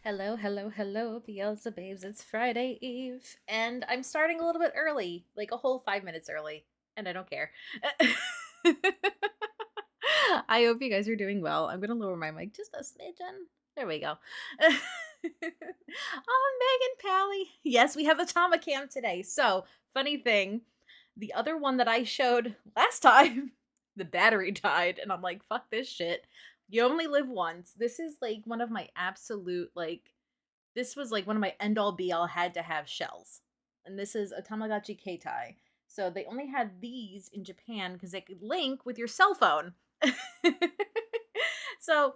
Hello, hello, hello, Beelzebubs. It's Friday Eve, and I'm starting a little bit early, like a whole 5 minutes early, and I don't care. I hope you guys are doing well. I'm gonna lower my mic just a smidgen. There we go. Oh, Megan Pally. Yes, we have the Tomacam today. So, funny thing, the other one that I showed last time, the battery died, and I'm like, fuck this shit. You only live once. This is like one of my absolute this was like one of my end all be all had to have shells. And this is a Tamagotchi Keitai. So they only had these in Japan because they could link with your cell phone. So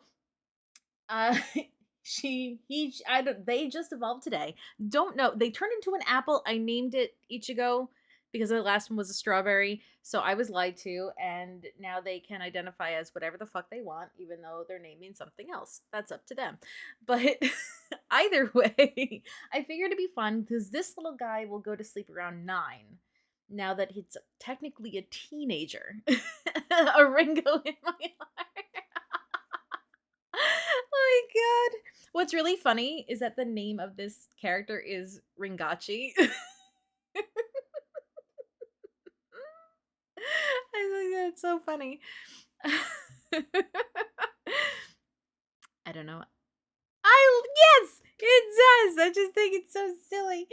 uh I don't, they just evolved today. Don't know. They turned into an apple. I named it Ichigo because the last one was a strawberry. So I was lied to, and now they can identify as whatever the fuck they want, even though they're naming something else. That's up to them. But either way, I figured it'd be fun because this little guy will go to sleep around 9. Now that he's technically a teenager, a Ringo in my heart. Oh my god. What's really funny is that the name of this character is Ringachi. I think that's so funny. I don't know. Yes, it does. I just think it's so silly.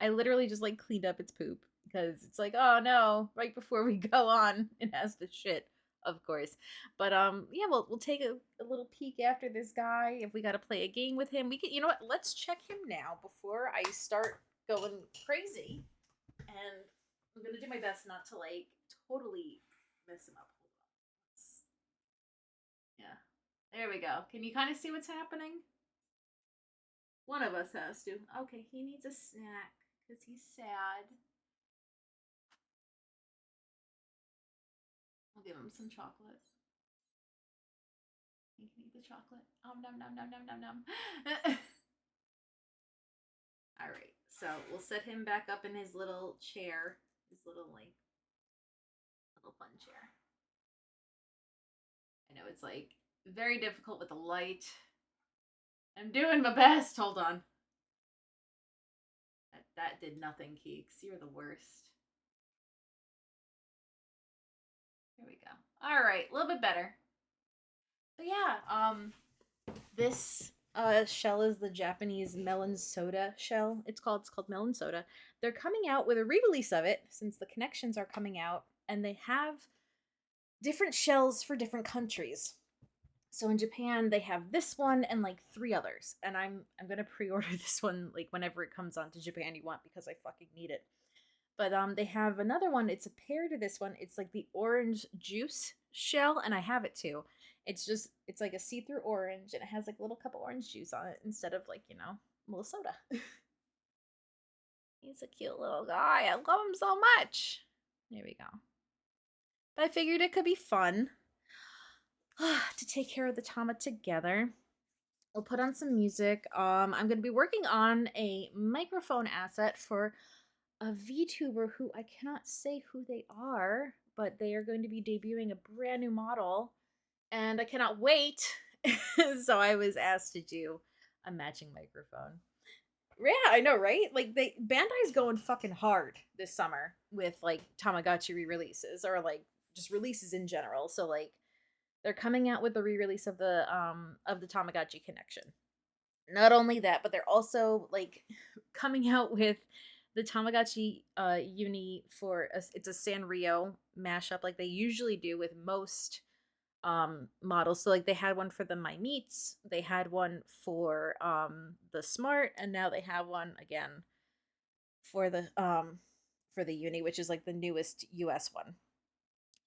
I literally just like cleaned up its poop because it's like, oh no, right before we go on, it has to shit, of course. But yeah, we'll take a little peek after this guy. If we got to play a game with him, we can. You know what? Let's check him now before I start going crazy. And I'm gonna do my best not to like totally mess him up. Yeah, there we go. Can you kind of see what's happening? One of us has to. Okay, he needs a snack because he's sad. I'll give him some chocolate. He can eat the chocolate. Nom nom nom nom nom nom. All right, so we'll set him back up in his little chair, his little little fun chair. I know it's like very difficult with the light. I'm doing my best. Hold on. That did nothing, Keeks. You're the worst. Here we go. All right, a little bit better. But yeah, this shell is the Japanese melon soda shell. It's called melon soda. They're coming out with a re-release of it since the connections are coming out, and they have different shells for different countries. So in Japan they have this one and like three others, and I'm gonna pre-order this one like whenever it comes on to Japan you want because I fucking need it. But they have another one. It's a pair to this one. It's like the orange juice shell, and I have it too. It's like a see-through orange, and it has like a little cup of orange juice on it instead of like a little soda. He's a cute little guy. I love him so much. There we go. But I figured it could be fun to take care of the Tama together. We'll put on some music. I'm gonna be working on a microphone asset for a VTuber who I cannot say who they are, but they are going to be debuting a brand new model, and I cannot wait. So I was asked to do a matching microphone. Yeah, I know, right? Like Bandai's going fucking hard this summer with like Tamagotchi re-releases or like just releases in general. So like they're coming out with the re-release of the Tamagotchi connection. Not only that, but they're also like coming out with the Tamagotchi uni for it's a Sanrio mashup like they usually do with most models. So like they had one for the My Meets, they had one the Smart, and now they have one again for the uni, which is like the newest US one.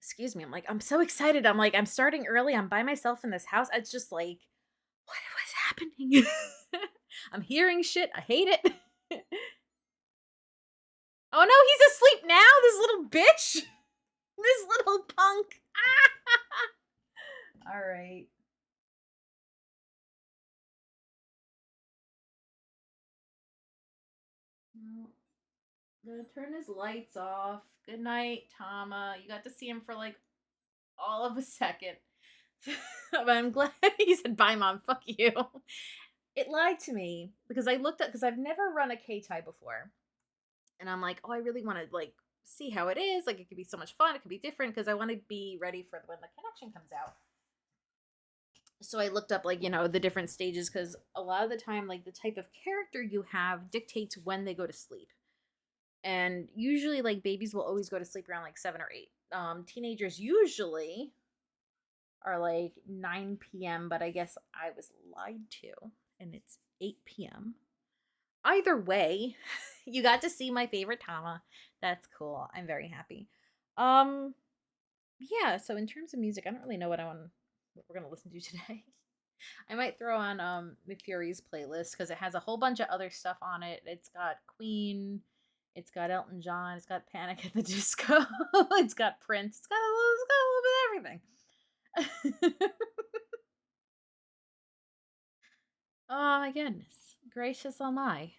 Excuse me. I'm so excited. I'm starting early. I'm by myself in this house. It's just like what was happening? I'm hearing shit. I hate it. Oh no, he's asleep now, this little bitch. This little punk. All right. Well, I'm gonna turn his lights off. Good night, Tama. You got to see him for like all of a second. But I'm glad he said, "Bye, mom. Fuck you." It lied to me because I looked at because I've never run a K-tie before, and I'm like, "Oh, I really want to like see how it is. Like, it could be so much fun. It could be different because I want to be ready for when the connection comes out." So I looked up like the different stages because a lot of the time like the type of character you have dictates when they go to sleep, and usually like babies will always go to sleep around like 7 or 8. Teenagers usually are like 9 p.m., but I guess I was lied to, and it's 8 p.m. Either way, you got to see my favorite Tama. That's cool. I'm very happy. Um, yeah. So in terms of music, I don't really know what we're gonna listen to today. I might throw on McFury's playlist because it has a whole bunch of other stuff on it. It's got Queen, it's got Elton John, it's got Panic at the Disco, it's got Prince, it's got a little bit of everything. Oh my goodness, gracious oh my!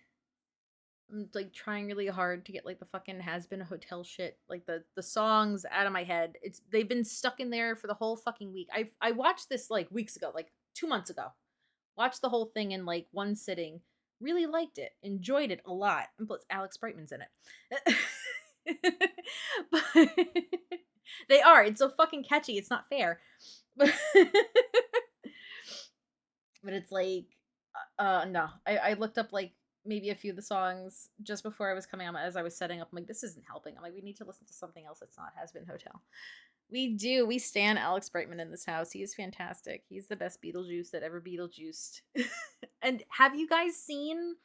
I'm like trying really hard to get like the fucking Has Been a Hotel shit, like the songs out of my head. They've been stuck in there for the whole fucking week. I watched this like weeks ago, like 2 months ago. Watched the whole thing in like one sitting. Really liked it. Enjoyed it a lot. And plus, Alex Brightman's in it. But they are. It's so fucking catchy. It's not fair. But it's like, no. I looked up like maybe a few of the songs just before I was coming on as I was setting up. I'm like, this isn't helping. I'm like, we need to listen to something else that's not Has Been Hotel. We do. We stan Alex Brightman in this house. He is fantastic. He's the best Beetlejuice that ever Beetlejuiced. And have you guys seen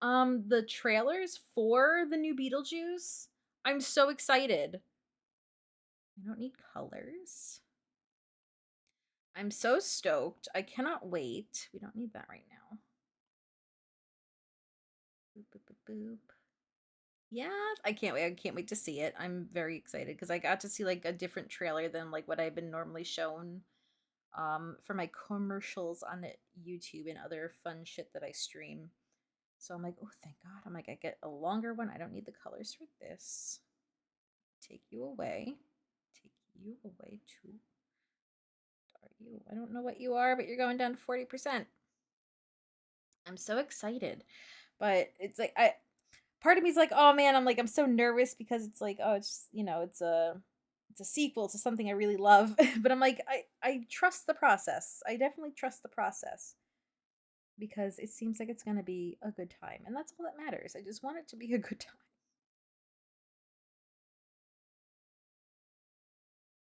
the trailers for the new Beetlejuice? I'm so excited. I don't need colors. I'm so stoked. I cannot wait. We don't need that right now. Boop, boop, boop, boop. Yeah, I can't wait. I can't wait to see it. I'm very excited because I got to see like a different trailer than like what I've been normally shown for my commercials on YouTube and other fun shit that I stream. So I'm like, oh, thank God. I'm like, I get a longer one. I don't need the colors for this. Take you away. Take you away too. Are you? I don't know what you are, but you're going down to 40%. I'm so excited. But it's like part of me's like, oh man, I'm so nervous because it's like, oh, it's a sequel to something I really love. But I'm like, I trust the process. I definitely trust the process because it seems like it's going to be a good time. And that's all that matters. I just want it to be a good time.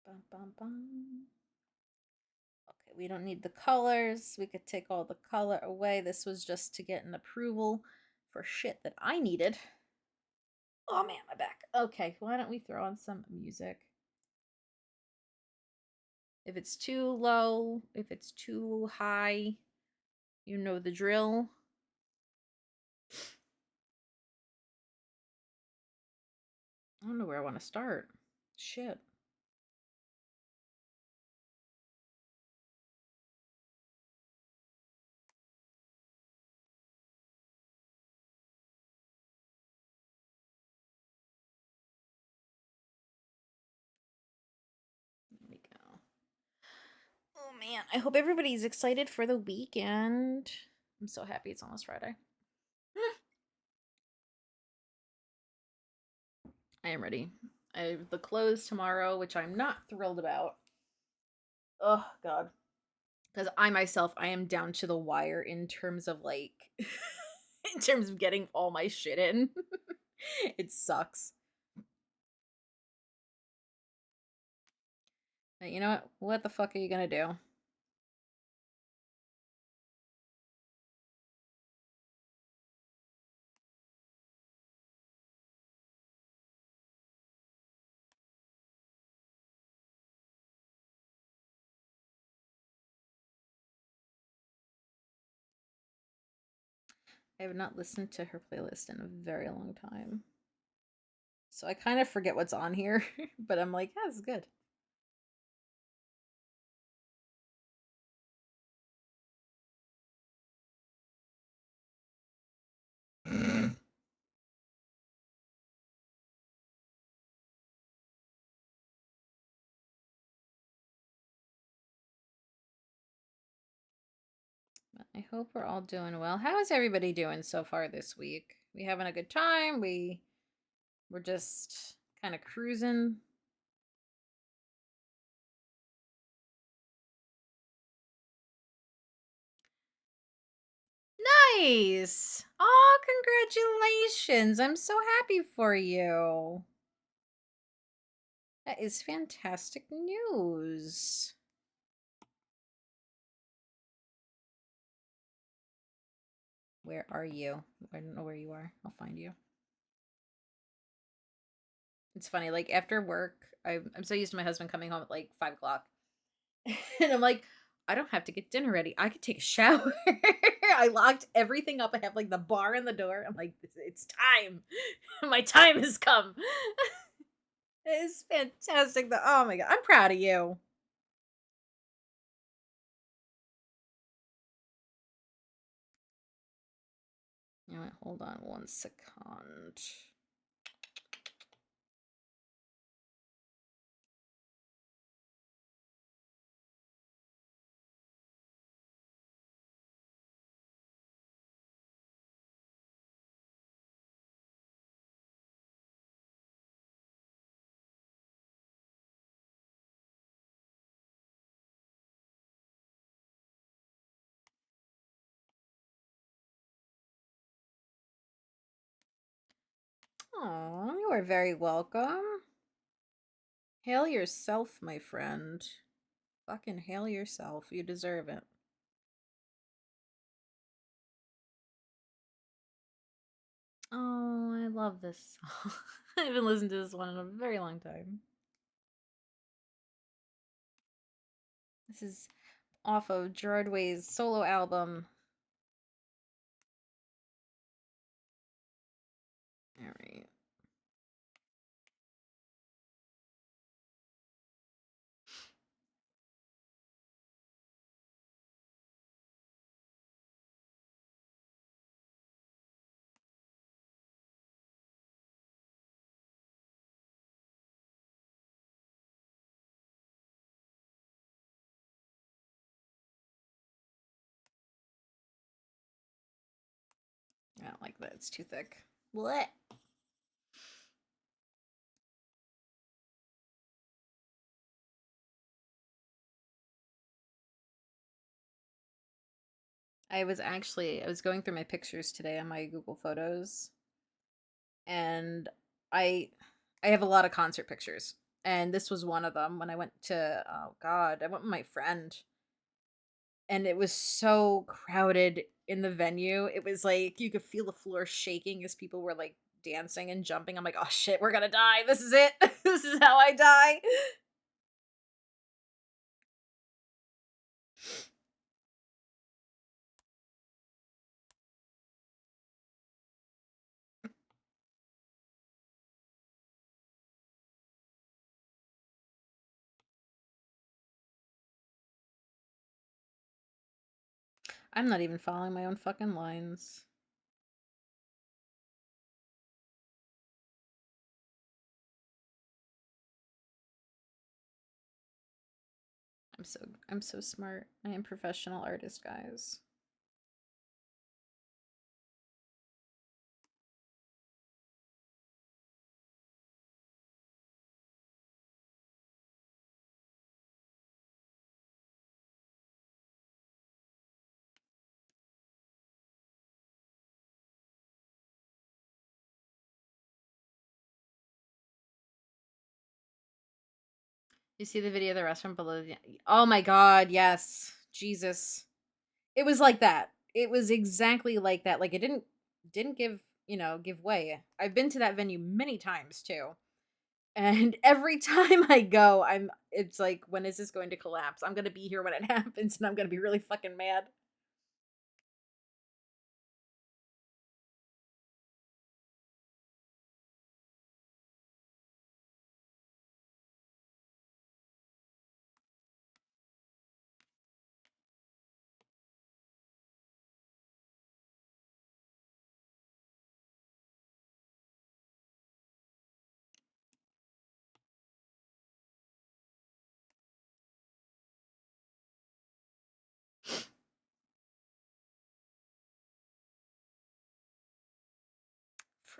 Bum, bum, bum. Okay, we don't need the colors. We could take all the color away. This was just to get an approval for shit that I needed. Oh man, my back. Okay, why don't we throw on some music? If it's too low, if it's too high, you know the drill. I don't know where I want to start. Shit. There we go. Oh man, I hope everybody's excited for the weekend. I'm so happy it's almost Friday. I am ready. I have the clothes tomorrow, which I'm not thrilled about. Oh god. Because I am down to the wire in terms of like in terms of getting all my shit in. It sucks. But you know what? What the fuck are you gonna do? I have not listened to her playlist in a very long time. So I kind of forget what's on here, but I'm like, yeah, it's good. I hope we're all doing well. How is everybody doing so far this week? We having a good time? We're just kind of cruising. Nice. Oh, congratulations. I'm so happy for you. That is fantastic news. Where are you? I don't know where you are. I'll find you. It's funny, like after work, I'm so used to my husband coming home at like 5 o'clock. And I'm like, I don't have to get dinner ready. I could take a shower. I locked everything up. I have like the bar and the door. I'm like, it's time. My time has come. It's fantastic. Oh my God. I'm proud of you. Hold on 1 second. Oh, you are very welcome. Hail yourself, my friend. Fucking hail yourself. You deserve it. Oh, I love this song. I haven't listened to this one in a very long time. This is off of Gerard Way's solo album. All right. I don't like that. It's too thick. What? I was going through my pictures today on my Google Photos, and I I have a lot of concert pictures, and this was one of them when I went to, oh God, I went with my friend, and it was so crowded in the venue. It was like you could feel the floor shaking as people were like dancing and jumping. I'm like, oh shit, we're gonna die. This is it. This is how I die. I'm not even following my own fucking lines. I'm so smart. I am professional artist, guys. You see the video of the restaurant below the. Oh my God, yes. Jesus. It was like that. It was exactly like that. Like it didn't give way. I've been to that venue many times too. And every time I go, it's like, when is this going to collapse? I'm gonna be here when it happens, and I'm gonna be really fucking mad.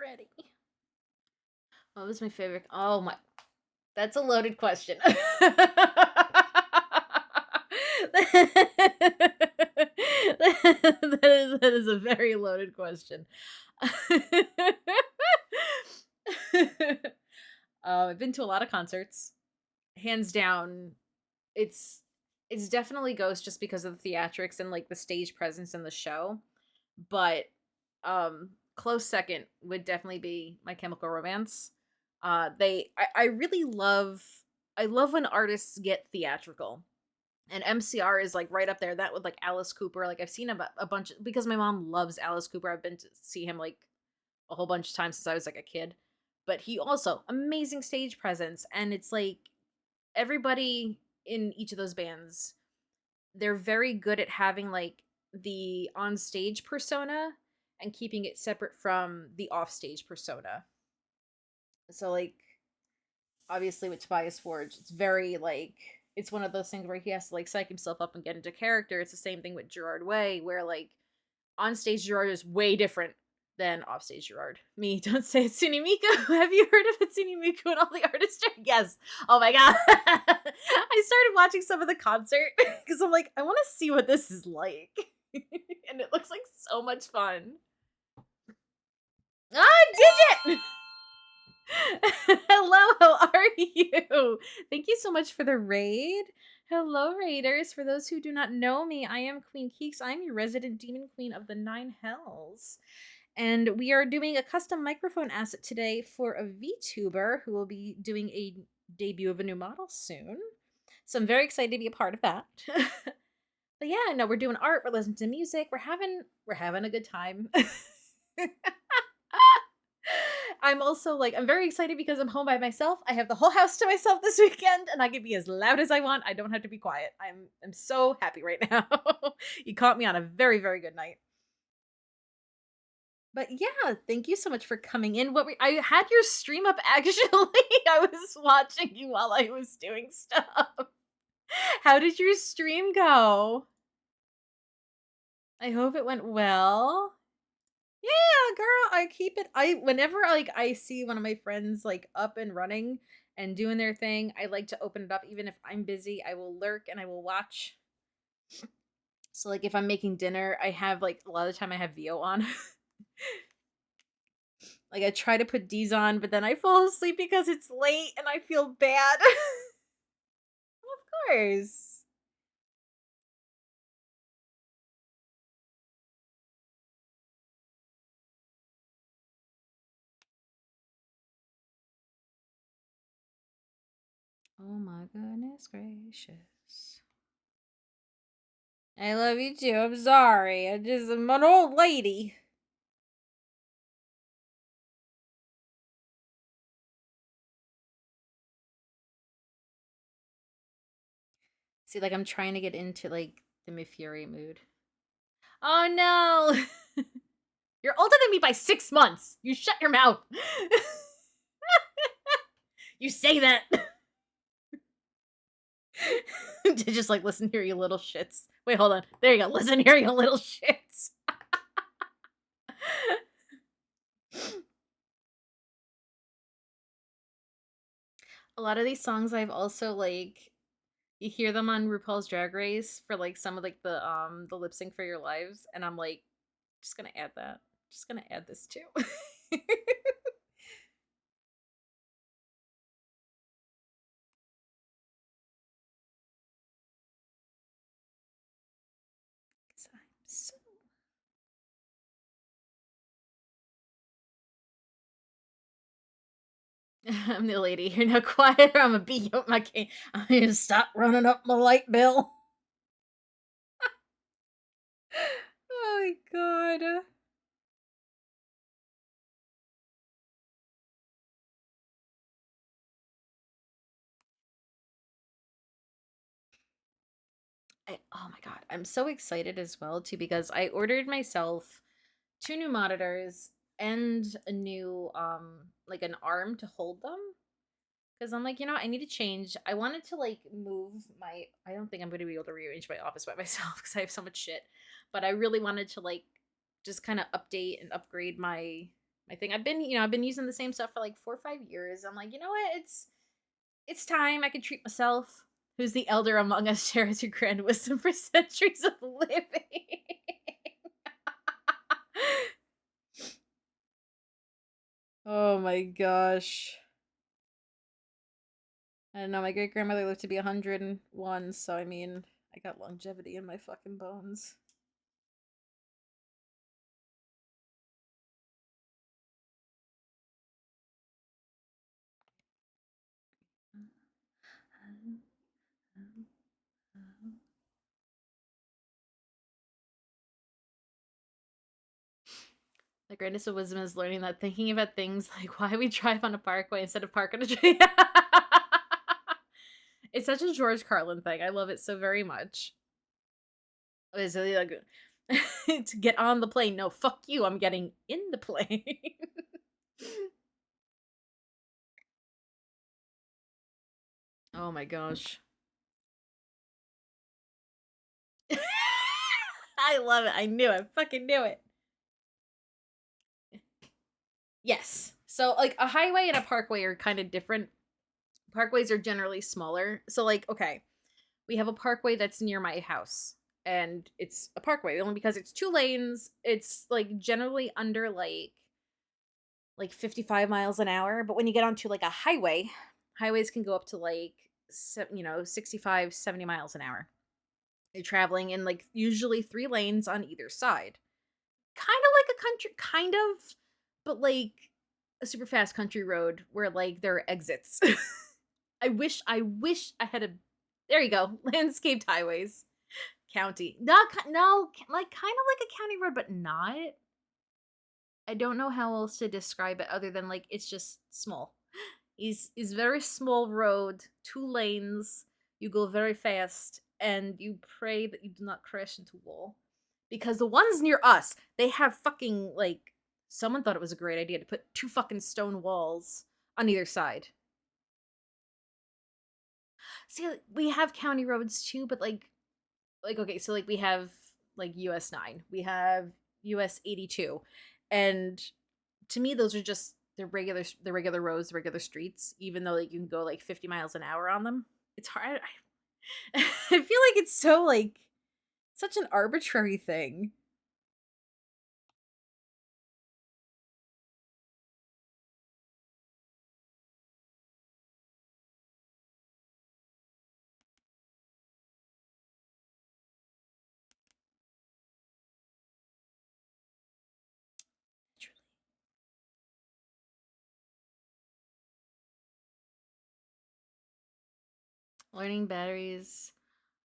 pretty. What was my favorite? Oh my, that's a loaded question. That is a very loaded question. I've been to a lot of concerts. Hands down, it's it's definitely Ghost just because of the theatrics and like the stage presence in the show. But close second would definitely be My Chemical Romance. I really love, I love when artists get theatrical. And MCR is like right up there. That with like Alice Cooper. Like I've seen a bunch because my mom loves Alice Cooper. I've been to see him like a whole bunch of times since I was like a kid. But he also amazing stage presence, and it's like everybody in each of those bands, they're very good at having like the on stage persona and keeping it separate from the off stage persona. So like obviously with Tobias Forge, it's very like it's one of those things where he has to like psych himself up and get into character. It's the same thing with Gerard Way, where like on stage Gerard is way different than off stage Gerard. Me, don't say Hatsune Miku. Have you heard of Hatsune Miku and all the artists? Yes. Oh my god. I started watching some of the concert because I'm like, I want to see what this is like. And it looks like so much fun. Ah, Digit! Hello, how are you? Thank you so much for the raid. Hello, raiders. For those who do not know me, I am Queen Keeks. I'm your resident demon queen of the 9 hells. And we are doing a custom microphone asset today for a VTuber who will be doing a debut of a new model soon. So I'm very excited to be a part of that. But yeah, no, we're doing art, we're listening to music, we're having a good time. I'm also like, I'm very excited because I'm home by myself. I have the whole house to myself this weekend and I can be as loud as I want. I don't have to be quiet. I'm so happy right now. You caught me on a very, very good night. But yeah, thank you so much for coming in. I had your stream up actually. I was watching you while I was doing stuff. How did your stream go? I hope it went well. Yeah, girl, I keep it. I whenever like I see one of my friends like up and running and doing their thing, I like to open it up even if I'm busy. I will lurk and I will watch. So like if I'm making dinner, I have like a lot of the time I have VO on. Like I try to put D's on, but then I fall asleep because it's late and I feel bad. Of course. Oh my goodness gracious. I love you too. I'm sorry. I'm an old lady. See, like I'm trying to get into like the Mifuri mood. Oh no. You're older than me by 6 months. You shut your mouth. You say that. Just like listen here, you little shits. Wait, hold on. There you go. Listen here, you little shits. A lot of these songs I've also like you hear them on RuPaul's Drag Race for like some of like the lip sync for your lives, and I'm like, just gonna add that. Just gonna add this too. I'm so I'm the lady. You're not quiet or I'm gonna beat you up my cane. I'm gonna stop running up my light bill. Oh my god. Oh my god. I'm so excited as well too because I ordered myself 2 new monitors and a new like an arm to hold them. Because I'm like, I need to change. I wanted to like move my. I don't think I'm going to be able to rearrange my office by myself because I have so much shit. But I really wanted to like just kind of update and upgrade my my thing. I've been using the same stuff for like 4 or 5 years. I'm like, you know what? It's time. I can treat myself. Who's the elder among us shares your grand wisdom for centuries of living. Oh my gosh. I don't know. My great grandmother lived to be 101, so I mean, I got longevity in my fucking bones. The greatest of wisdom is learning that thinking about things like why we drive on a parkway instead of park on a tree. It's such a George Carlin thing. I love it so very much. It's really like to get on the plane. No, fuck you. I'm getting in the plane. Oh my gosh. I love it. I knew it. Fucking knew it. Yes. So like a highway and a parkway are kind of different. Parkways are generally smaller. So like okay, we have a parkway that's near my house and it's a parkway only because it's 2 lanes. It's like generally under like 55 miles an hour, but when you get onto like a highway, highways can go up to like 65, 70 miles an hour. You're traveling in like usually 3 lanes on either side. Kind of like a country, kind of, but like a super fast country road where like there are exits. I wish I had a. There you go, landscaped highways, county. Not no, like kind of like a county road, but not. I don't know how else to describe it other than like it's just small. Is very small road, 2 lanes. You go very fast, and you pray that you do not crash into a wall, because the ones near us, they have fucking like someone thought it was a great idea to put 2 fucking stone walls on either side. See, like, we have county roads too, but like okay, so like we have like US 9, we have US 82, and to me those are just the regular roads, the regular streets, even though like you can go like 50 miles an hour on them. It's hard. I feel like it's so like such an arbitrary thing. Learning batteries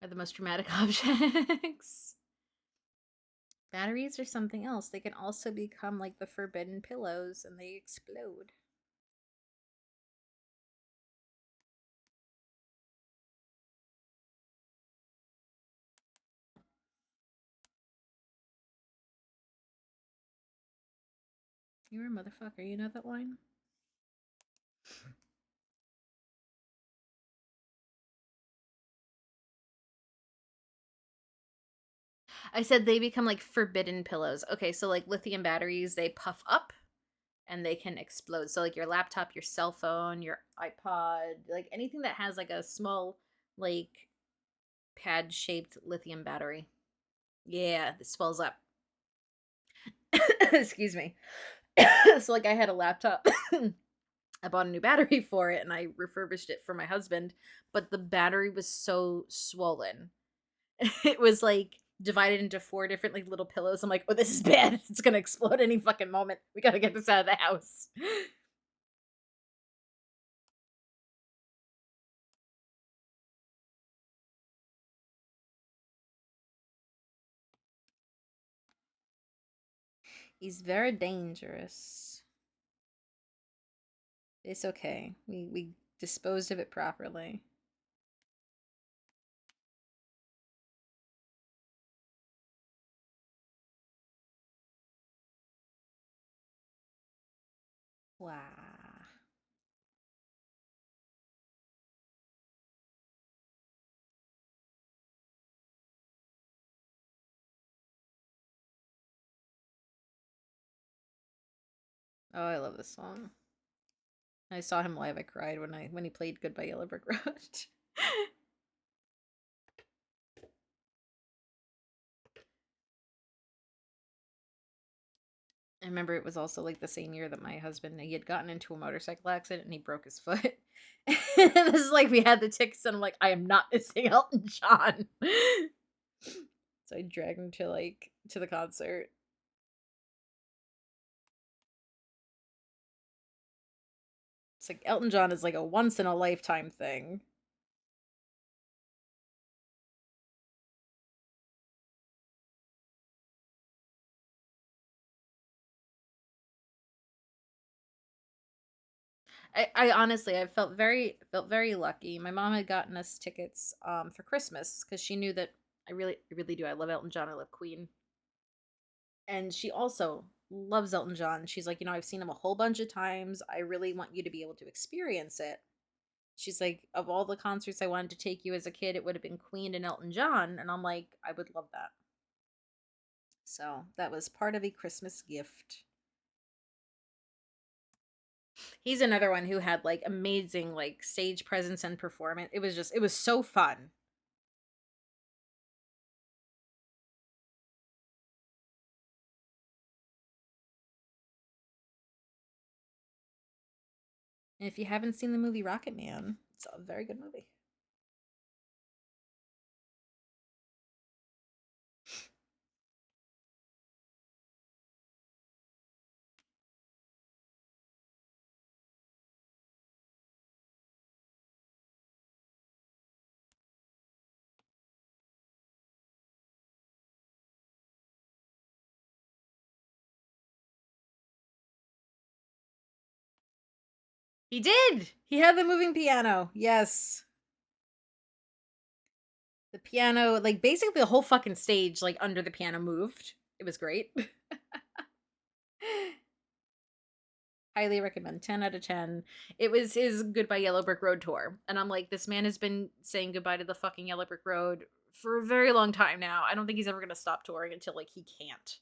are the most dramatic objects. Batteries are something else. They can also become like the forbidden pillows and they explode. You're a motherfucker. You know that line? I said they become like forbidden pillows. Okay, so like lithium batteries, they puff up and they can explode. So like your laptop, your cell phone, your iPod, like anything that has like a small like pad shaped lithium battery. Yeah, it swells up. Excuse me. So like I had a laptop. I bought a new battery for it and I refurbished it for my husband, but the battery was so swollen. It was like divided into 4 different like little pillows. I'm like, oh, this is bad. It's gonna explode any fucking moment. We gotta get this out of the house. He's very dangerous. It's okay. We disposed of it properly. Wow. Oh, I love this song. I saw him live. I cried when he played Goodbye Yellow Brick Road. I remember it was also like the same year that my husband, he had gotten into a motorcycle accident and he broke his foot. This is like we had the tickets and I'm like, I am not missing Elton John. So I dragged him to the concert. It's like Elton John is like a once in a lifetime thing. I honestly I felt very lucky. My mom had gotten us tickets for Christmas because she knew that I really do. I love Elton John. I love Queen. And she also loves Elton John. She's like, I've seen him a whole bunch of times. I really want you to be able to experience it. She's like, of all the concerts I wanted to take you as a kid, it would have been Queen and Elton John. And I'm like, I would love that. So that was part of a Christmas gift. He's another one who had like amazing like stage presence and performance. It was so fun. And if you haven't seen the movie Rocket Man, it's a very good movie. He did. He had the moving piano. Yes. The piano, like basically the whole fucking stage, like under the piano moved. It was great. Highly recommend. 10 out of 10. It was his Goodbye Yellow Brick Road tour. And I'm like, this man has been saying goodbye to the fucking Yellow Brick Road for a very long time now. I don't think he's ever going to stop touring until like he can't.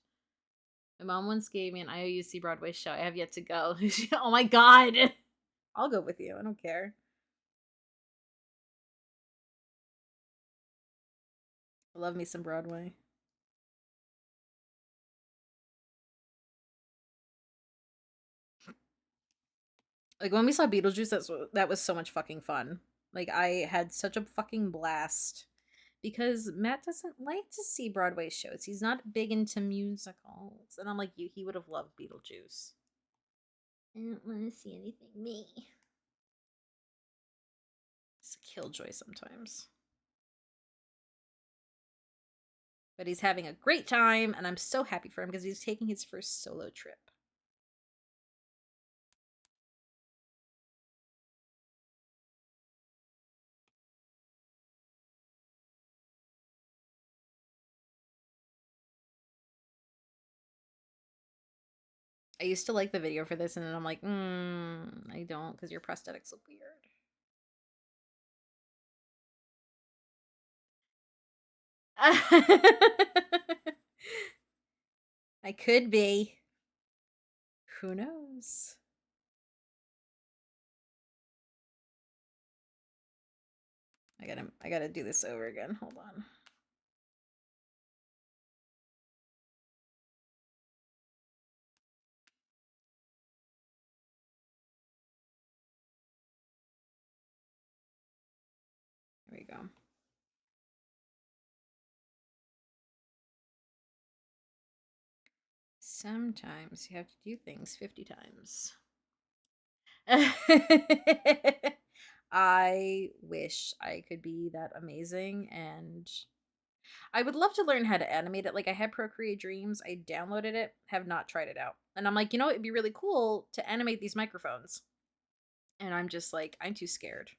My mom once gave me an IOUC Broadway show. I have yet to go. Oh my god. I'll go with you. I don't care. I love me some Broadway. Like when we saw Beetlejuice, that was so much fucking fun. Like I had such a fucking blast because Matt doesn't like to see Broadway shows. He's not big into musicals, and I'm like, he would have loved Beetlejuice. I don't want to see anything me. It's a killjoy sometimes, but he's having a great time, and I'm so happy for him because he's taking his first solo trip. I used to like the video for this, and then I'm like, I don't, because your prosthetics look weird. I could be. Who knows? I gotta do this over again. Hold on. There we go. Sometimes you have to do things 50 times. I wish I could be that amazing, and I would love to learn how to animate it. Like I had Procreate Dreams, I downloaded it, have not tried it out. And I'm like, it'd be really cool to animate these microphones. And I'm just like, I'm too scared.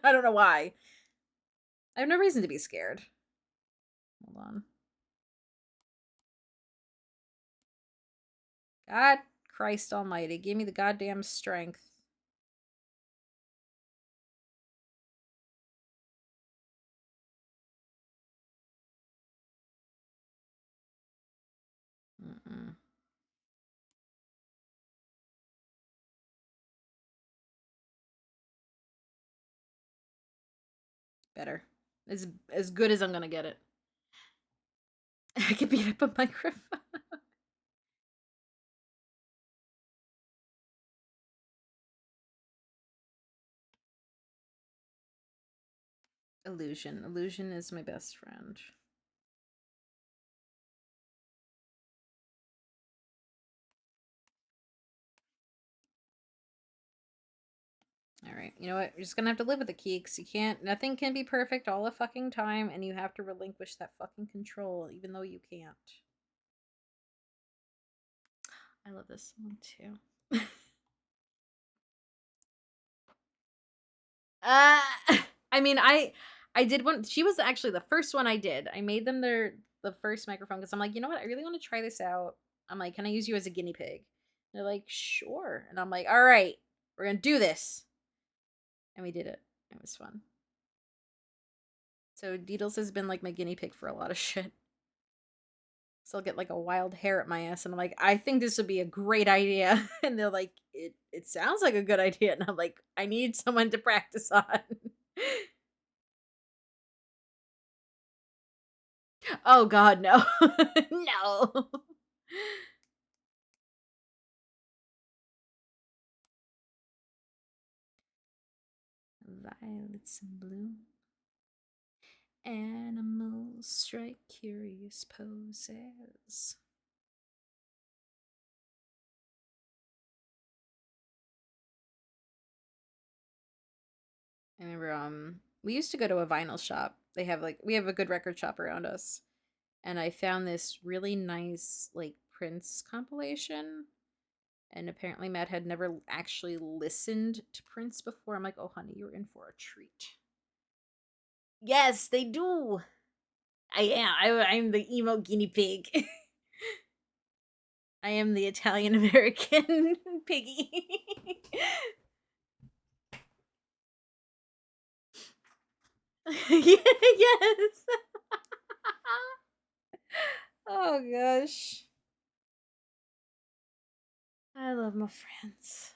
I don't know why. I have no reason to be scared. Hold on. God Christ almighty, give me the goddamn strength. Mm-mm. Better. As good as I'm gonna get it. I could beat up a microphone. Illusion. Illusion is my best friend. Alright, you know what? You're just gonna have to live with the key, because you can't. Nothing can be perfect all the fucking time, and you have to relinquish that fucking control, even though you can't. I love this one too. Uh, I mean, I did one. She was actually the first one I did. I made them the first microphone because I'm like, you know what? I really want to try this out. I'm like, can I use you as a guinea pig? They're like, sure. And I'm like, all right, we're gonna do this. And we did it. It was fun. So Deedles has been like my guinea pig for a lot of shit. So I'll get like a wild hair at my ass, and I'm like, I think this would be a great idea. And they're like, it sounds like a good idea. And I'm like, I need someone to practice on. Oh God, no. No. Violets in bloom. Animals strike curious poses. I remember we used to go to a vinyl shop. We have a good record shop around us. And I found this really nice like Prince compilation. And apparently Matt had never actually listened to Prince before. I'm like, oh honey, you're in for a treat. Yes, they do. I am. I'm the emo guinea pig. I am the Italian American piggy. Yes. Oh gosh. I love my friends.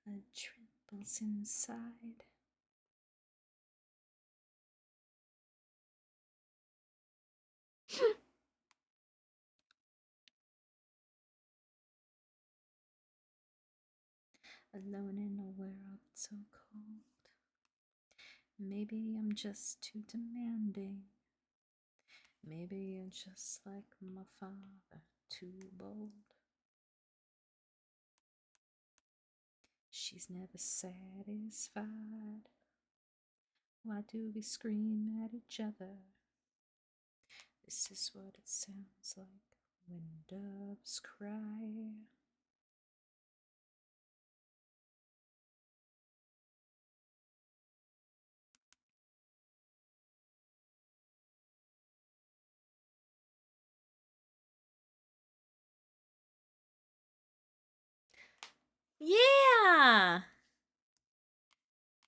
The trembles inside. Alone in a world so cold. Maybe I'm just too demanding. Maybe you're just like my father, too bold. She's never satisfied. Why do we scream at each other? This is what it sounds like when doves cry. Yeah!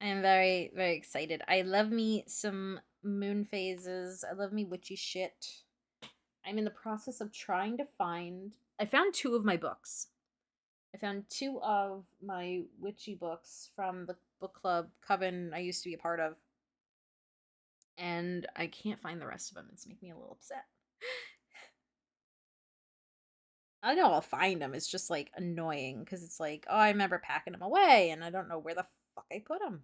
I am very, very excited. I love me some moon phases. I love me witchy shit. I'm in the process of trying to find. I found two of my books. I found two of my witchy books from the book club coven I used to be a part of. And I can't find the rest of them. It's making me a little upset. I know I'll find them. It's just like annoying because it's like, oh, I remember packing them away and I don't know where the fuck I put them.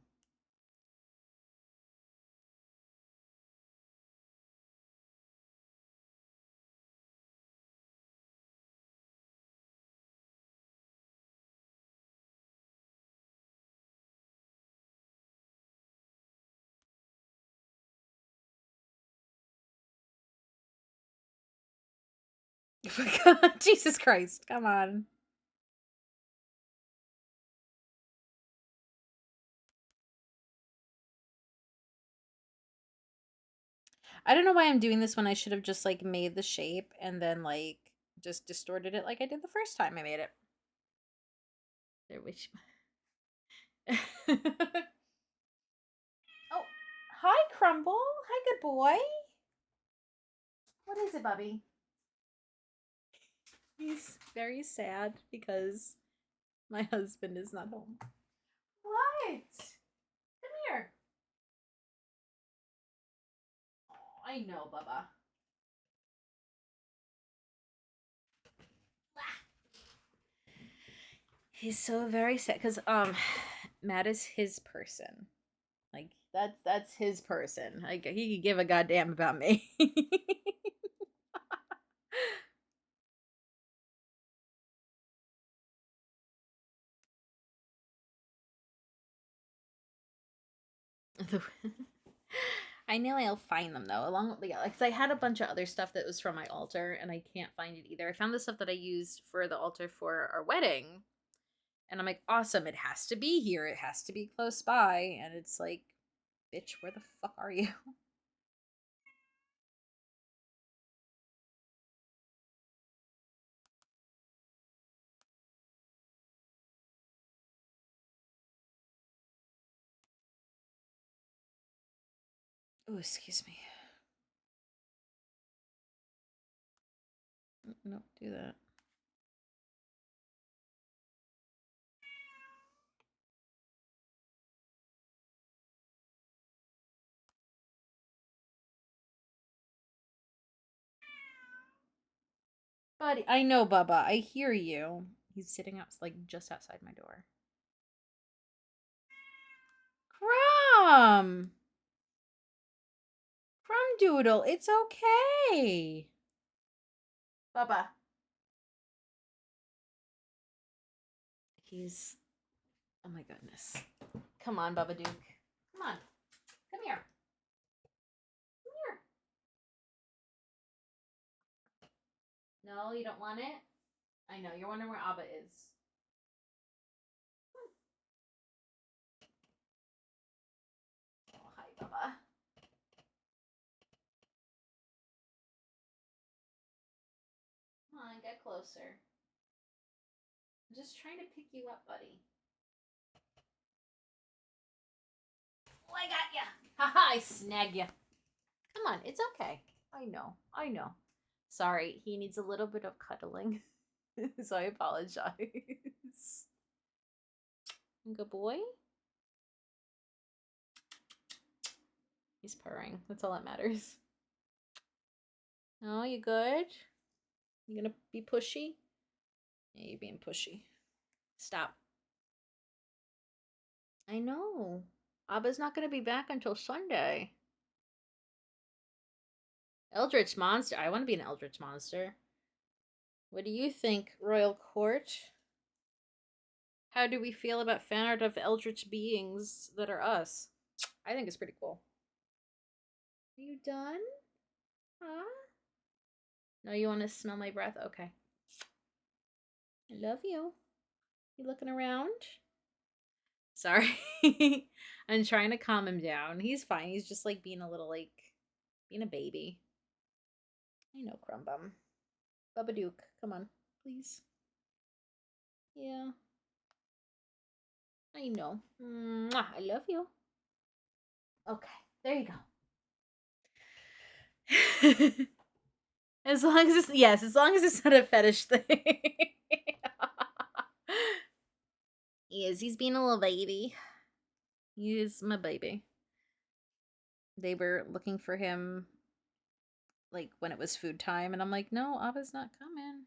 Oh my God, Jesus Christ, come on. I don't know why I'm doing this when I should have just like made the shape and then like just distorted it like I did the first time I made it. There, which. Oh, hi, Crumble. Hi, good boy. What is it, Bubby? He's very sad because my husband is not home. Why? Come here. Oh, I know, Bubba. He's so very sad because Matt is his person. Like that's his person. Like he could give a goddamn about me. I know I'll find them though, along with because I had a bunch of other stuff that was from my altar, and I can't find it either. I found the stuff that I used for the altar for our wedding, and I'm like, awesome! It has to be here. It has to be close by, and it's like, bitch, where the fuck are you? Oh, excuse me. No, do that. Buddy, I know, Bubba. I hear you. He's sitting out, like, just outside my door. Crumb! Crumb Doodle, it's okay. Bubba. He's... Oh my goodness. Come on, Bubba Duke. Come on. Come here. Come here. No, you don't want it? I know, you're wondering where Abba is. Oh, hi, Bubba. Come on, get closer. I'm just trying to pick you up, buddy. Oh, I got ya. Haha, I snagged ya. Come on, it's okay. I know. I know. Sorry, he needs a little bit of cuddling. So I apologize. Good boy. He's purring. That's all that matters. Oh, you good? You gonna be pushy? Yeah, you're being pushy. Stop. I know. Abba's not gonna be back until Sunday. Eldritch Monster. I want to be an Eldritch Monster. What do you think, Royal Court? How do we feel about fan art of Eldritch beings that are us? I think it's pretty cool. Are you done? Huh? No, you want to smell my breath? Okay. I love you. You looking around? Sorry. I'm trying to calm him down. He's fine. He's just like being a little like being a baby. I know, Crumbum. Bubba Duke, come on, please. Yeah. I know. Mwah, I love you. Okay, there you go. As long as it's yes, as long as it's not a fetish thing. He is. He's being a little baby. He is my baby. They were looking for him like when it was food time, and I'm like, no, Abba's not coming.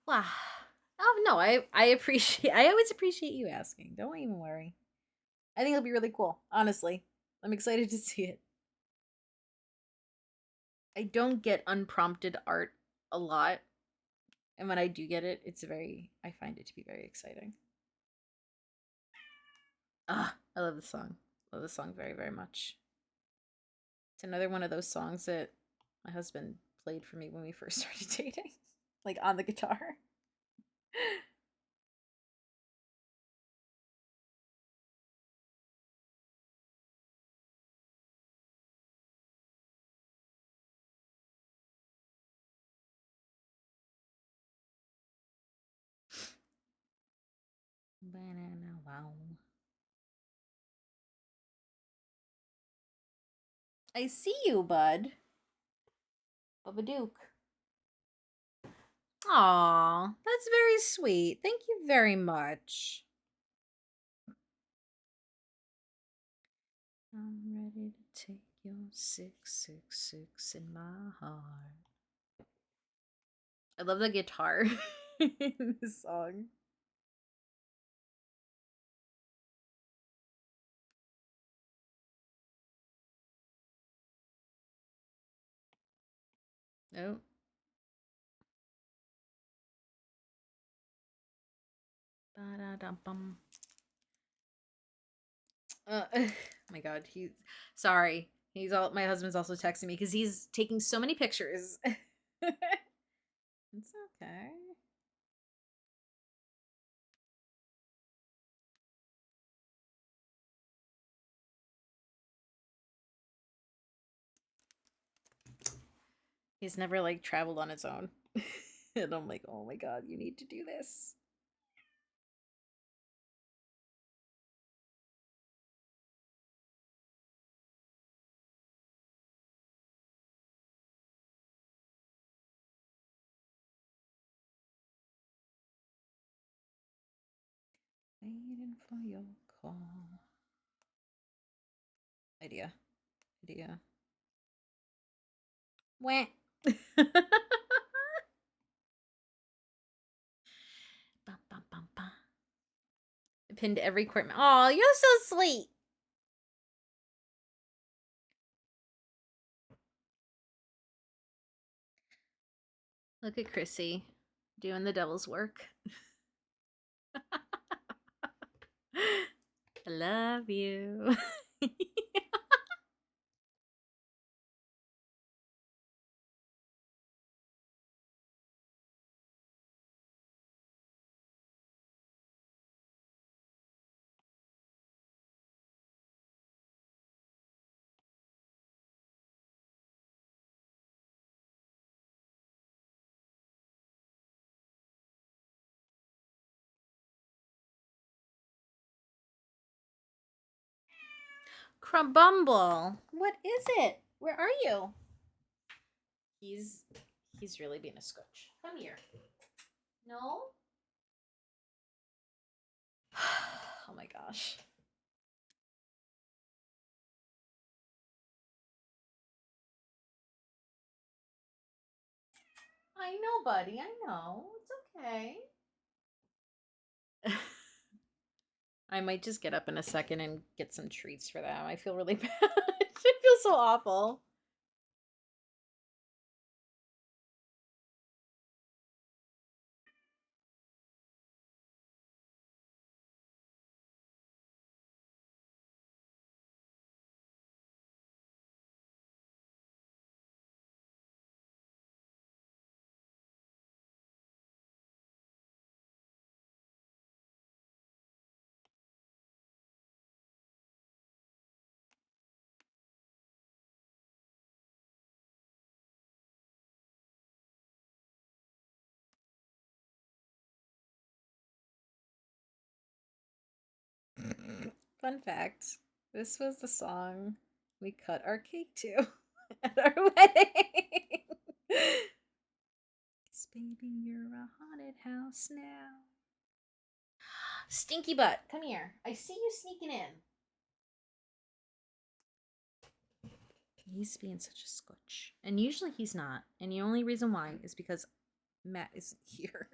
Wow. Oh no, I always appreciate you asking. Don't even worry. I think it'll be really cool, honestly. I'm excited to see it. I don't get unprompted art a lot, and when I do get it, I find it to be very exciting. Ah, I love the song. Love the song very, very much. It's another one of those songs that my husband played for me when we first started dating, like on the guitar. Banana wow. I see you, bud. Bubba Duke. Aw, that's very sweet. Thank you very much. I'm ready to take your 666 in my heart. I love the guitar in this song. Oh. Ba-da-dum-bum. Oh my god, he's sorry. My husband's also texting me because he's taking so many pictures. It's okay. He's never like traveled on his own. And I'm like, oh my god, you need to do this. Waiting for your call. Idea. Idea. Wah. Bum, bum, bum, bum. I pinned every court. Oh, you're so sweet. Look at Chrissy doing the devil's work. I love you. Crumbumble. What is it? Where are you? He's he's really being a scooch. Come here. No? Oh my gosh. I know, buddy. I know. It's okay. I might just get up in a second and get some treats for them. I feel really bad. I feel so awful. Fun fact, this was the song we cut our cake to at our wedding. Yes, baby, you're a haunted house now. Stinky butt, come here. I see you sneaking in. He's being such a scotch. And usually he's not. And the only reason why is because Matt isn't here.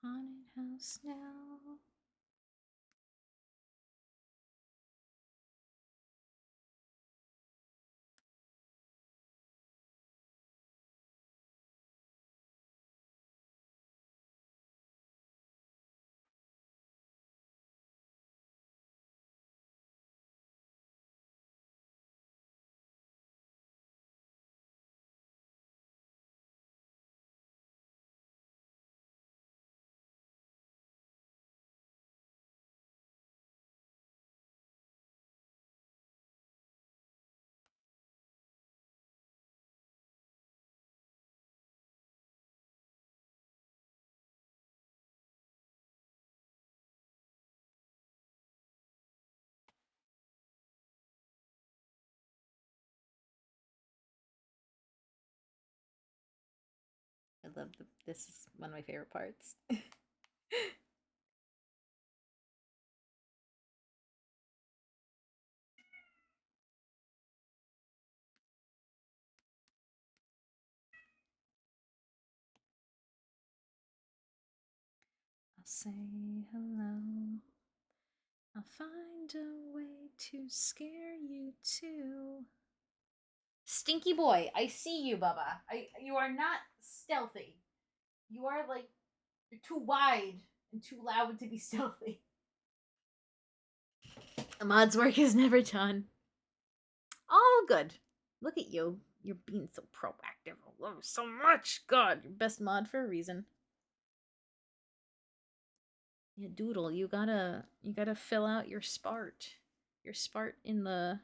Haunted house now. I love this is one of my favorite parts. I'll say hello. I'll find a way to scare you too. Stinky boy, I see you, Bubba. You are not stealthy. You are like you're too wide and too loud to be stealthy. Ahmad's work is never done. All good. Look at you. You're being so proactive. I love you so much. God, your best mod for a reason. Yeah, Doodle, you gotta fill out your spart. Your spart in the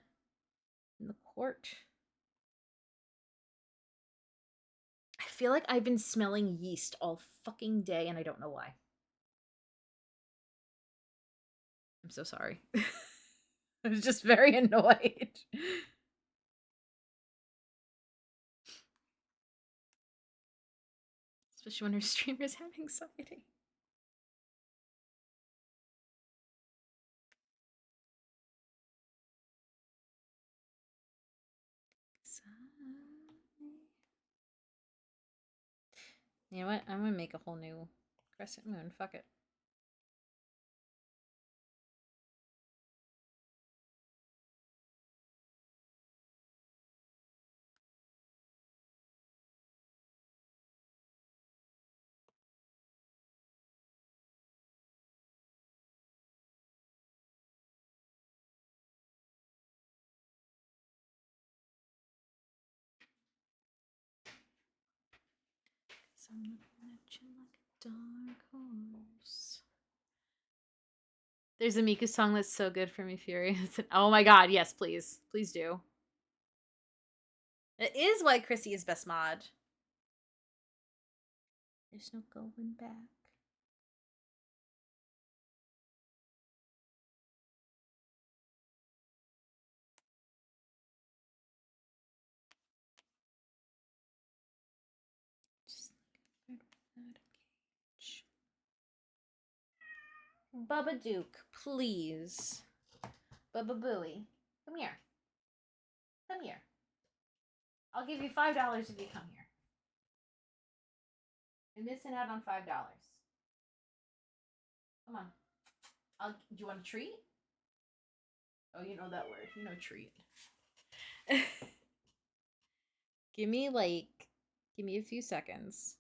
court. I feel like I've been smelling yeast all fucking day and I don't know why. I'm so sorry. I was just very annoyed. Especially when her streamer's having anxiety. You know what? I'm gonna make a whole new crescent moon. Fuck it. I'm looking at you like a dark horse. There's a Miku song that's so good for me, Fury. Oh my god, yes, please. Please do. It is why Chrissy is best mod. There's no going back. Just like a bird without a cage. Bubba Duke, please. Bubba Booey, come here. Come here. I'll give you $5 if you come here. You're missing out on $5. Come on. Do you want a treat? Oh, you know that word. You know treat. Give me a few seconds.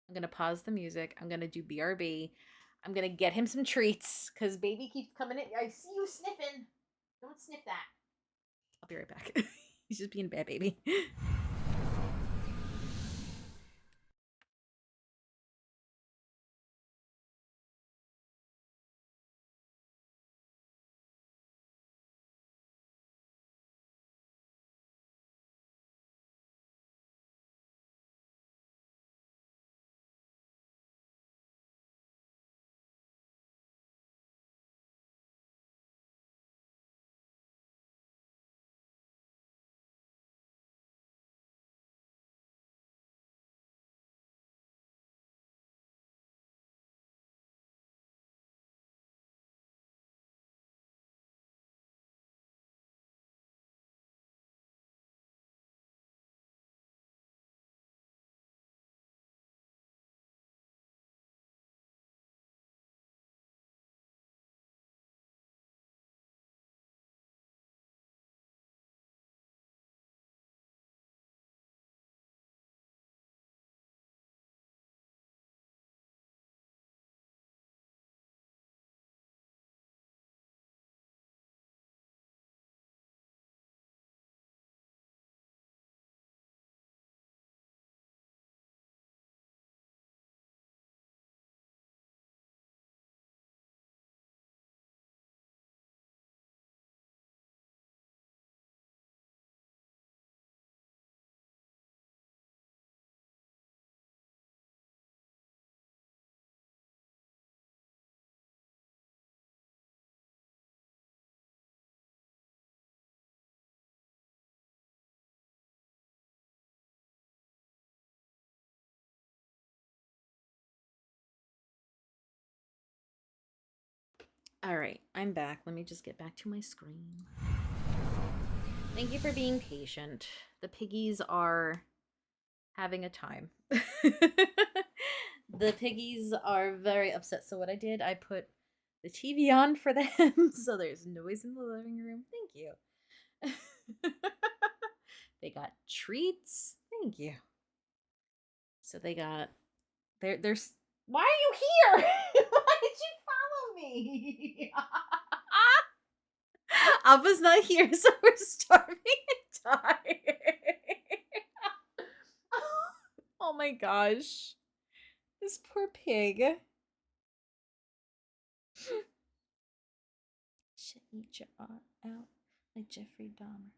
I'm gonna pause the music. I'm gonna do BRB. I'm gonna get him some treats because baby keeps coming in. I see you sniffing. Don't sniff that. I'll be right back. He's just being a bad baby. All right, I'm back. Let me just get back to my screen. Thank you for being patient. The piggies are having a time. The piggies are very upset. So what I did, I put the TV on for them so there's noise in the living room. Thank you. They got treats. Thank you. So they got there's why are you here? Why did you follow me? Abba's not here, so we're starving and tired. Oh my gosh. This poor pig. Should eat your art out like Jeffrey Dahmer.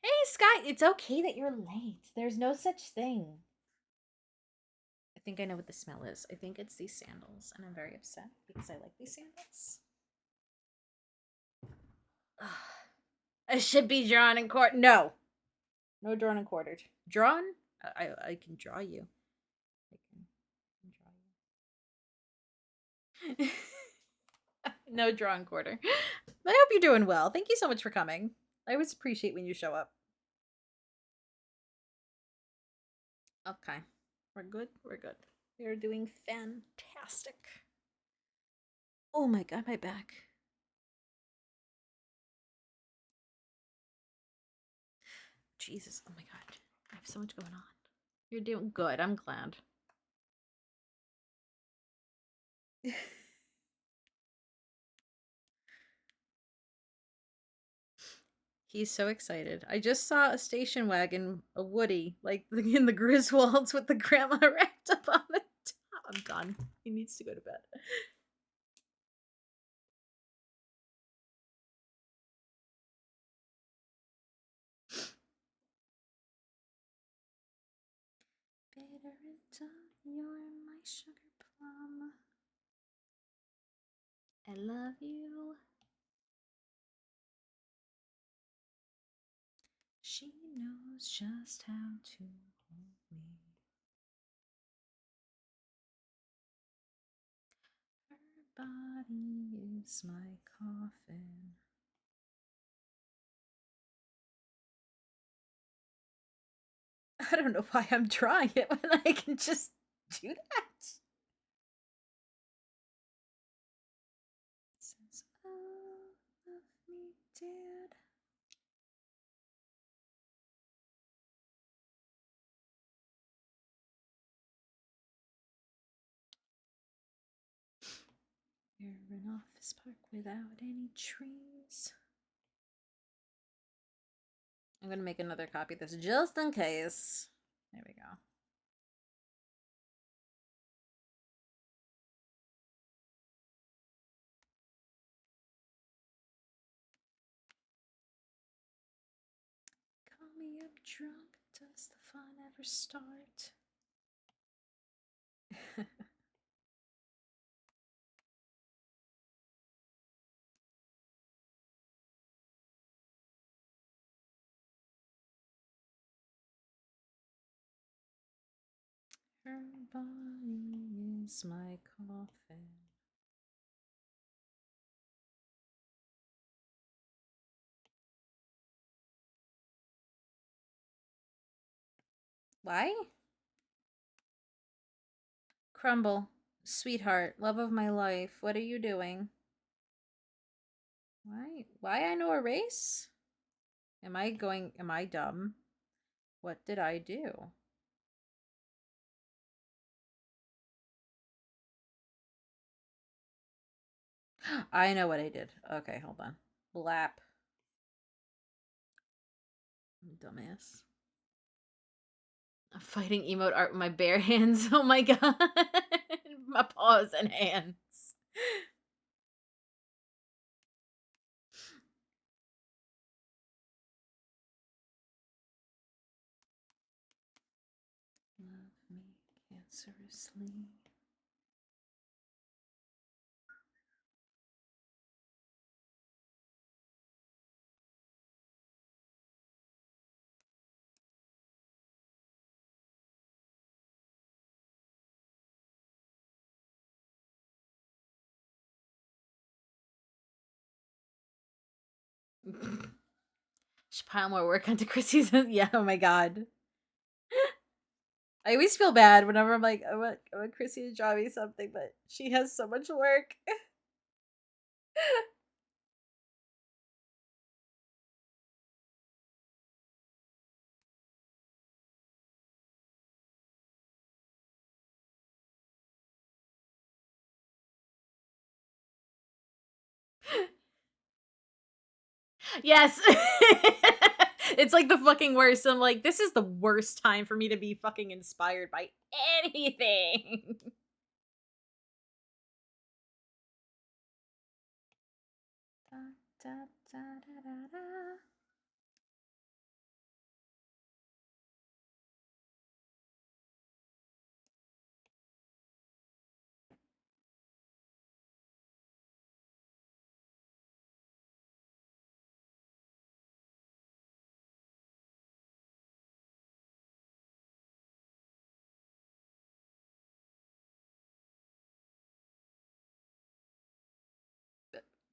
Hey, Sky, it's okay that you're late. There's no such thing. I think I know what the smell is. I think it's these sandals, and I'm very upset because I like these sandals. I should be drawn and quartered. No. No drawn and quartered. Drawn? I can draw you. I can draw you. No draw and quarter. I hope you're doing well. Thank you so much for coming. I always appreciate when you show up. Okay. We're good. We're good. We're doing fantastic. Oh my god, my back. Jesus. Oh my god. I have so much going on. You're doing good. I'm glad. He's so excited. I just saw a station wagon, a Woody, like in the Griswolds with the grandma wrapped up on the top. I'm done. He needs to go to bed. Bitter and done, you're my sugar plum. I love you. She knows just how to hold me. Her body is my coffin. I don't know why I'm drawing it when I can just do that. Says, oh, love me, Dad. We're an office park without any trees. I'm gonna make another copy of this just in case. There we go. Call me up drunk, does the fun ever start? Her body is my coffin. Why? Crumble, sweetheart, love of my life, what are you doing? Why? Why I know a race? Am I dumb? What did I do? I know what I did. Okay, hold on. Blap. Dumbass. I'm fighting emote art with my bare hands. Oh my god. My paws and hands. Love me, can't Cancerously. Should pile more work onto Chrissy's. Yeah, oh my god. I always feel bad whenever I'm like, I want Chrissy to draw me something, but she has so much work. Yes. It's like the fucking worst. I'm like, this is the worst time for me to be fucking inspired by anything. Da, da, da, da, da, da.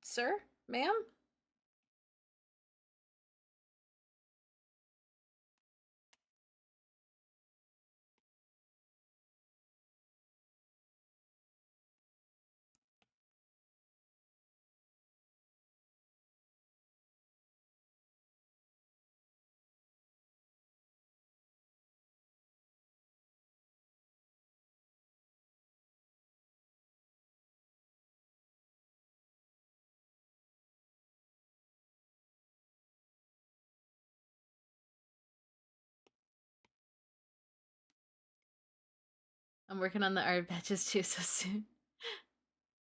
Sir? Ma'am? I'm working on the art batches too so soon.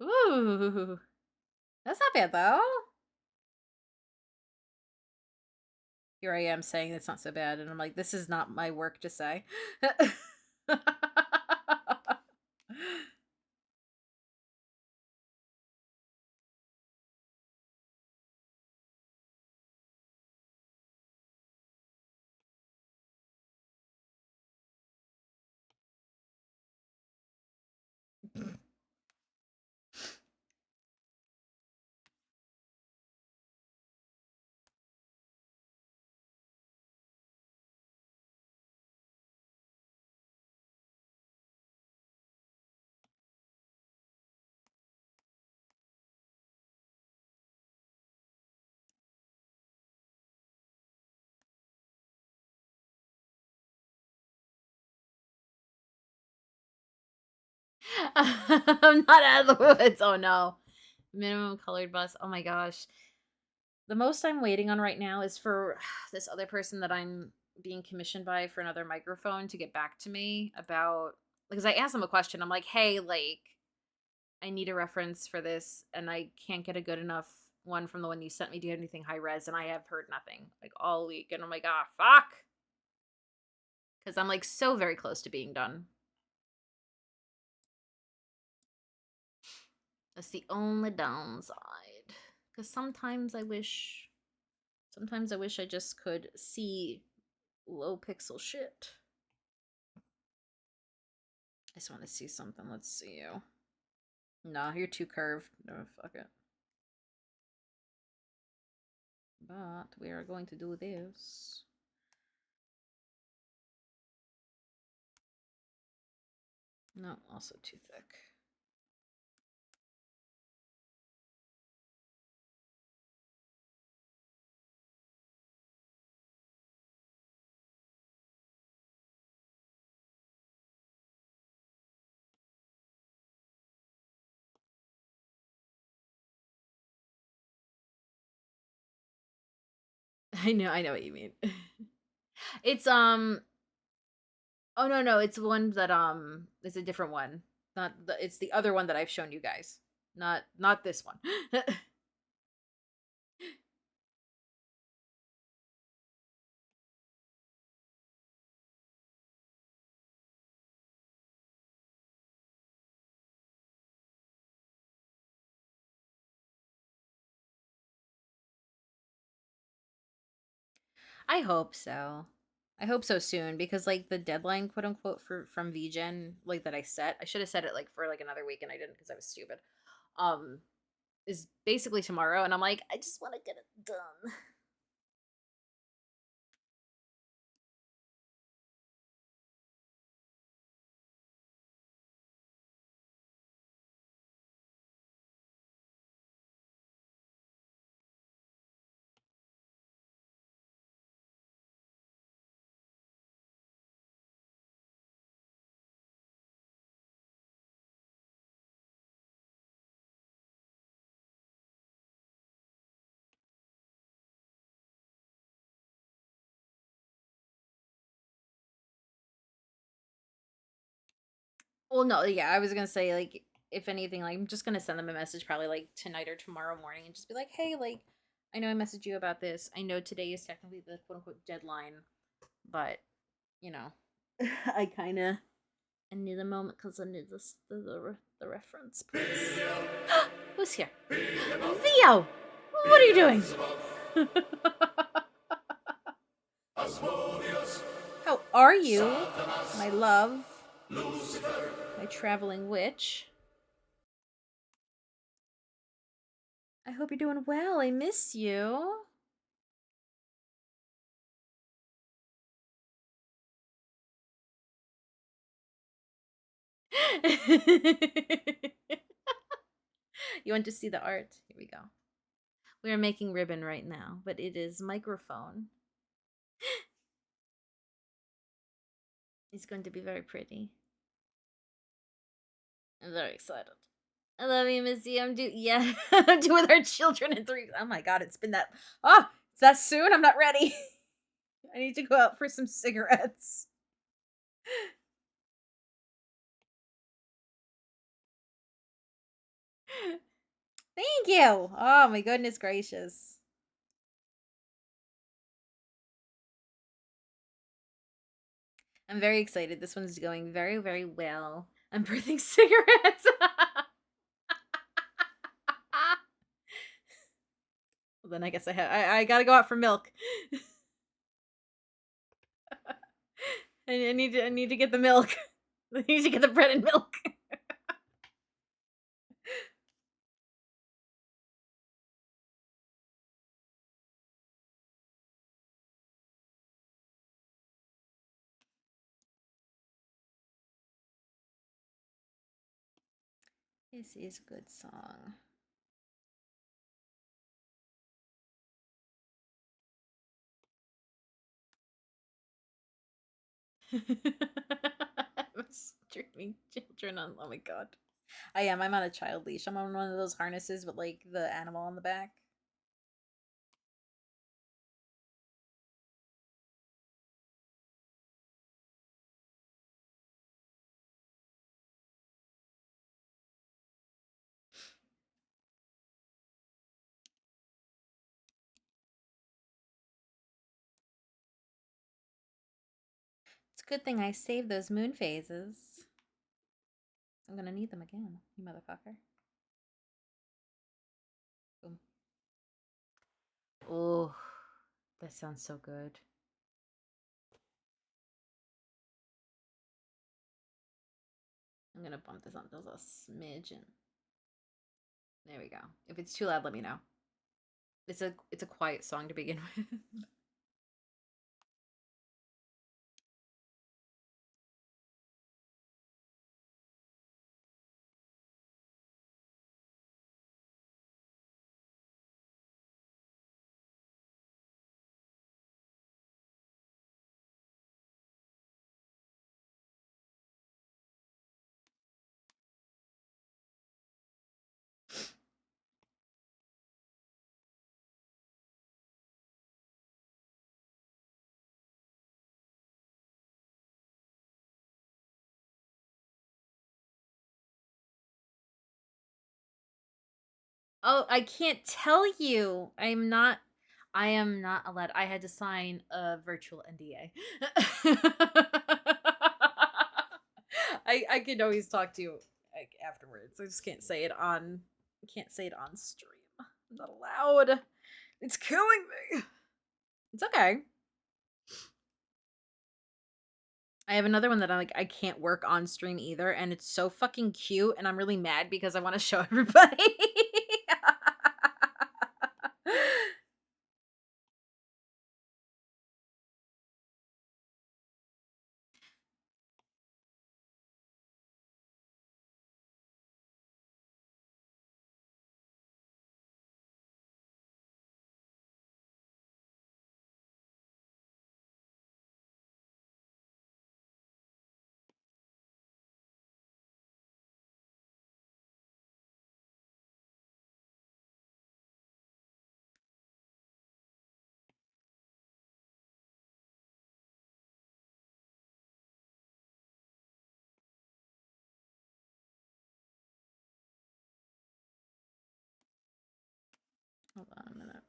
Ooh. That's not bad though. Here I am saying it's not so bad, and I'm like, this is not my work to say. I'm not out of the woods. Oh no. Minimum colored bus. Oh my gosh. The most I'm waiting on right now is for this other person that I'm being commissioned by for another microphone to get back to me about, because I asked them a question. I'm like, hey, like, I need a reference for this and I can't get a good enough one from the one you sent me. Do you have anything high res? And I have heard nothing like all week. And I'm like, ah, fuck. Because I'm like so very close to being done. That's the only downside. Because sometimes I wish I just could see low pixel shit. I just want to see something. Let's see you. No, you're too curved. No, fuck it. But we are going to do this. No, also too thick. I know what you mean. It's oh no, it's one that it's a different one. Not the, it's the other one that I've shown you guys. Not this one. I hope so. I hope so soon because like the deadline, quote unquote, for from VGen, like that I set, I should have set it like for like another week and I didn't because I was stupid. Um, is basically tomorrow, and I'm like, I just want to get it done. Well, no, yeah, I was gonna say like if anything, like I'm just gonna send them a message probably like tonight or tomorrow morning and just be like, hey, like I know I messaged you about this. I know today is technically the quote unquote deadline, but you know, I kind of I need a moment because I need this the reference, please. Who's here? Theo, what are you doing? How are you, my love, my traveling witch? I hope you're doing well. I miss you. You want to see the art? Here we go. We are making ribbon right now, but it is microphone. It's going to be very pretty. I'm very excited. I love you, Missy. Yeah, I'm doing our children in 3. Oh my god, it's been that. Oh, it's that soon. I'm not ready. I need to go out for some cigarettes. Thank you. Oh my goodness gracious. I'm very excited. This one's going very, very well. I'm birthing cigarettes. Well, then I guess I gotta go out for milk. I need to get the milk. I need to get the bread and milk. This is a good song. I'm streaming children on. Oh my god. I am. I'm on a child leash. I'm on one of those harnesses with like the animal on the back. It's a good thing I saved those moon phases. I'm gonna need them again, you motherfucker. Boom. Oh, that sounds so good. I'm gonna bump this on just a smidgen. There we go. If it's too loud, let me know. It's a quiet song to begin with. Oh, I can't tell you. I am not allowed. I had to sign a virtual NDA. I can always talk to you like afterwards. I just can't say it on stream. I'm not allowed. It's killing me. It's okay. I have another one that I'm like, I can't work on stream either, and it's so fucking cute, and I'm really mad because I want to show everybody. Hold on a minute.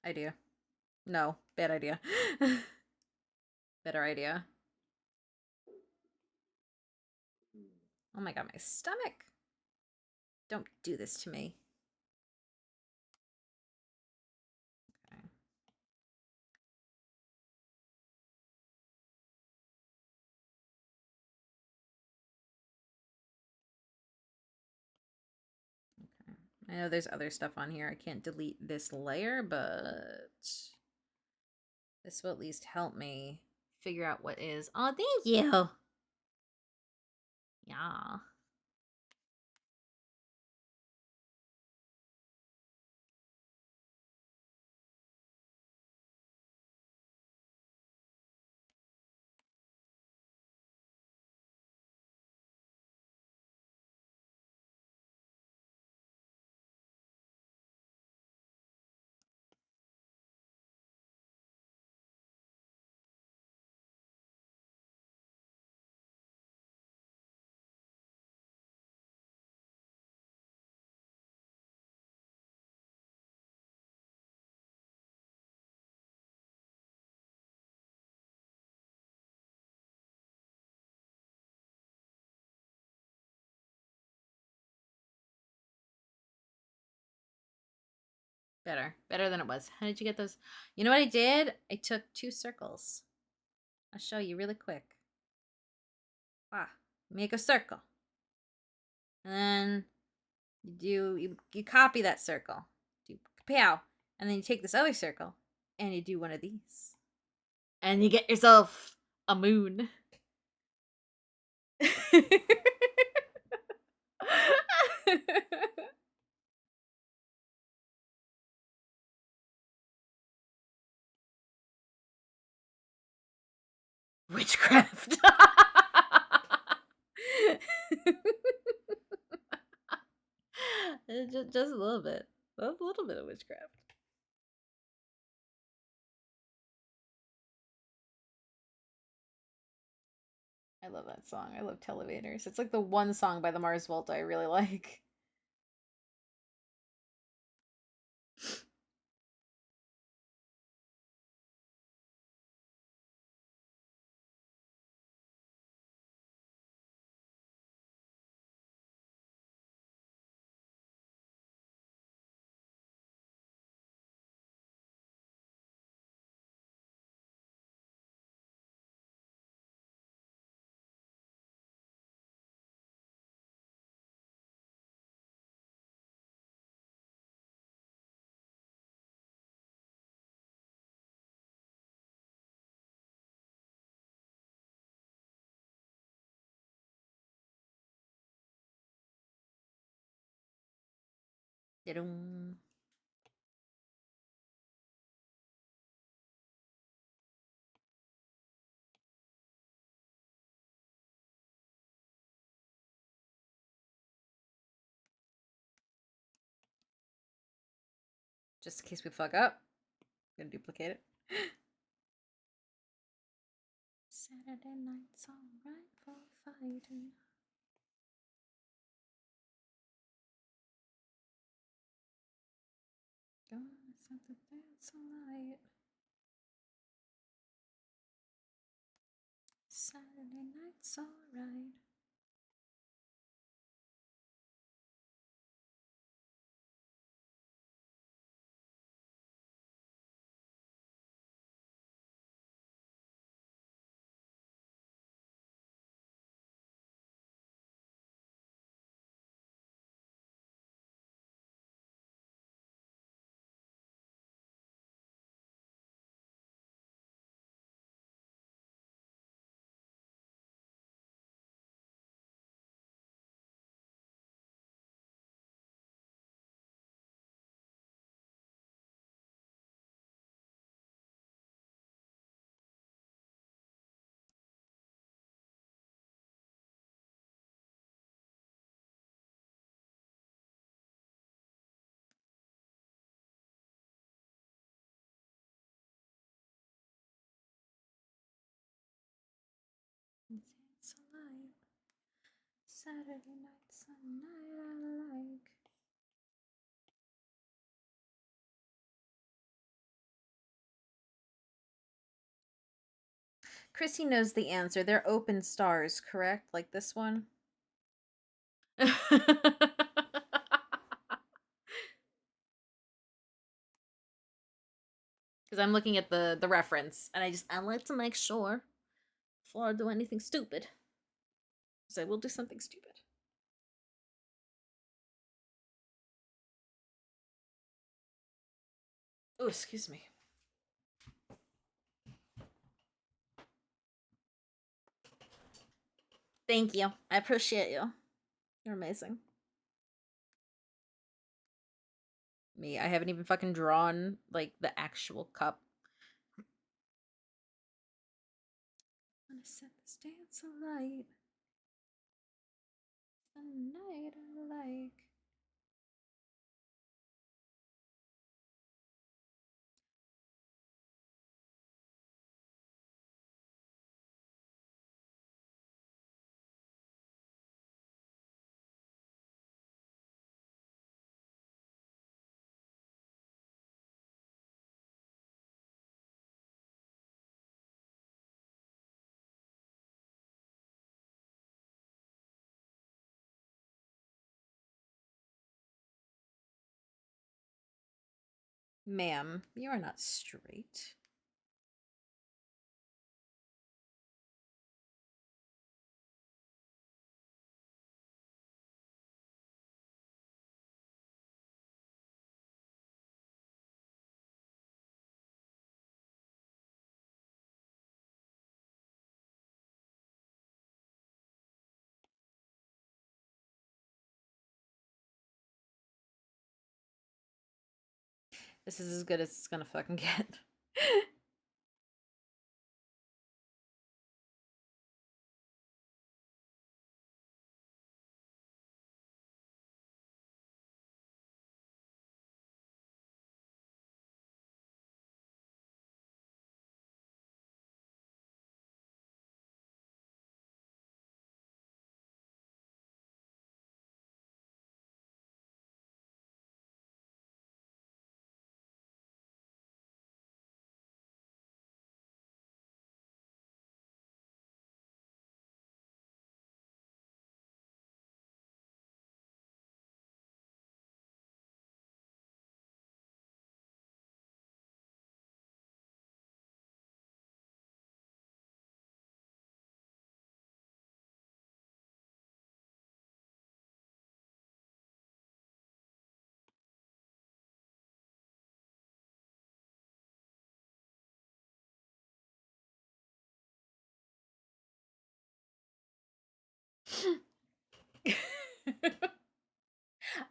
Idea. No, bad idea. Better idea. Oh my god, my stomach. Don't do this to me. Okay. Okay. I know there's other stuff on here. I can't delete this layer, but this will at least help me figure out what is. Oh, thank you. Yeah. Better. Better than it was. How did you get those? You know what I did? I took 2 circles. I'll show you really quick. Make a circle. And then you copy that circle. Do pow. And then you take this other circle and you do one of these. And you get yourself a moon. Witchcraft. Just a little bit. A little bit of witchcraft. I love that song. I love Televators. It's like the one song by the Mars Volta I really like. Just in case we fuck up, I'm gonna duplicate it. Saturday night's alright for fighting. Gonna set the dance alight. Saturday night's alright. Saturday night, Sunday night I like. Chrissy knows the answer. They're open stars, correct? Like this one? Because I'm looking at the reference, and I like to make sure before I do anything stupid. Because I will do something stupid. Oh, excuse me. Thank you. I appreciate you. You're amazing. Me, I haven't even fucking drawn, like, the actual cup. I'm gonna set this dance alight. A night I like. Ma'am, you are not straight. This is as good as it's gonna fucking get.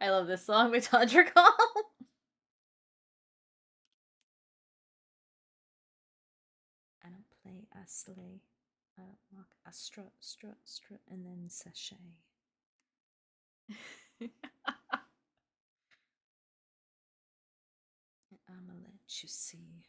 I love this song by Tundra Call. I don't play, I slay. I don't walk, I strut, strut, strut, and then sashay. I'ma let you see.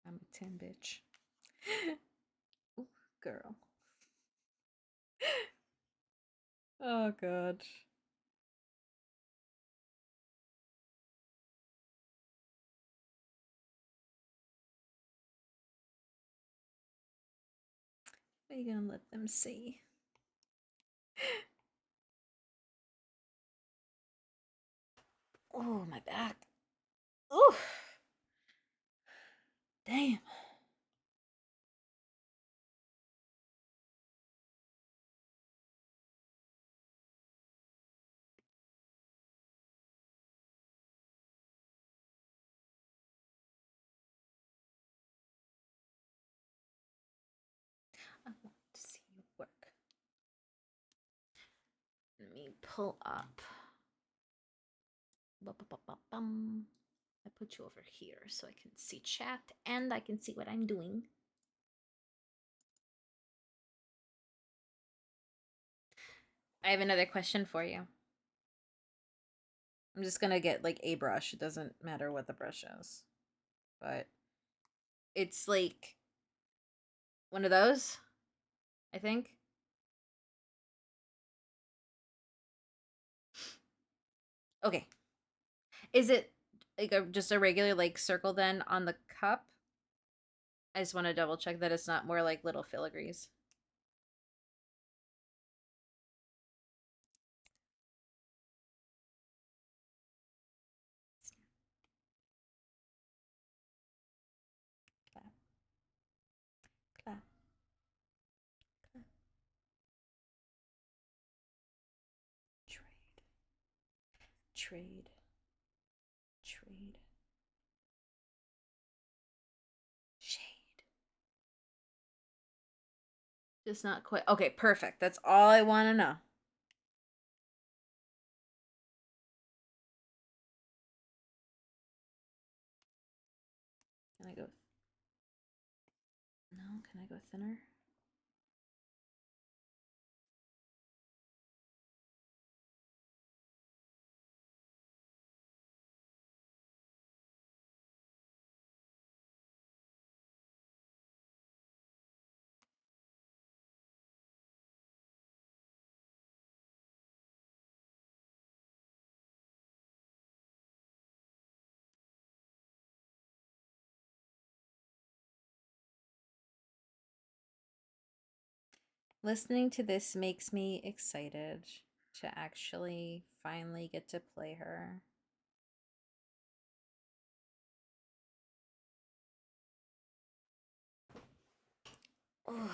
I'm a 10 bitch. Ooh, girl. Oh god. What are you gonna let them see? Oh, my back. Ooh. Damn. Let me pull up. I put you over here so I can see chat and I can see what I'm doing. I have another question for you. I'm just gonna get like a brush. It doesn't matter what the brush is. But it's like one of those, I think. Okay. Is it like just a regular like circle then on the cup? I just want to double check that it's not more like little filigrees. Clap. Clap. Clap. Trade. Trade. Trade. Shade. Just not quite. Okay, perfect. That's all I want to know. Can I go? No, can I go thinner? Listening to this makes me excited to actually finally get to play her. Ugh.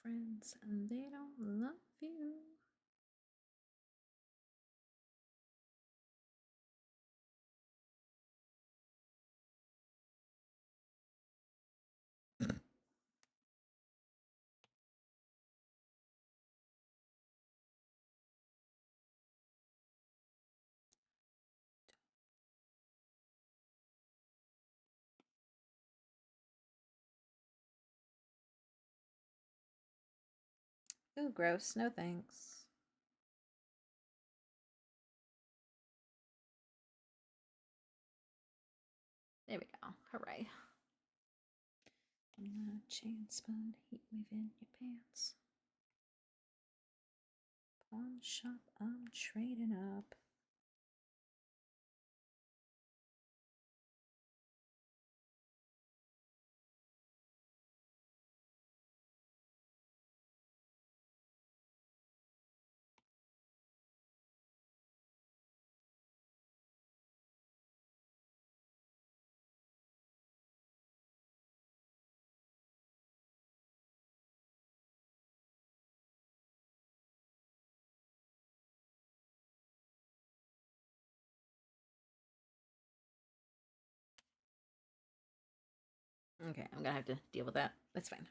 Friends and they don't love you. Ooh, gross. No thanks. There we go. Hooray. Not a chance, but heat within your pants. Pawn shop, I'm trading up. Okay, I'm gonna have to deal with that. That's fine.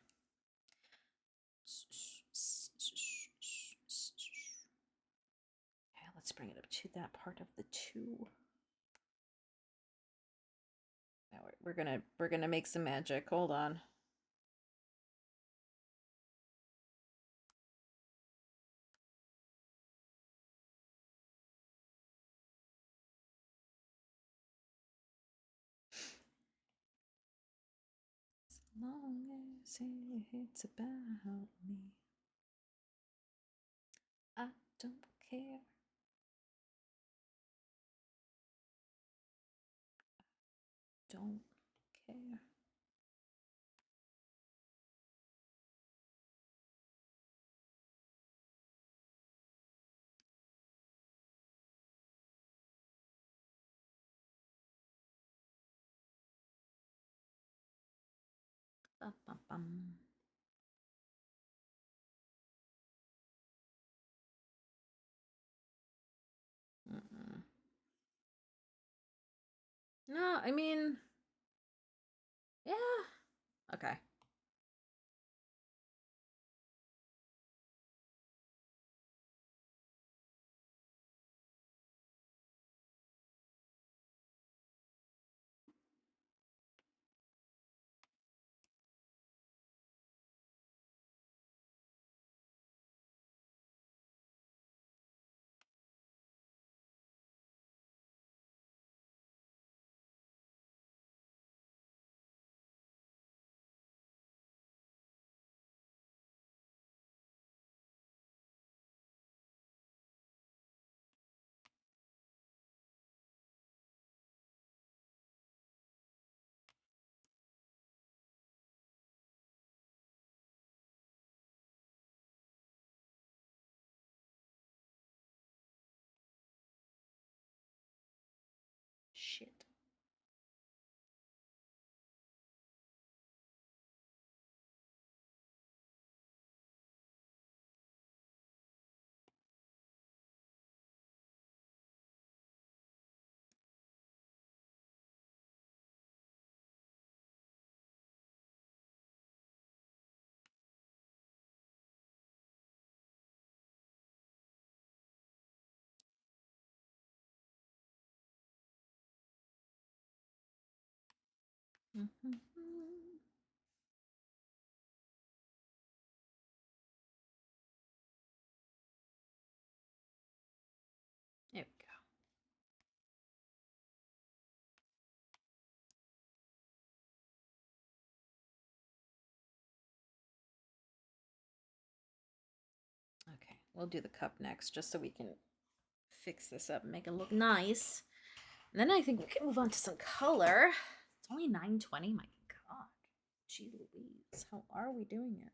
Okay, let's bring it up to that part of the two. Now we're gonna make some magic. Hold on. As long as it's about me, I don't care. Don't care. Bum. No, I mean, yeah. Okay. shit. There we go. Okay, we'll do the cup next just so we can fix this up and make it look nice. And then I think we can move on to some color. It's only 9:20. My God. Gee Louise. How are we doing it?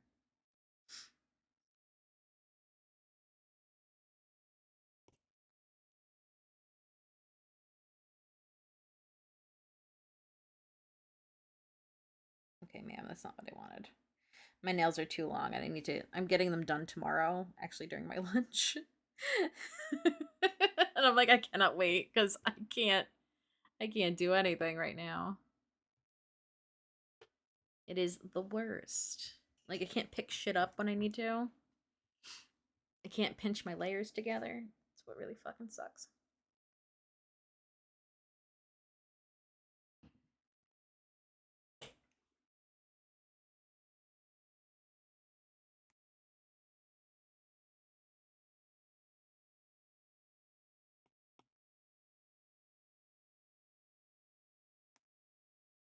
Okay, ma'am, that's not what I wanted. My nails are too long and I'm getting them done tomorrow, actually during my lunch. And I'm like, I cannot wait because I can't do anything right now. It is the worst. Like, I can't pick shit up when I need to. I can't pinch my layers together. That's what really fucking sucks.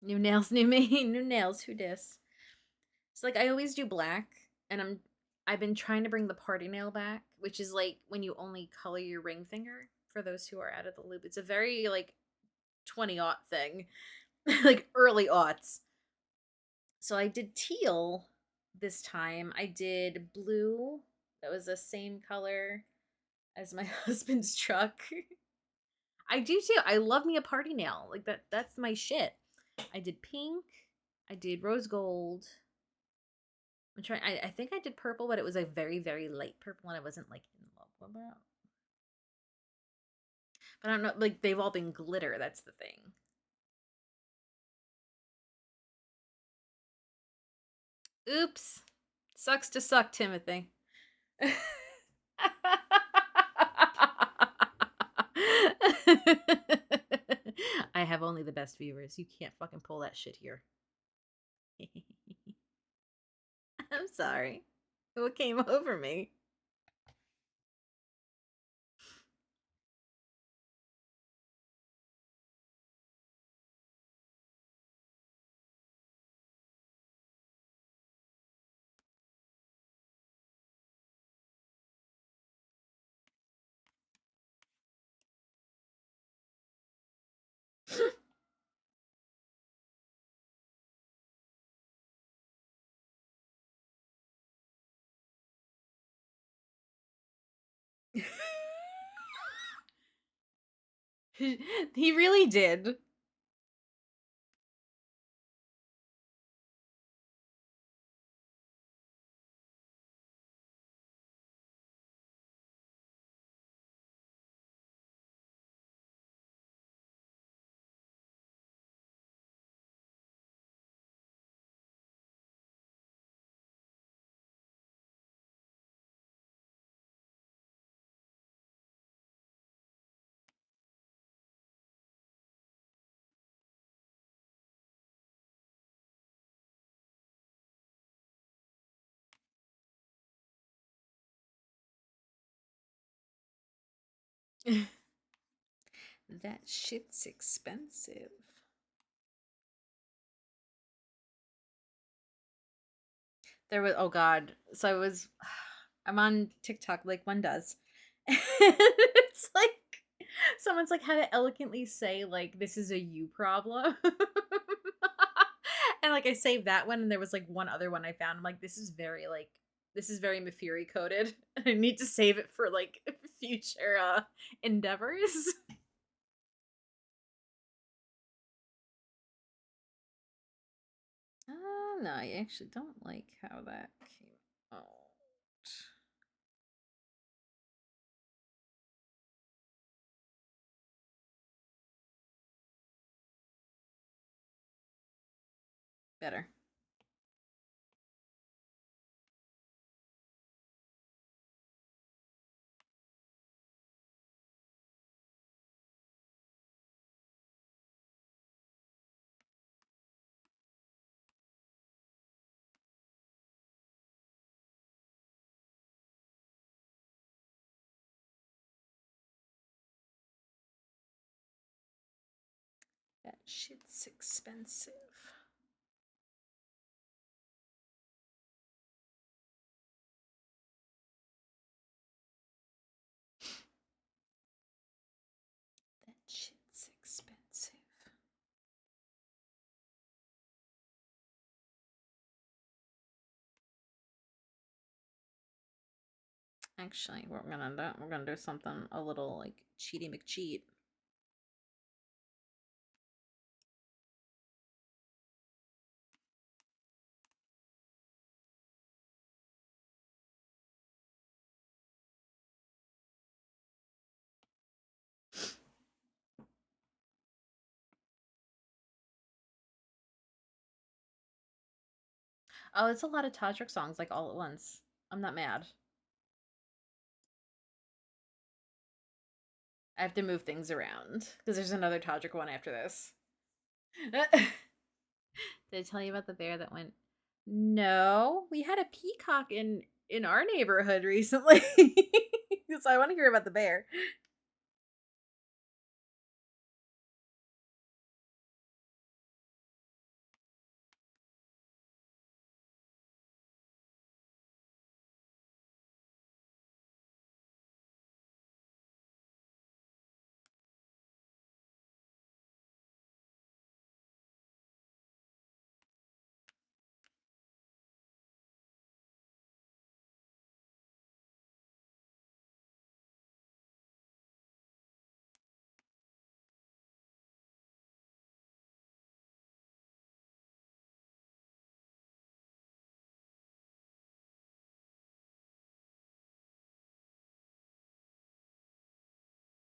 New nails, new me. New nails, who dis? It's like I always do black, and I've been trying to bring the party nail back, which is like when you only color your ring finger. For those who are out of the loop, it's a very like 20-aught thing, like early aughts. So I did teal this time. I did blue. That was the same color as my husband's truck. I do too. I love me a party nail. Like that's my shit. I did pink. I did rose gold. I'm trying I think I did purple, but it was a very, very light purple and I wasn't like in love with it. But I don't know, like they've all been glitter, that's the thing. Oops. Sucks to suck, Timothy. I have only the best viewers. You can't fucking pull that shit here. I'm sorry. What came over me? He really did. That shit's expensive. There was, oh god. So I was, I'm on TikTok like one does. It's like someone's like how to elegantly say like this is a you problem. And like I saved that one and there was like one other one I found. I'm like, this is very Mafiri coded. I need to save it for like future endeavors. No, I actually don't like how that came out. Better. That shit's expensive. That shit's expensive. Actually, we're gonna do something a little like cheaty McCheat. Oh, it's a lot of Todrick songs like all at once. I'm not mad. I have to move things around because there's another Todrick one after this. Did I tell you about the bear that went? No, we had a peacock in our neighborhood recently. So I want to hear about the bear.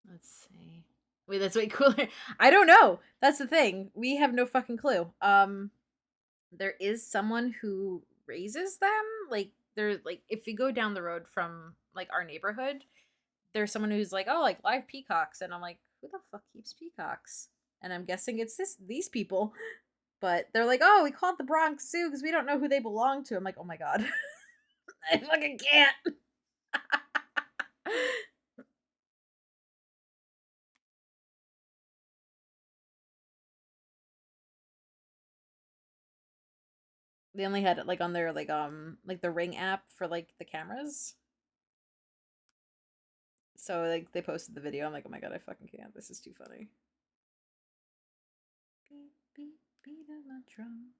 Let's see. Wait, that's way cooler. I don't know. That's the thing. We have no fucking clue. There is someone who raises them. Like they're like if you go down the road from like our neighborhood, there's someone who's like, "Oh, like live peacocks." And I'm like, "Who the fuck keeps peacocks?" And I'm guessing it's these people. But they're like, "Oh, we call it the Bronx Zoo because we don't know who they belong to." I'm like, "Oh my god." I fucking can't. They only had it like on their like the Ring app for like the cameras. So like they posted the video. I'm like, oh my god, I fucking can't. This is too funny. Beep beep beat of my drum.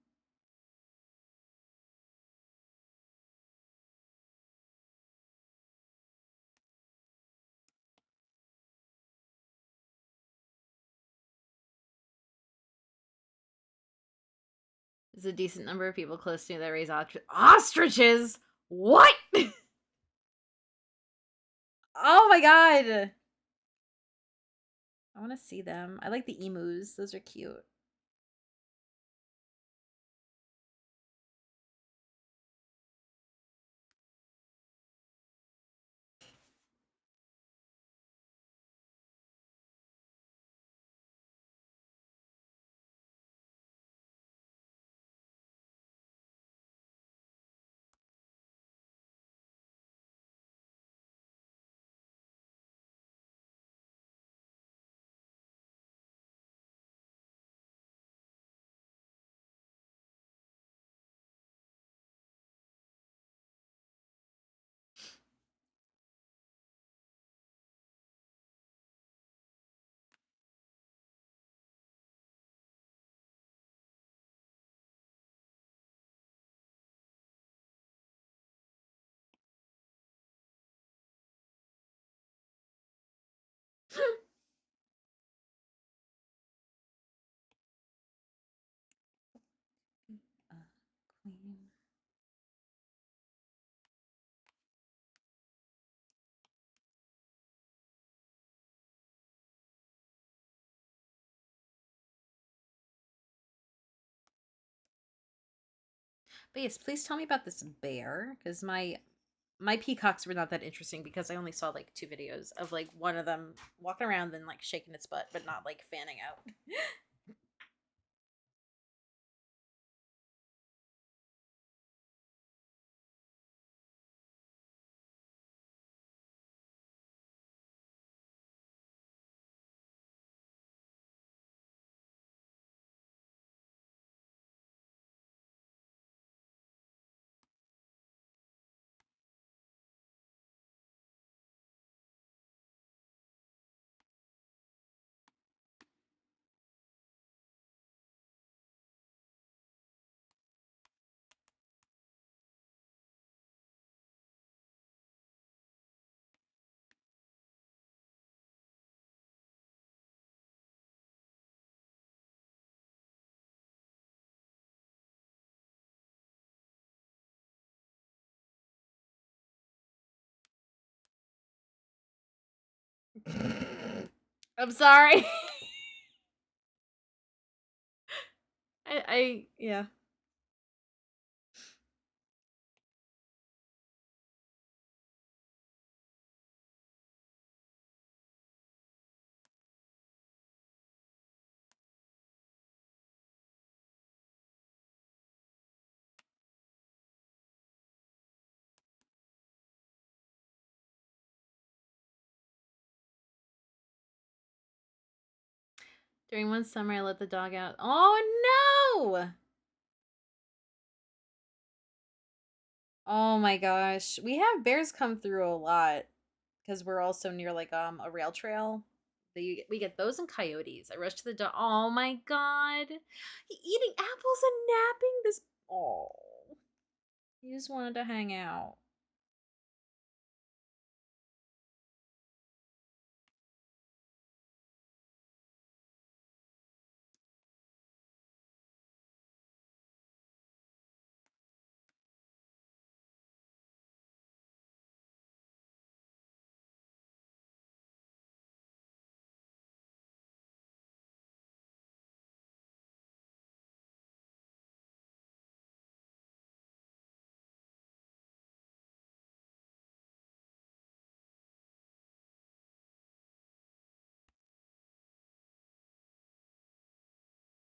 There's a decent number of people close to me that raise ostriches. What? Oh my god. I want to see them. I like the emus. Those are cute. But yes, please tell me about this bear, because my peacocks were not that interesting because I only saw like 2 videos of like one of them walking around and like shaking its butt, but not like fanning out. I'm sorry. Yeah. During one summer, I let the dog out. Oh no! Oh my gosh, we have bears come through a lot because we're also near like a rail trail. We get those and coyotes. I rushed to the dog. Oh my god, eating apples and napping. This. Oh, he just wanted to hang out.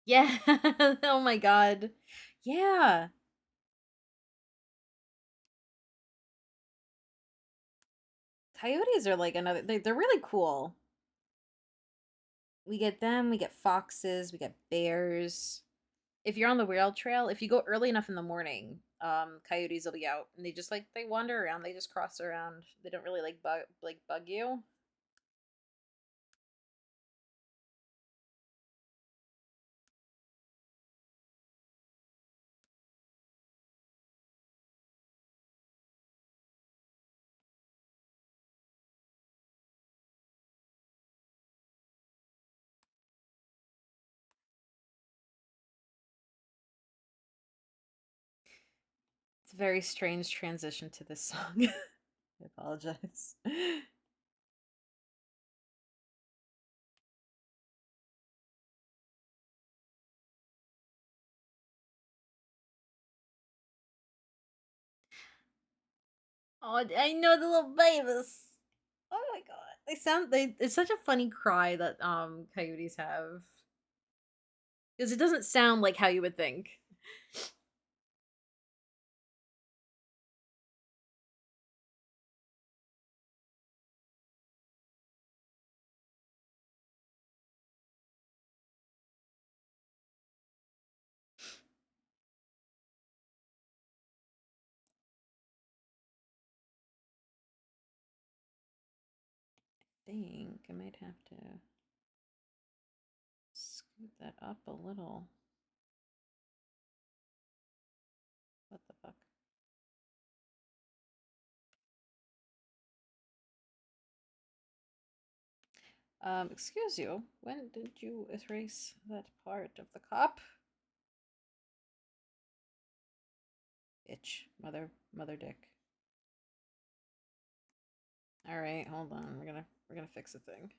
Yeah. Oh my god. Yeah. Coyotes are like another. They're really cool. We get them. We get foxes. We get bears. If you're on the rail trail, if you go early enough in the morning, coyotes will be out and they just like they wander around. They just cross around. They don't really like bug you. It's a very strange transition to this song. I apologize. Oh, I know the little babies. Oh my god, they sound they. It's such a funny cry that coyotes have because it doesn't sound like how you would think. I think I might have to scoot that up a little. What the fuck? Excuse you. When did you erase that part of the cop? Bitch. Mother dick. Alright, hold on. We're gonna fix a thing.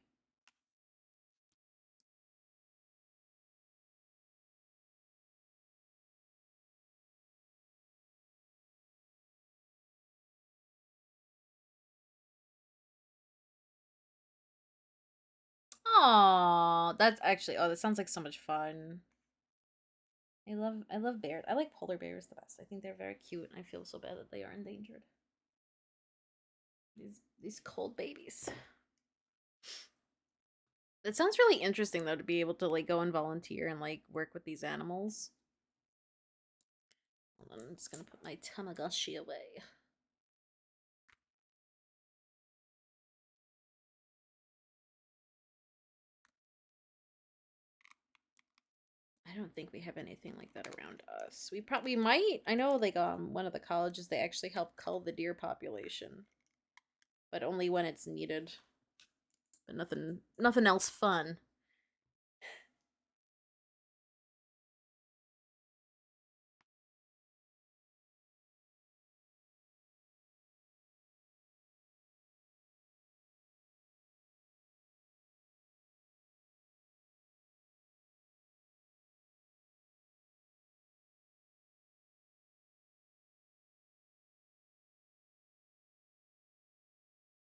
Oh, that's actually, oh, that sounds like so much fun. I love bears. I like polar bears the best. I think they're very cute, and I feel so bad that they are endangered. These cold babies. It sounds really interesting though to be able to like go and volunteer and like work with these animals. Hold on, I'm just gonna put my Tamagotchi away. I don't think we have anything like that around us. We probably might. I know like one of the colleges they actually help cull the deer population. But only when it's needed. But nothing else fun.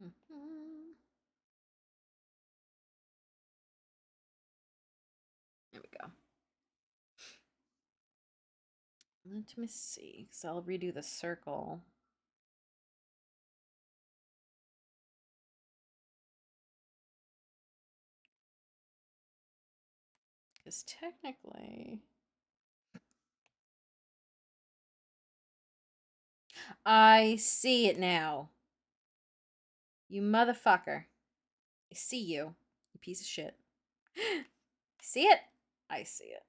Mm-hmm. There we go. Let me see, because I'll redo the circle. Because technically... I see it now. You motherfucker. I see you. You piece of shit. See it? I see it.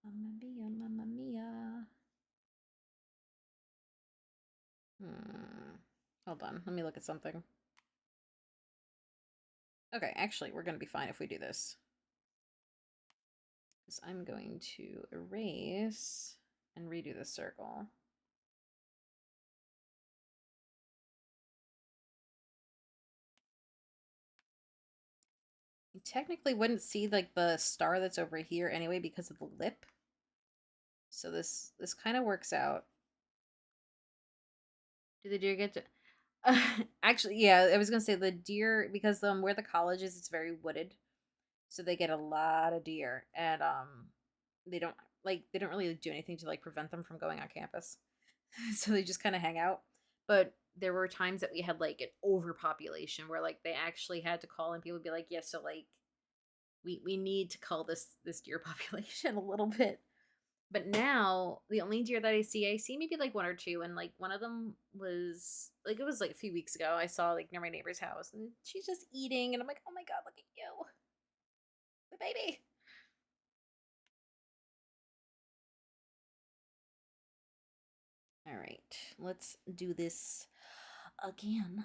Mamma mia, mamma mia. Hold on, let me look at something. Okay, actually, we're gonna be fine if we do this. Because I'm going to erase and redo the circle. You technically wouldn't see like the star that's over here anyway because of the lip. So this kind of works out. Do the deer get to... Actually, yeah, I was gonna say the deer, because where the college is, it's very wooded, so they get a lot of deer, and they don't really do anything to like prevent them from going on campus, so they just kind of hang out. But there were times that we had like an overpopulation where like they actually had to call, and people would be like, "Yeah, so like we need to call this deer population a little bit." But now the only deer that I see maybe like one or two, and like one of them was like, it was like a few weeks ago. I saw like near my neighbor's house, and she's just eating, and I'm like, oh my god, look at you, the baby. All right, let's do this again.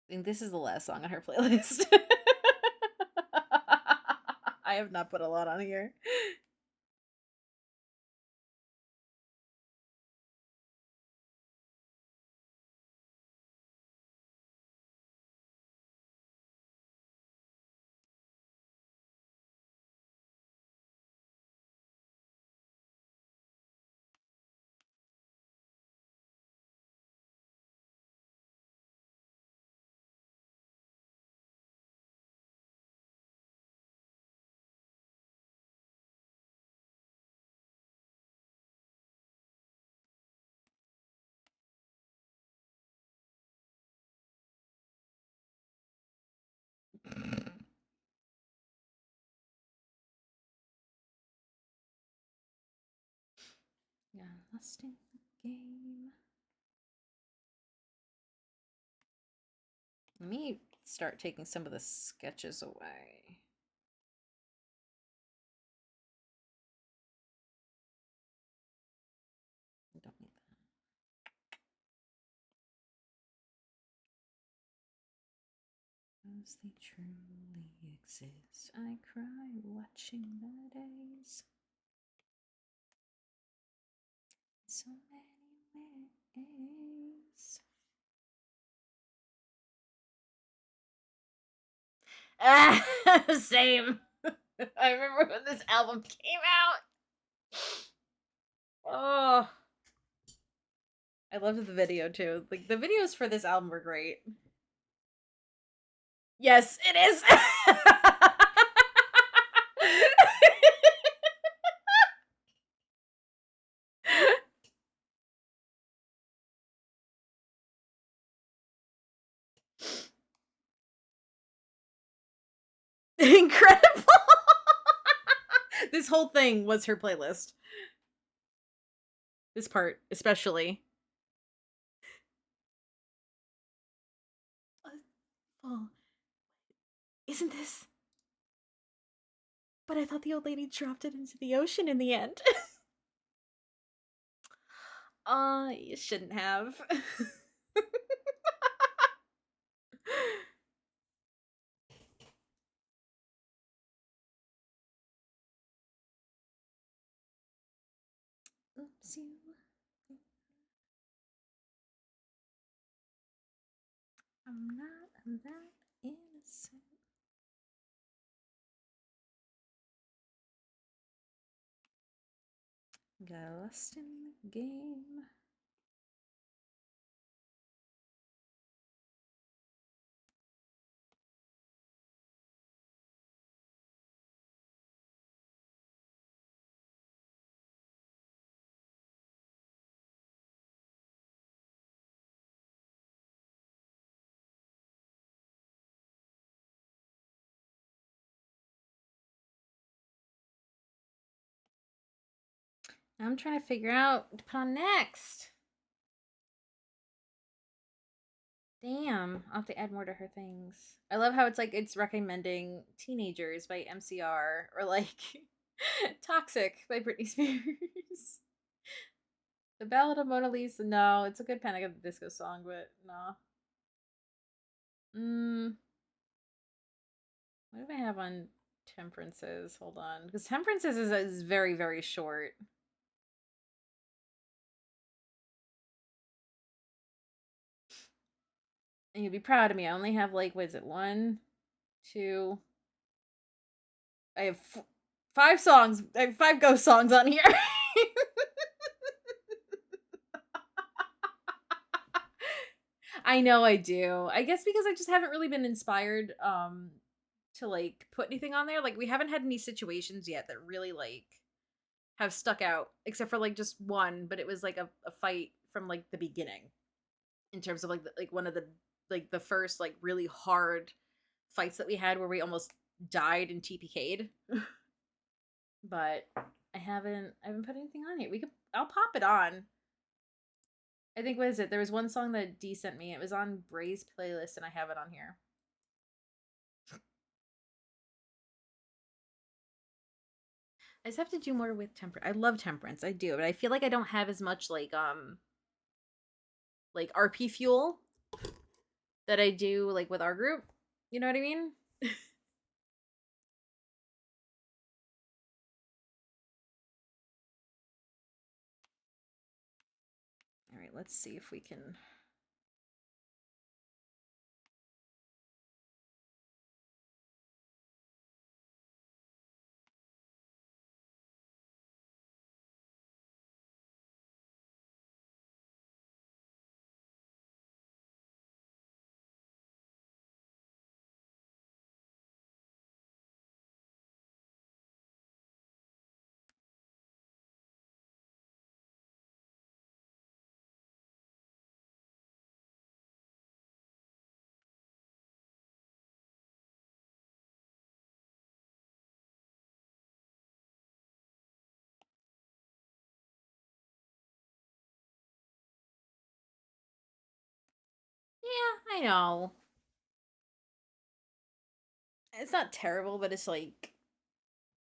I think this is the last song on her playlist. I have not put a lot on here. Yeah, lost in the game. Let me start taking some of the sketches away. I don't need that. As they truly exist, I cry watching the days. So many ways. Same. I remember when this album came out. Oh, I loved the video too. Like the videos for this album were great. Yes, it is. Incredible. This whole thing was her playlist. This part, especially. Oh, isn't this? But I thought the old lady dropped it into the ocean in the end. You shouldn't have. Oops, you. I'm not that innocent. Got lost in the game. I'm trying to figure out what to put on next. Damn, I'll have to add more to her things. I love how it's like it's recommending Teenagers by MCR or like Toxic by Britney Spears. The Ballad of Mona Lisa, no, it's a good Panic at the Disco song, but no. What do I have on Temperances? Hold on, because Temperances is very, very short. And you'd be proud of me. I only have like, what is it, one, two, I have 5 songs. I have 5 ghost songs on here. I know I do. I guess because I just haven't really been inspired to like put anything on there. Like we haven't had any situations yet that really like have stuck out except for like just one, but it was like a fight from like the beginning in terms of like like one of the first like really hard fights that we had where we almost died and TPK'd. But I haven't put anything on here. I'll pop it on. I think what is it? There was one song that D sent me. It was on Bray's playlist, and I have it on here. I just have to do more with Temperance. I love Temperance, I do, but I feel like I don't have as much like RP fuel that I do like with our group. You know what I mean? All right, let's see if we can. I know. It's not terrible, but it's like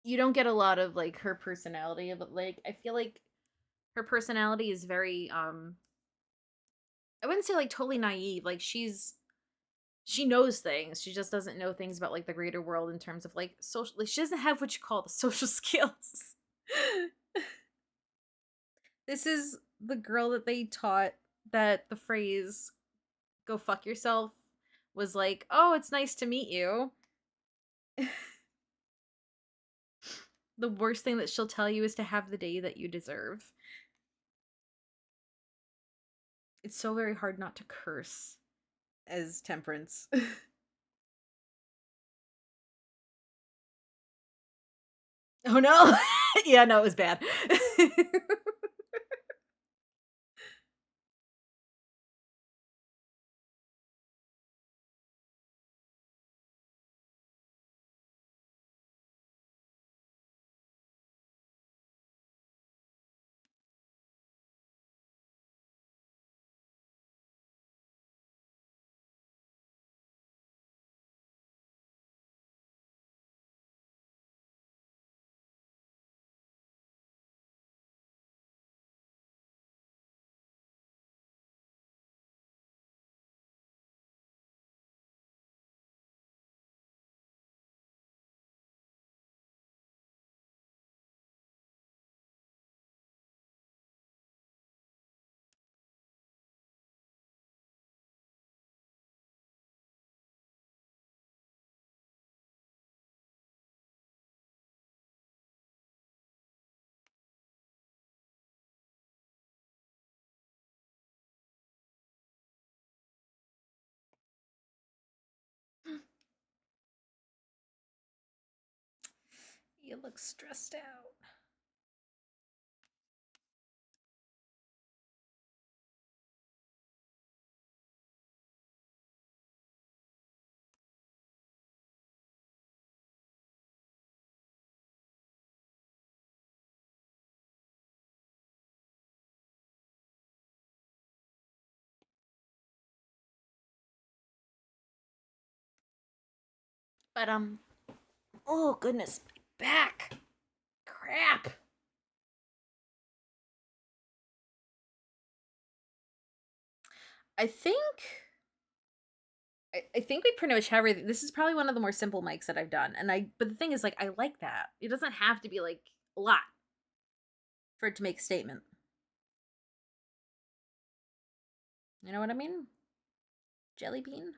you don't get a lot of like her personality, but like I feel like her personality is very I wouldn't say like totally naive. Like she knows things. She just doesn't know things about like the greater world in terms of like social. Like, she doesn't have what you call the social skills. This is the girl that they taught that the phrase "go fuck yourself" was like, "Oh, it's nice to meet you." The worst thing that she'll tell you is to have the day that you deserve. It's so very hard not to curse as Temperance. Oh no. Yeah, no, it was bad. You look stressed out. But oh goodness, my back. Crap. I think I think we pretty much have everything. This is probably one of the more simple mics that I've done. And but the thing is like I like that. It doesn't have to be like a lot for it to make a statement. You know what I mean? Jelly bean?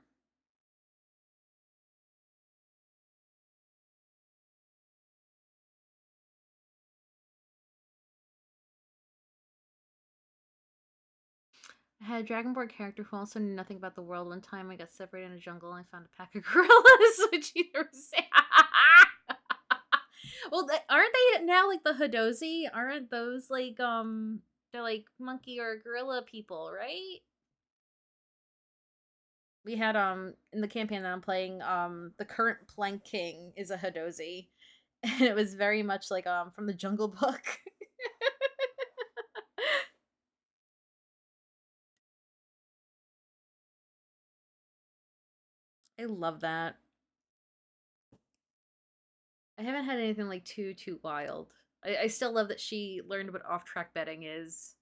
I had a Dragonborn character who also knew nothing about the world. One time I got separated in a jungle and I found a pack of gorillas, which either say well, aren't they now like the Hadozi? Aren't those like they're like monkey or gorilla people, right? We had in the campaign that I'm playing, the current Plank King is a Hadozi. And it was very much like from the Jungle Book. I love that. I haven't had anything like too wild. I still love that she learned what off track betting is,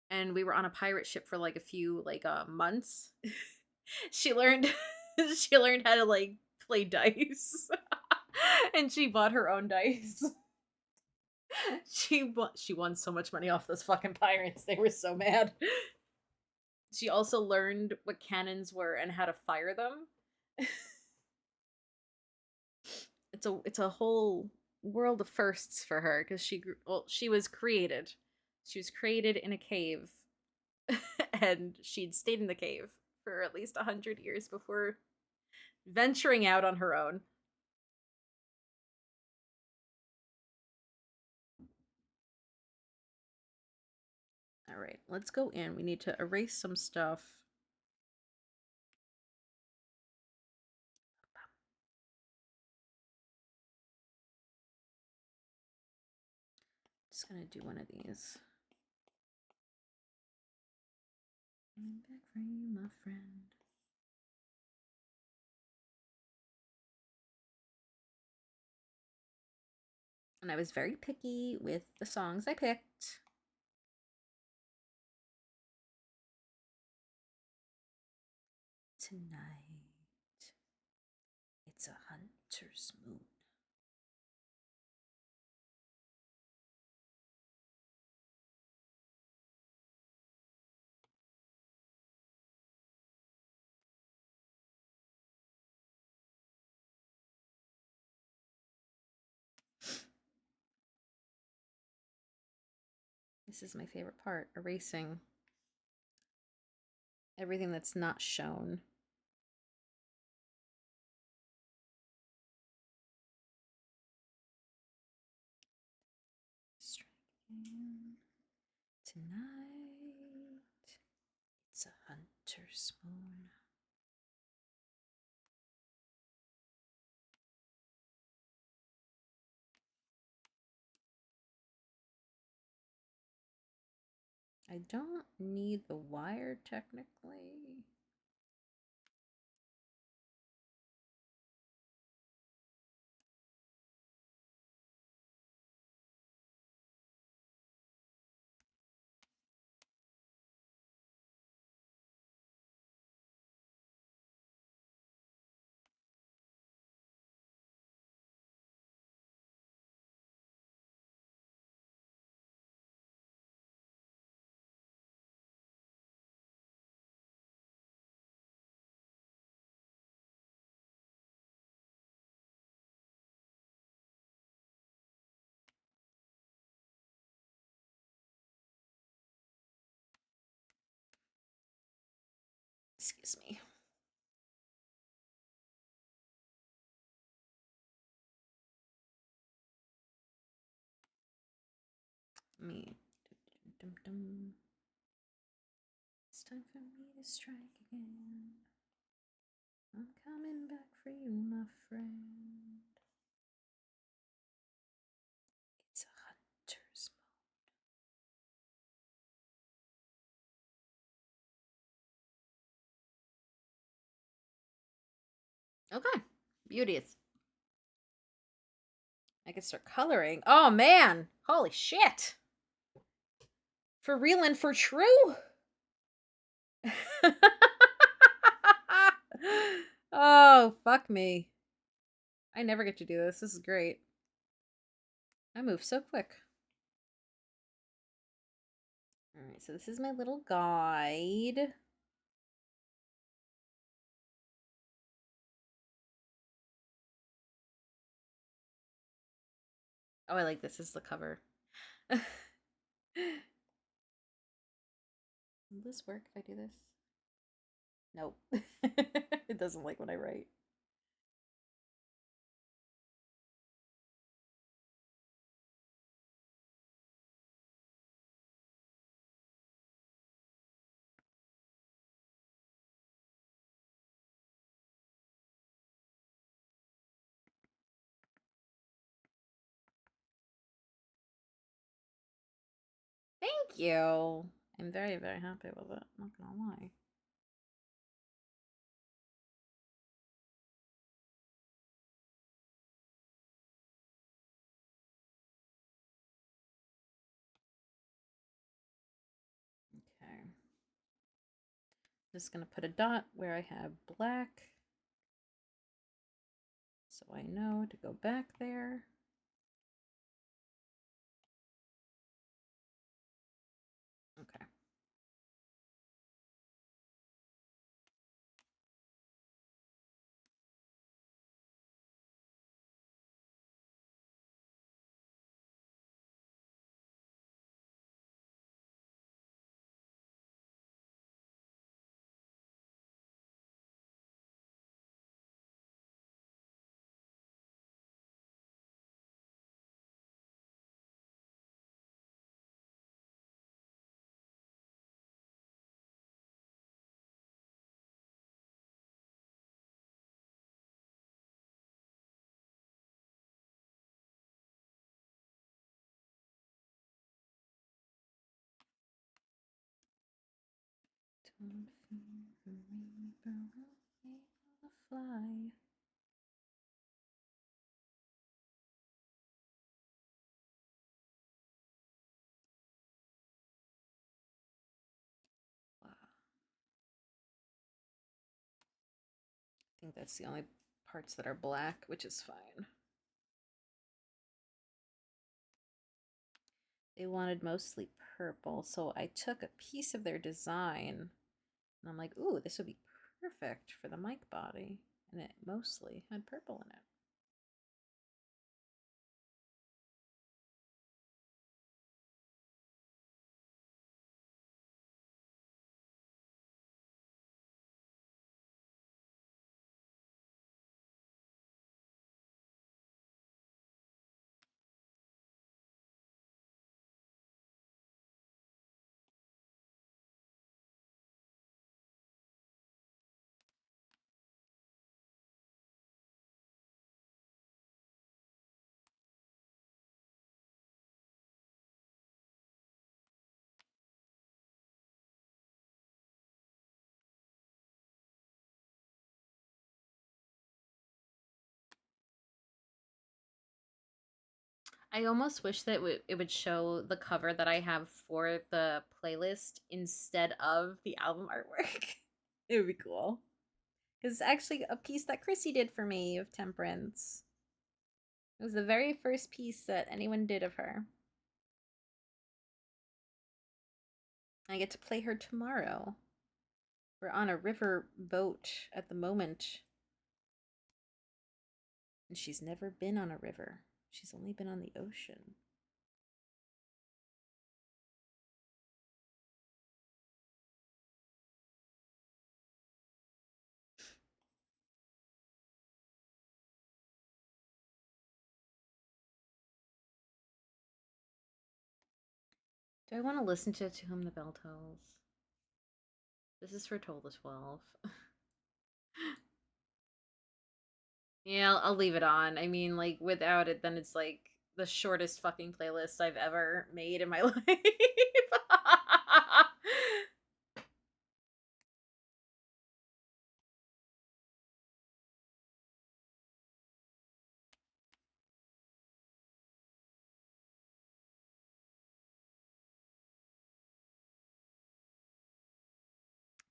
and we were on a pirate ship for like a few like months. She learned she learned how to like play dice, and she bought her own dice. She won so much money off those fucking pirates. They were so mad. She also learned what cannons were and how to fire them. It's a whole world of firsts for her because she was created. She was created in a cave, and she'd stayed in the cave for at least 100 years before venturing out on her own. All right, let's go in. We need to erase some stuff. Just gonna do one of these. I'm back for you, my friend. And I was very picky with the songs I picked. Tonight, it's a hunter's moon. This is my favorite part, erasing everything that's not shown. Tonight, it's a hunter's moon. I don't need the wire technically. Excuse me. Me. It's time for me to strike again. I'm coming back for you, my friend. It's a hunter's moon. Okay. Beauteous. I can start coloring. Oh man! Holy shit! For real and for true? Oh, fuck me. I never get to do this. This is great. I move so quick. Alright, so this is my little guide. Oh, I like this. This is the cover. Will this work if I do this? Nope. It doesn't like when I write. Thank you. I'm very, very happy with it. I'm not gonna lie. Okay. Just gonna put a dot where I have black, so I know to go back there. Okay. Fly. think that's the only parts that are black, which is fine. They wanted mostly purple, so I took a piece of their design and I'm like, ooh, this would be perfect for the mic body. And it mostly had purple in it. I almost wish that it would show the cover that I have for the playlist instead of the album artwork. It would be cool. Because it's actually a piece that Chrissy did for me of Temperance. It was the very first piece that anyone did of her. I get to play her tomorrow. We're on a river boat at the moment. And she's never been on a river. She's only been on the ocean. Do I want to listen To Whom the Bell Tolls? This is for 12 to 12. Yeah, I'll leave it on. I mean, like, without it, then it's like the shortest fucking playlist I've ever made in my life. If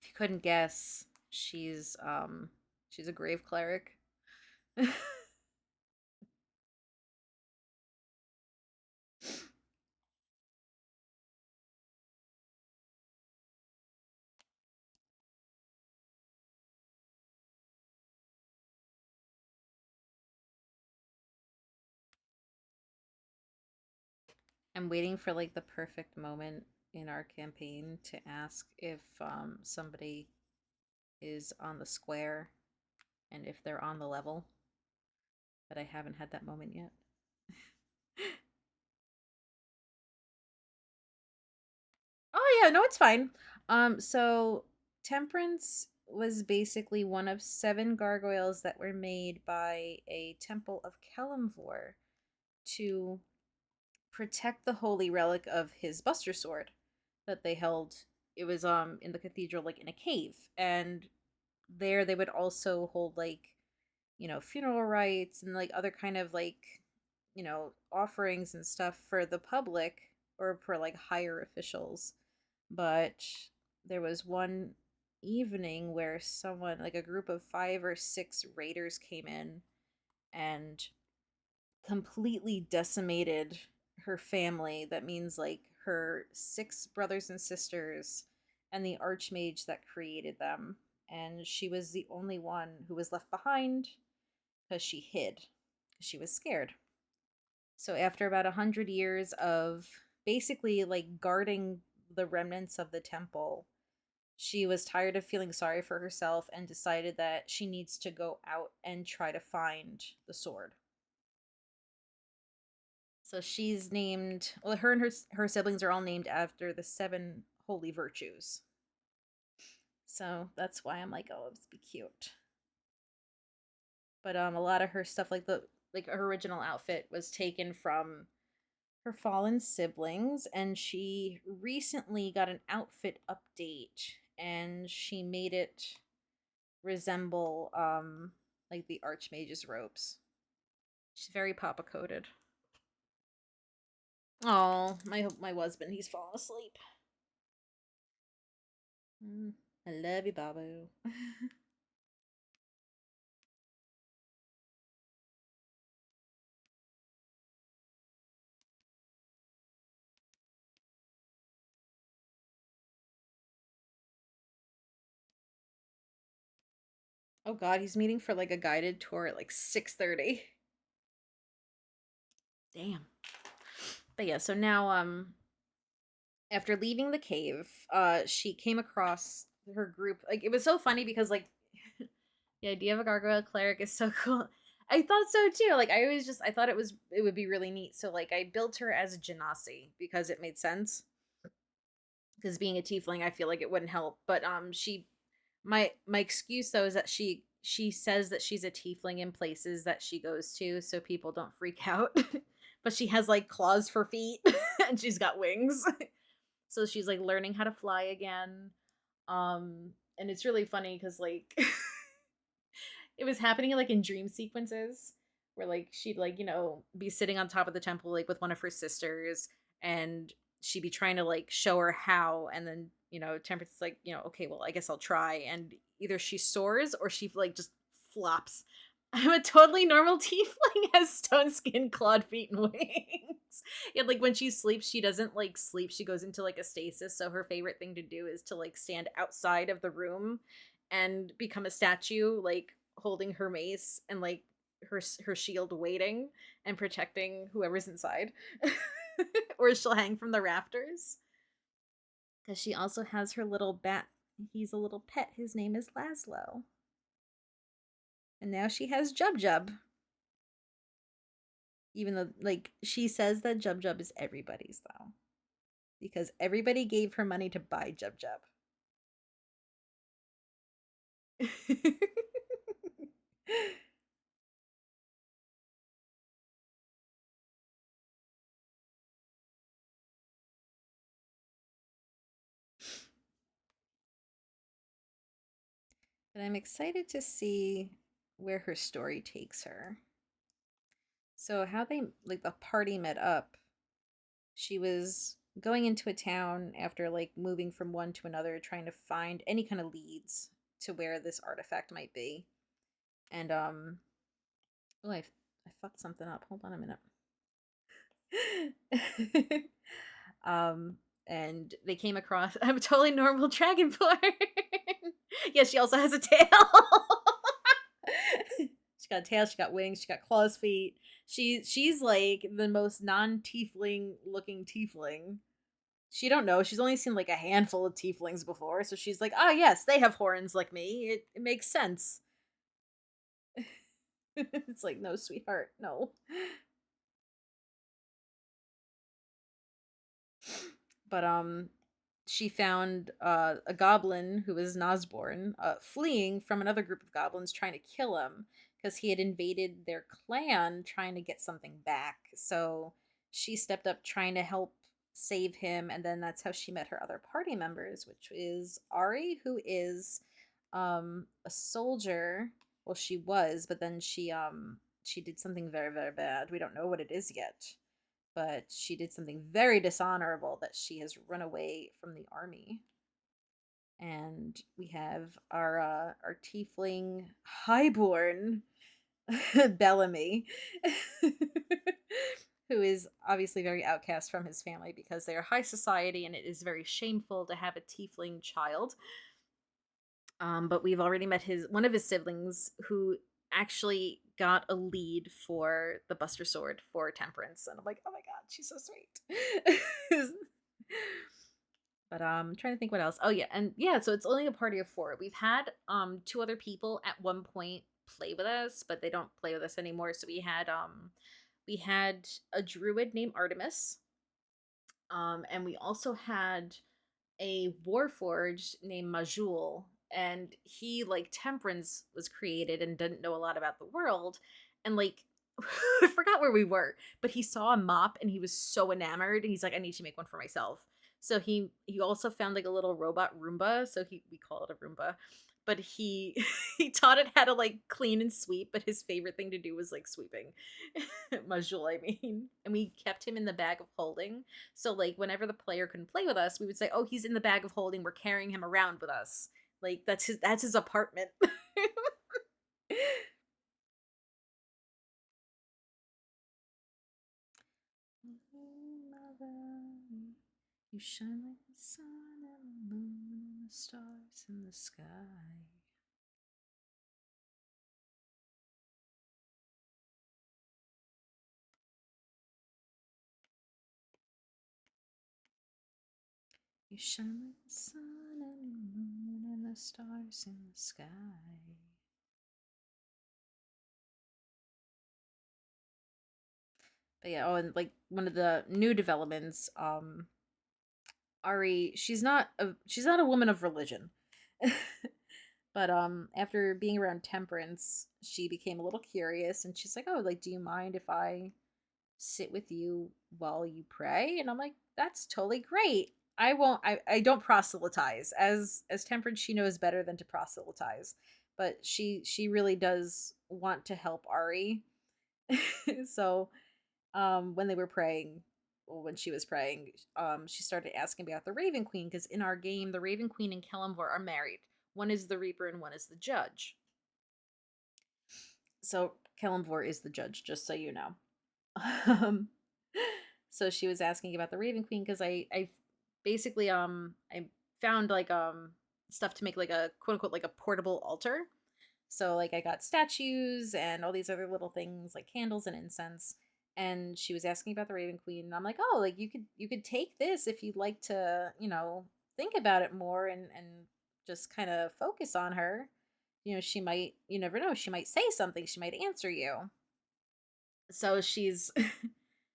you couldn't guess, she's a grave cleric. I'm waiting for like the perfect moment in our campaign to ask if somebody is on the square and if they're on the level, but I haven't had that moment yet. Oh yeah, no, it's fine. So Temperance was basically one of 7 gargoyles that were made by a temple of Kelemvor to protect the holy relic of his Buster Sword that they held. It was in the cathedral, like in a cave, and there they would also hold like, you know, funeral rites and like other kind of like, you know, offerings and stuff for the public or for like higher officials. But there was one evening where someone, like a group of 5 or 6 raiders, came in and completely decimated her family. That means like her 6 brothers and sisters and the archmage that created them. And she was the only one who was left behind because she hid. She was scared. So after about 100 years of basically like guarding the remnants of the temple, she was tired of feeling sorry for herself and decided that she needs to go out and try to find the sword. So she's named, well, her and her siblings are all named after the 7 holy virtues. So that's why I'm like, oh, it's be cute. But a lot of her stuff, like her original outfit, was taken from her fallen siblings, and she recently got an outfit update, and she made it resemble like the Archmage's robes. She's very Papa coded. Oh, my husband, he's fallen asleep. I love you, Babu. Oh god, he's meeting for like a guided tour at like 6:30. Damn. But yeah, so now after leaving the cave, she came across her group. Like it was so funny because like the idea of a gargoyle cleric is so cool. I thought so too. Like I always just I thought it would be really neat. So like I built her as a genasi because it made sense. Because being a tiefling, I feel like it wouldn't help. But she my excuse though is that she says that she's a tiefling in places that she goes to so people don't freak out. But she has like claws for feet and she's got wings. So she's like learning how to fly again. And it's really funny cuz like it was happening like in dream sequences where like she'd like, be sitting on top of the temple like with one of her sisters and she'd be trying to like show her how and then, Temperance is like, okay, well, I guess I'll try and either she soars or she like just flops. I'm a totally normal tiefling has stone skin, clawed feet, and wings. And like when she sleeps, she doesn't like sleep. She goes into like a stasis. So her favorite thing to do is to like stand outside of the room and become a statue, like holding her mace and like her shield, waiting and protecting whoever's inside. Or she'll hang from the rafters. Because she also has her little bat. He's a little pet. His name is Laszlo. And now she has Jub Jub. Even though, like, she says that Jub Jub is everybody's, though. Because everybody gave her money to buy Jub Jub. But I'm excited to see where her story takes her. So, how they, like, the party met up, she was going into a town after, like, moving from one to another, trying to find any kind of leads to where this artifact might be. And, oh, I fucked something up. Hold on a minute. um, and they came across. I'm a totally normal dragonborn. Yeah, she also has a tail. She got a tail. She got wings. She got claws, feet. She's like the most non-tiefling looking tiefling. She don't know. She's only seen like a handful of tieflings before, so she's like, "Ah, yes, they have horns like me. It makes sense." It's like, no, sweetheart, no. But she found a goblin who was Nosborn fleeing from another group of goblins trying to kill him because he had invaded their clan trying to get something back. So she stepped up trying to help save him, and then that's how she met her other party members, which is Ari, who is a soldier. Well, she was, but then she did something very, very bad. We don't know what it is yet, but she did something very dishonorable that she has run away from the army. And we have our tiefling highborn Bellamy, who is obviously very outcast from his family because they are high society and it is very shameful to have a tiefling child. But we've already met his one of his siblings who actually got a lead for the Buster Sword for Temperance, and I'm like, oh my god, she's so sweet. But I'm trying to think what else. Oh yeah, and yeah, so it's only a party of four. We've had two other people at one point play with us, but they don't play with us anymore. So we had a druid named Artemis. And we also had a warforged named Majul, and he like Temperance was created and didn't know a lot about the world, and like I forgot where we were, but he saw a mop and he was so enamored, and he's like, I need to make one for myself. So he also found like a little robot Roomba, so we call it a Roomba, but he he taught it how to like clean and sweep, but his favorite thing to do was like sweeping. Majul, I mean. And we kept him in the bag of holding. So like whenever the player couldn't play with us, we would say, "Oh, he's in the bag of holding. We're carrying him around with us." Like that's his apartment. Mother, you shine like the sun and the moon and the stars in the sky. You shine like the sun and the moon and the stars in the sky. But yeah, oh, and like one of the new developments, Ari, she's not a woman of religion. But after being around Temperance, she became a little curious and she's like, "Oh, like do you mind if I sit with you while you pray?" And I'm like, "That's totally great. I don't proselytize. As Temperance, she knows better than to proselytize. But she really does want to help Ari." So when they were praying, well, when she was praying, she started asking about the Raven Queen because in our game, the Raven Queen and Kellamvor are married. One is the Reaper and one is the Judge. So Kellamvor is the Judge, just so you know. Um, so she was asking about the Raven Queen because I basically I found like stuff to make like a quote unquote like a portable altar. So like I got statues and all these other little things like candles and incense. And she was asking about the Raven Queen, and I'm like, oh, like you could take this if you'd like to, think about it more and just kind of focus on her. She might, you never know, she might say something, she might answer you. So she's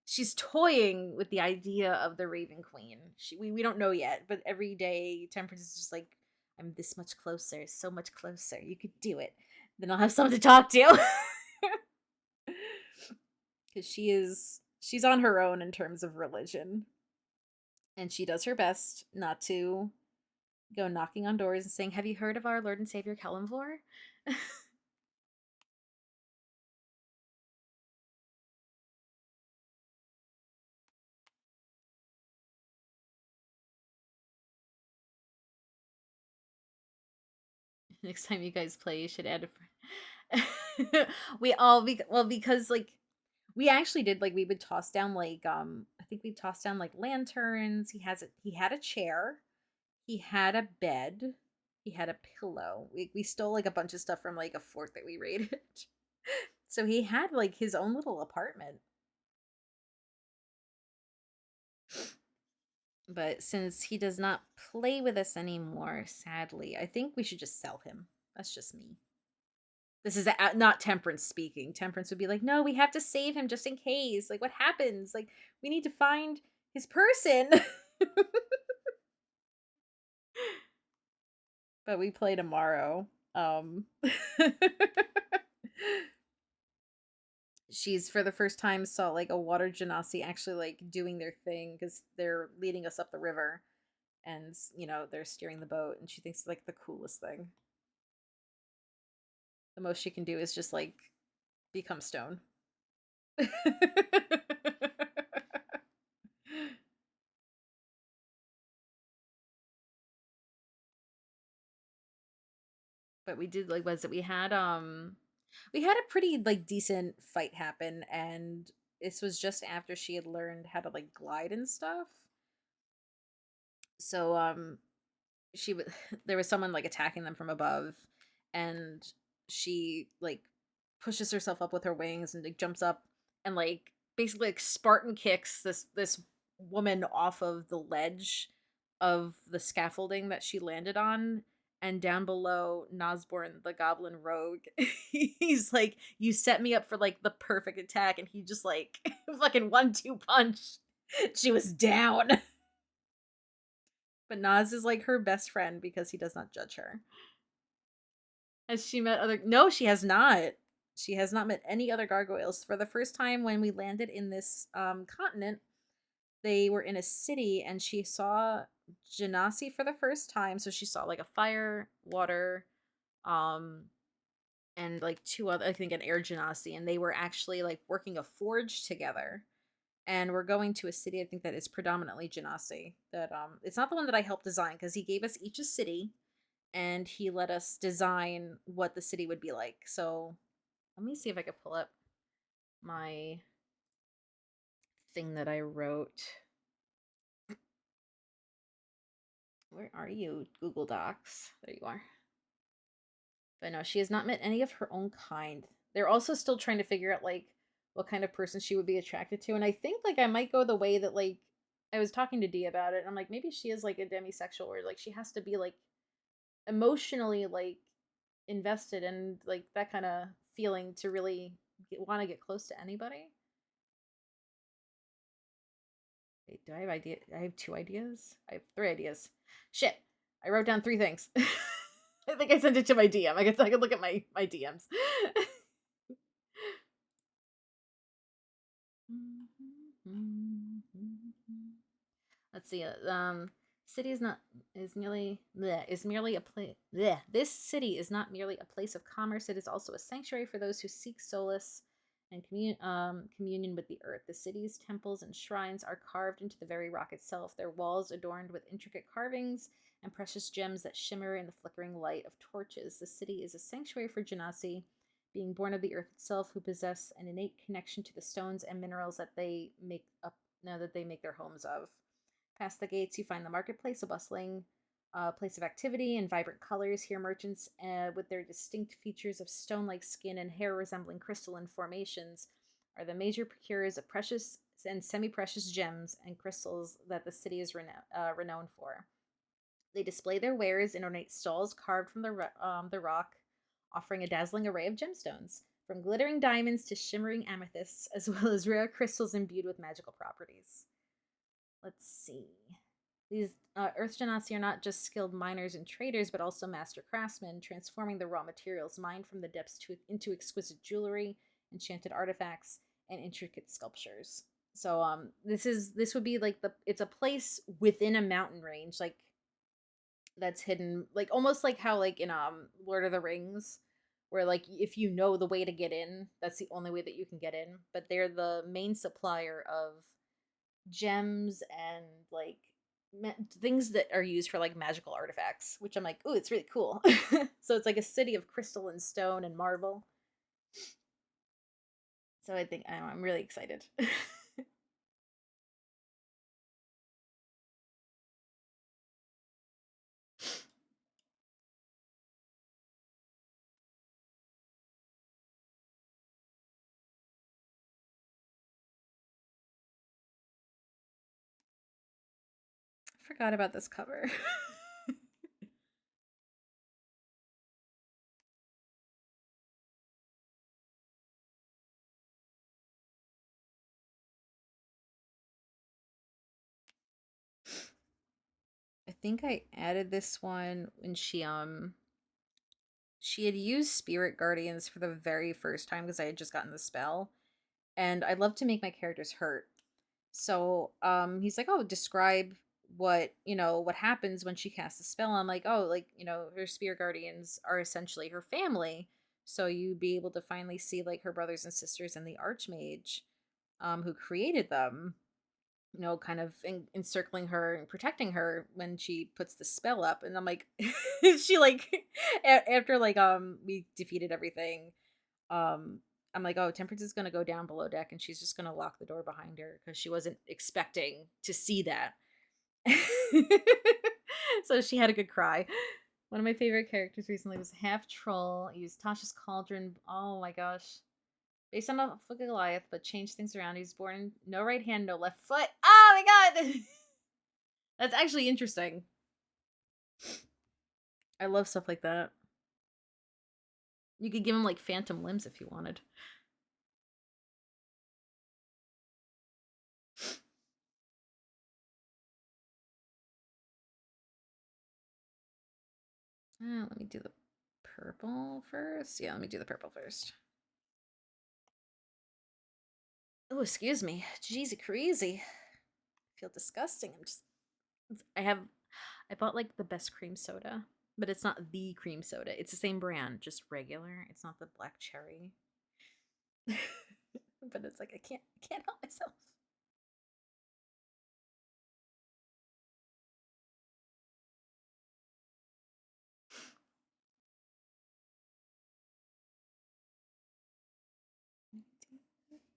she's toying with the idea of the Raven Queen. We don't know yet, but every day Temperance is just like, I'm this much closer, so much closer. You could do it. Then I'll have someone to talk to. Because she's on her own in terms of religion. And she does her best not to go knocking on doors and saying, "Have you heard of our Lord and Savior Kellamvor?" Next time you guys play, you should add a friend. Because like we actually did, like, we would toss down like I think we tossed down like lanterns. He had a chair, he had a bed, he had a pillow. We stole like a bunch of stuff from like a fort that we raided. So he had like his own little apartment. But since he does not play with us anymore, sadly, I think we should just sell him. That's just me. This is not Temperance speaking. Temperance would be like, "No, we have to save him just in case. Like, what happens? Like, we need to find his person." But we play tomorrow. She's for the first time saw like a water genasi actually like doing their thing because they're leading us up the river, and they're steering the boat, and she thinks it's like the coolest thing. The most she can do is just like become stone. But we did like was it we had a pretty like decent fight happen, and this was just after she had learned how to like glide and stuff. So she was there was someone like attacking them from above, and she like pushes herself up with her wings and like jumps up and like basically like Spartan kicks this woman off of the ledge of the scaffolding that she landed on. And down below, Nosborn, the goblin rogue, he's like, "You set me up for like the perfect attack," and he just like fucking 1-2 punch. She was down. But Nas is like her best friend because he does not judge her. Has she met other? No, she has not. She has not met any other gargoyles. For the first time when we landed in this continent, they were in a city and she saw Genasi for the first time. So she saw like a fire, water, um, and like two other, I think an air Genasi, and they were actually like working a forge together. And we're going to a city I think that is predominantly Genasi. That it's not the one that I helped design because he gave us each a city and he let us design what the city would be like. So let me see if I could pull up my thing that I wrote. Where are you, Google Docs? There you are. But no, she has not met any of her own kind. They're also still trying to figure out like what kind of person she would be attracted to. And I think like I might go the way that like I was talking to Dee about it, and I'm like, maybe she is like a demisexual, or like she has to be like emotionally like invested in like that kind of feeling to really want to get close to anybody. Wait, do I have idea? I have 2 ideas. I have 3 ideas. Shit, I wrote down 3 things. I think I sent it to my DM. I guess I could look at my DMs. Let's see. City is not is merely bleh, is merely a place. This city is not merely a place of commerce. It is also a sanctuary for those who seek solace and communion with the earth. The city's temples and shrines are carved into the very rock itself. Their walls adorned with intricate carvings and precious gems that shimmer in the flickering light of torches. The city is a sanctuary for genasi, being born of the earth itself, who possess an innate connection to the stones and minerals that they make up now that they make their homes of. Past the gates, you find the marketplace, a bustling place of activity and vibrant colors. Here, merchants, with their distinct features of stone like skin and hair resembling crystalline formations, are the major procurers of precious and semi precious gems and crystals that the city is renowned for. They display their wares in ornate stalls carved from the rock, offering a dazzling array of gemstones, from glittering diamonds to shimmering amethysts, as well as rare crystals imbued with magical properties. Let's see. These Earth Genasi are not just skilled miners and traders, but also master craftsmen, transforming the raw materials mined from the depths into exquisite jewelry, enchanted artifacts, and intricate sculptures. So this would be like it's a place within a mountain range, like that's hidden, like almost like how like in Lord of the Rings, where like if you know the way to get in, that's the only way that you can get in. But they're the main supplier of gems and like things that are used for like magical artifacts, which I'm like, oh, it's really cool. So it's like a city of crystal and stone and marble. So I think I'm really excited. I forgot about this cover. I think I added this one when she had used spirit guardians for the very first time because I had just gotten the spell, and I love to make my characters hurt. So he's like, oh, describe what happens when she casts a spell. I'm like, oh, like, her spirit guardians are essentially her family. So you'd be able to finally see like her brothers and sisters and the archmage who created them, kind of encircling her and protecting her when she puts the spell up. And I'm like, she like after like we defeated everything, um I'm like, oh, Temperance is gonna go down below deck and she's just gonna lock the door behind her because she wasn't expecting to see that. So she had a good cry. One of my favorite characters recently was half troll. He used Tasha's cauldron. Oh my gosh. Based on a Goliath, but changed things around. He was born no right hand, no left foot. Oh my god! That's actually interesting. I love stuff like that. You could give him like phantom limbs if you wanted. Let me do the purple first. Yeah, let me do the purple first. Oh, excuse me. Jeezy crazy. I feel disgusting. I bought like the best cream soda, but it's not the cream soda. It's the same brand, just regular. It's not the black cherry. But it's like I can't help myself.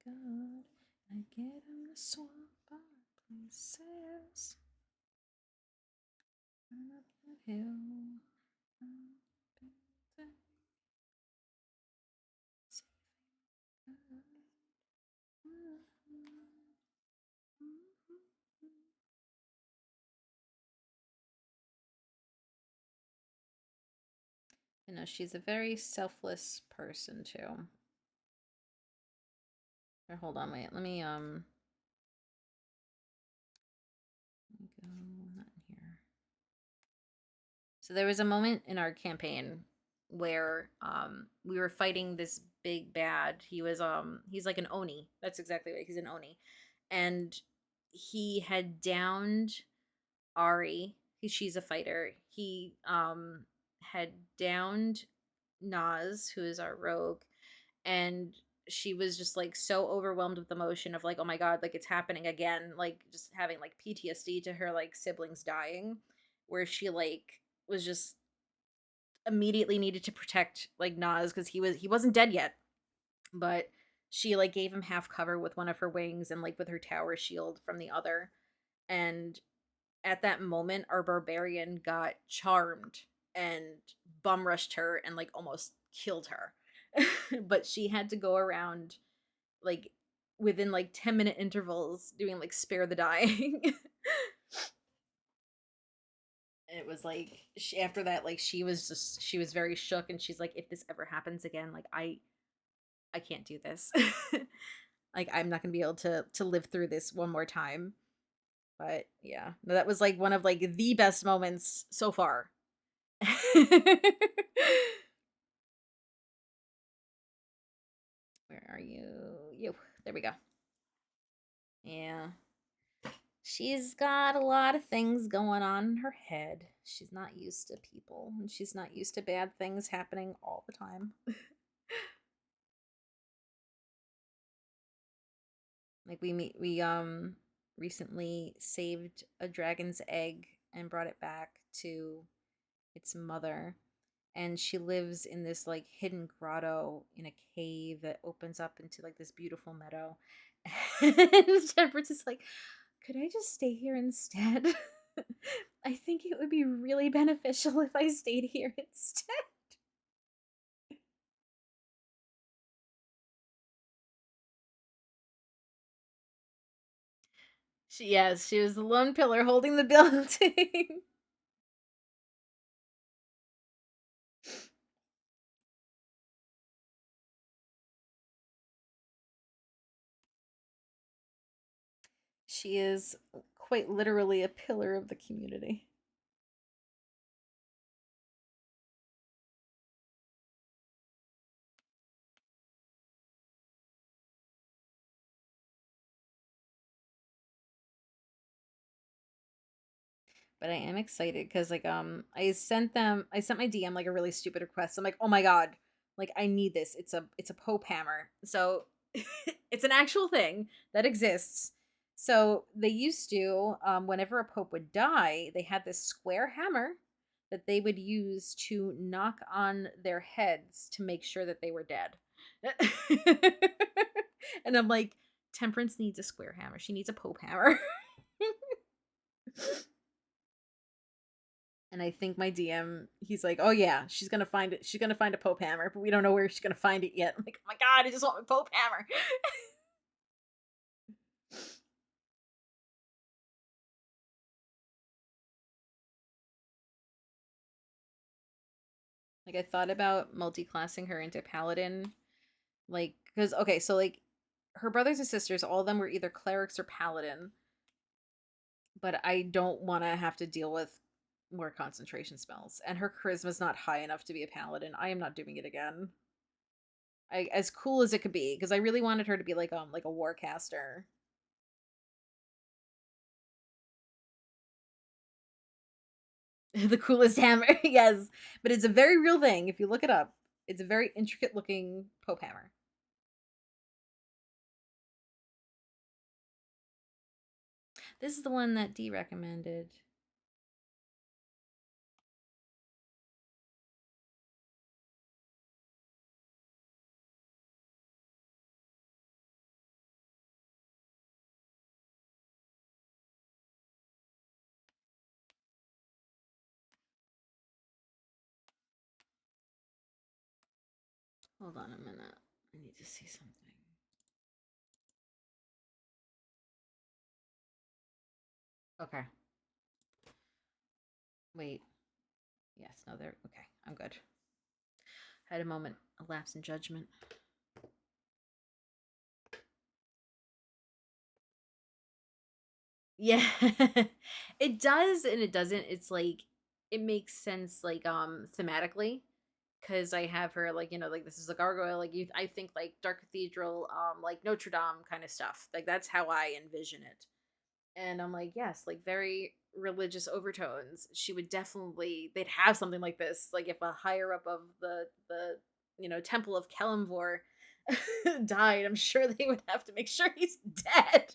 God, I get on the swamp places. Up the hill. You know, she's a very selfless person too. Here, hold on, wait. Let me go not in here. So there was a moment in our campaign where we were fighting this big bad. He's like an Oni. That's exactly right. He's an Oni. And he had downed Ari. She's a fighter. He had downed Naz, who is our rogue, and she was just like so overwhelmed with emotion of like, oh my god, like it's happening again, like just having like PTSD to her like siblings dying, where she like was just immediately needed to protect like Naz because he wasn't dead yet, but she like gave him half cover with one of her wings and like with her tower shield from the other. And at that moment, our barbarian got charmed and bum rushed her and like almost killed her. But she had to go around like within like 10-minute intervals doing like spare the dying. And it was like after that, like she was very shook and she's like, if this ever happens again, like I can't do this. Like I'm not gonna be able to live through this one more time. But yeah, no, that was like one of like the best moments so far. Where are you? You. There we go. Yeah. She's got a lot of things going on in her head. She's not used to people, and she's not used to bad things happening all the time. Like we recently saved a dragon's egg and brought it back to its mother, and she lives in this like hidden grotto in a cave that opens up into like this beautiful meadow. And Shepherd's is like, could I just stay here instead? I think it would be really beneficial if I stayed here instead. Yes, she was the lone pillar holding the building. She is quite literally a pillar of the community. But I am excited because like I sent my DM like a really stupid request. I'm like, oh my god, like I need this. It's a Pope hammer. So it's an actual thing that exists. So they used to, whenever a Pope would die, they had this square hammer that they would use to knock on their heads to make sure that they were dead. And I'm like, Temperance needs a square hammer. She needs a Pope hammer. And I think my DM, he's like, "Oh yeah, she's gonna find it. She's gonna find a Pope hammer, but we don't know where she's gonna find it yet." I'm like, "Oh my god, I just want my Pope hammer." Like I thought about multi-classing her into paladin, like because okay, so like her brothers and sisters, all of them were either clerics or paladin, but I don't want to have to deal with more concentration spells, and her charisma's not high enough to be a paladin. I am not doing it again. As cool as it could be, because I really wanted her to be like a warcaster. The coolest hammer, yes. But it's a very real thing. If you look it up, it's a very intricate looking Pope hammer. This is the one that D recommended. Hold on a minute. I need to see something. Okay. Wait. Yes, no, there. Okay, I'm good. Had a moment, a lapse in judgment. Yeah. It does and it doesn't. It's like it makes sense like thematically because I have her like, you know, like this is a gargoyle, like you I think like Dark Cathedral, like Notre Dame kind of stuff. Like that's how I envision it. And I'm like, yes, like very religious overtones. She would definitely they'd have something like this. Like if a higher up of the you know, Temple of Kelemvor died, I'm sure they would have to make sure he's dead.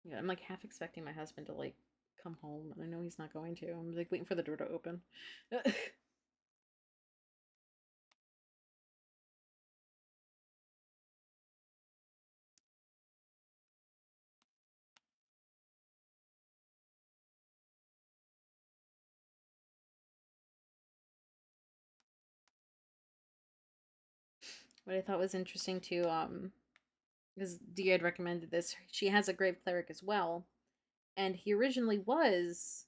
Yeah, I'm like half expecting my husband to like come home, and I know he's not going to. I'm like waiting for the door to open. What I thought was interesting too, because Dia had recommended this. She has a grave cleric as well, and he originally was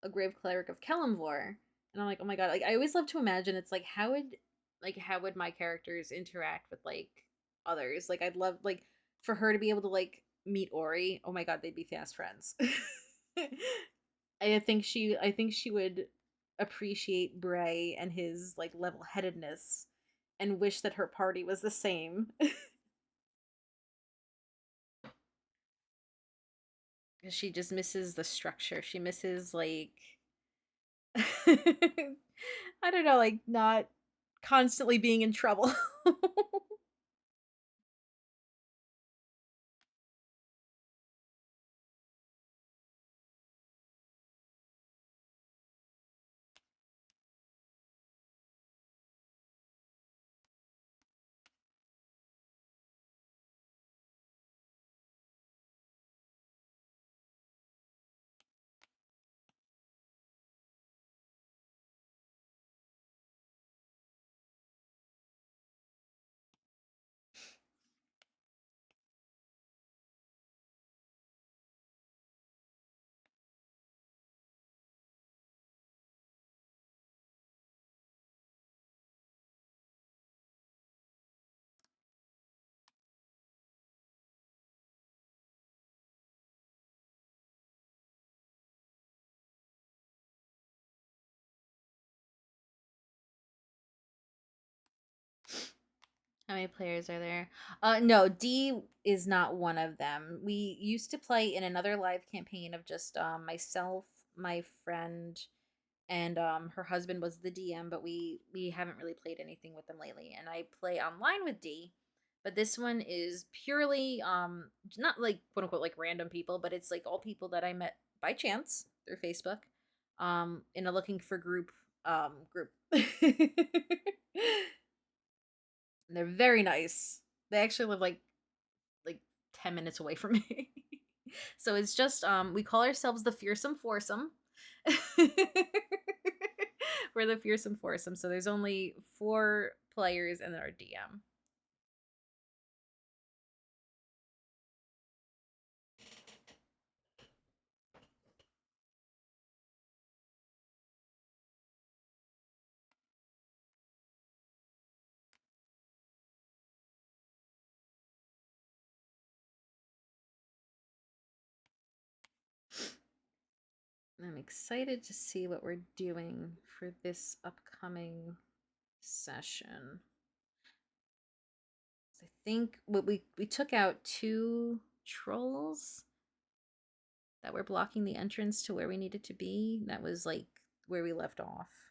a grave cleric of Kelemvor. And I'm like, oh my god, like I always love to imagine it's like how would my characters interact with like others? Like I'd love like for her to be able to like meet Ori. Oh my god, they'd be fast friends. I think she would appreciate Bray and his like level headedness and wish that her party was the same. She just misses the structure. She misses like I don't know, like not constantly being in trouble. How many players are there? No, D is not one of them. We used to play in another live campaign of just myself, my friend, and her husband was the DM, but we haven't really played anything with them lately. And I play online with D, but this one is purely not like quote unquote like random people, but it's like all people that I met by chance through Facebook, in a looking for group. And they're very nice. They actually live like 10 minutes away from me. So it's just we call ourselves the fearsome foursome. We're the fearsome foursome. So there's only 4 players and our DM. I'm excited to see what we're doing for this upcoming session. I think what we took out 2 trolls that were blocking the entrance to where we needed to be. That was like where we left off.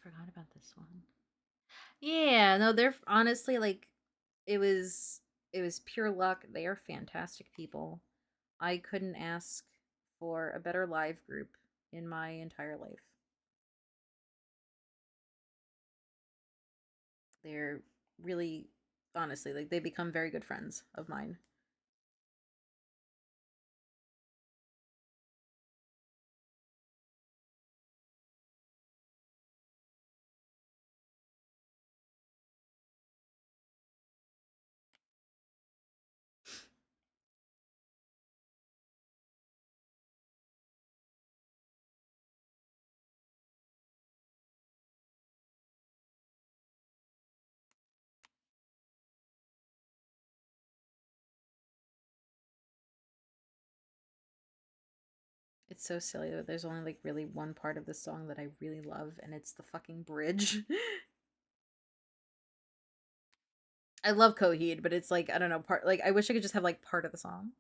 forgot about this one. Yeah, no, they're honestly like it was pure luck. They are fantastic people. I couldn't ask for a better live group in my entire life. They're really honestly like they become very good friends of mine. It's so silly that there's only like really one part of the song that I really love, and it's the fucking bridge. I love Coheed, but it's like I don't know part like I wish I could just have like part of the song.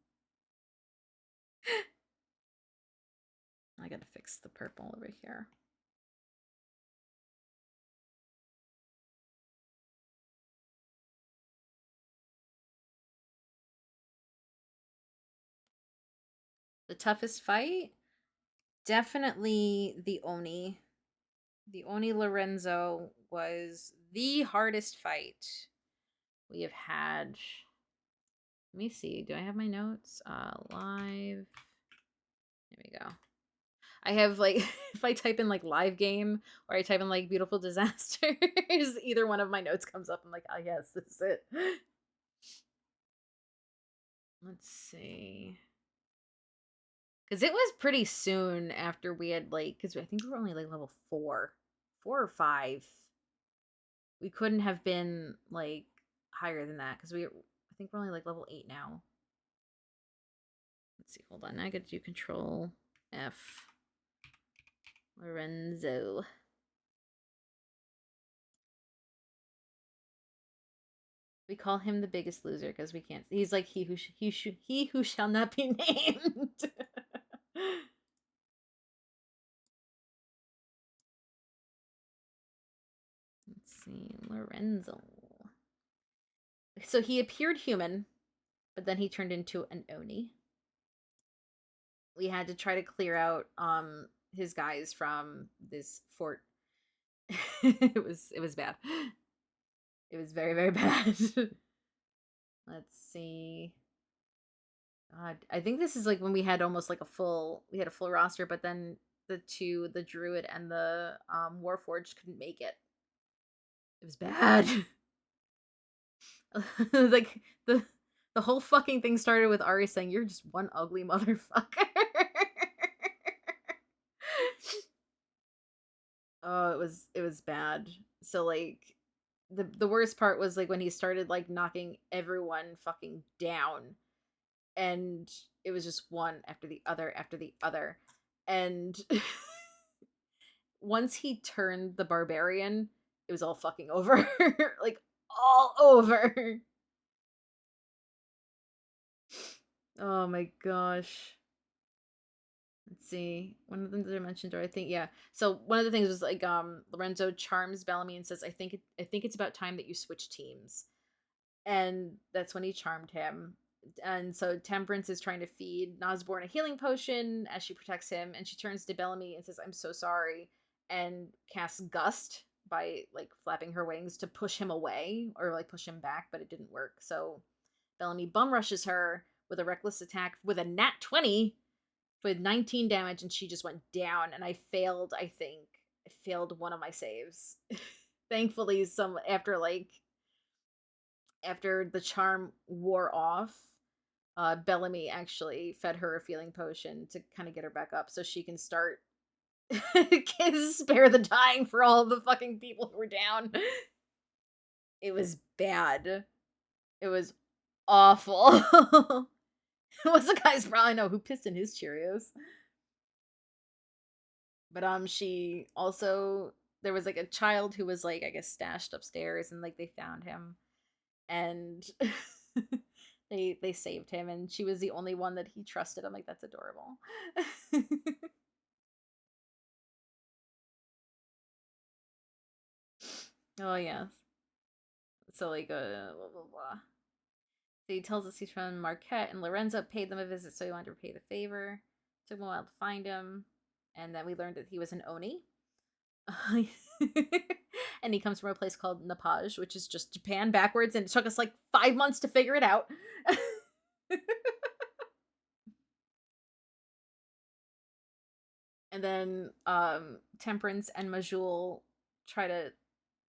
I gotta fix the purple over here. The toughest fight? Definitely the Oni. The Oni Lorenzo was the hardest fight we have had. Let me see. Do I have my notes? Live. There we go. I have like if I type in like live game or I type in like beautiful disasters, either one of my notes comes up. I'm like, oh yes, this is it. Let's see. Because it was pretty soon after we had like, because I think we were only like level 4 or 5. We couldn't have been like higher than that because I think we're only like level 8 now. Let's see, hold on. Now I gotta do Control F. Lorenzo. We call him the biggest loser because we can't. He's like he who shall not be named. Let's see, Lorenzo. So he appeared human, but then he turned into an Oni. We had to try to clear out his guys from this fort. It was bad. It was very, very bad. Let's see. God, I think this is like when we had almost like a full roster, but then the druid and the warforged couldn't make it. It was bad. Like the whole fucking thing started with Ari saying, "You're just one ugly motherfucker." Oh, it was bad. So like the worst part was like when he started like knocking everyone fucking down, and it was just one after the other after the other. And once he turned the barbarian, it was all fucking over. Like all over. Oh my gosh. Let's see. One of them that I mentioned, or I think, yeah. So one of the things was like Lorenzo charms Bellamy and says, I think it's about time that you switch teams." And that's when he charmed him. And so Temperance is trying to feed Nosborn a healing potion as she protects him, and she turns to Bellamy and says, "I'm so sorry," and casts Gust by like flapping her wings to push him away or like push him back, but it didn't work. So Bellamy bum rushes her with a reckless attack with a nat 20 with 19 damage, and she just went down. And I think I failed one of my saves. Thankfully, some after the charm wore off, Bellamy actually fed her a healing potion to kind of get her back up so she can start spare the dying for all the fucking people who were down. It was bad. It was awful. It was the guys probably know who pissed in his Cheerios. But she also there was like a child who was like I guess stashed upstairs, and like they found him, and they saved him, and she was the only one that he trusted. I'm like, that's adorable. Oh yeah. So like blah blah blah. So he tells us he's from Marquette, and Lorenzo paid them a visit, so he wanted to repay the favor. Took him a while to find him, and then we learned that he was an Oni. And he comes from a place called Nepal, which is just Japan backwards, and it took us like 5 months to figure it out. And then Temperance and Majul try to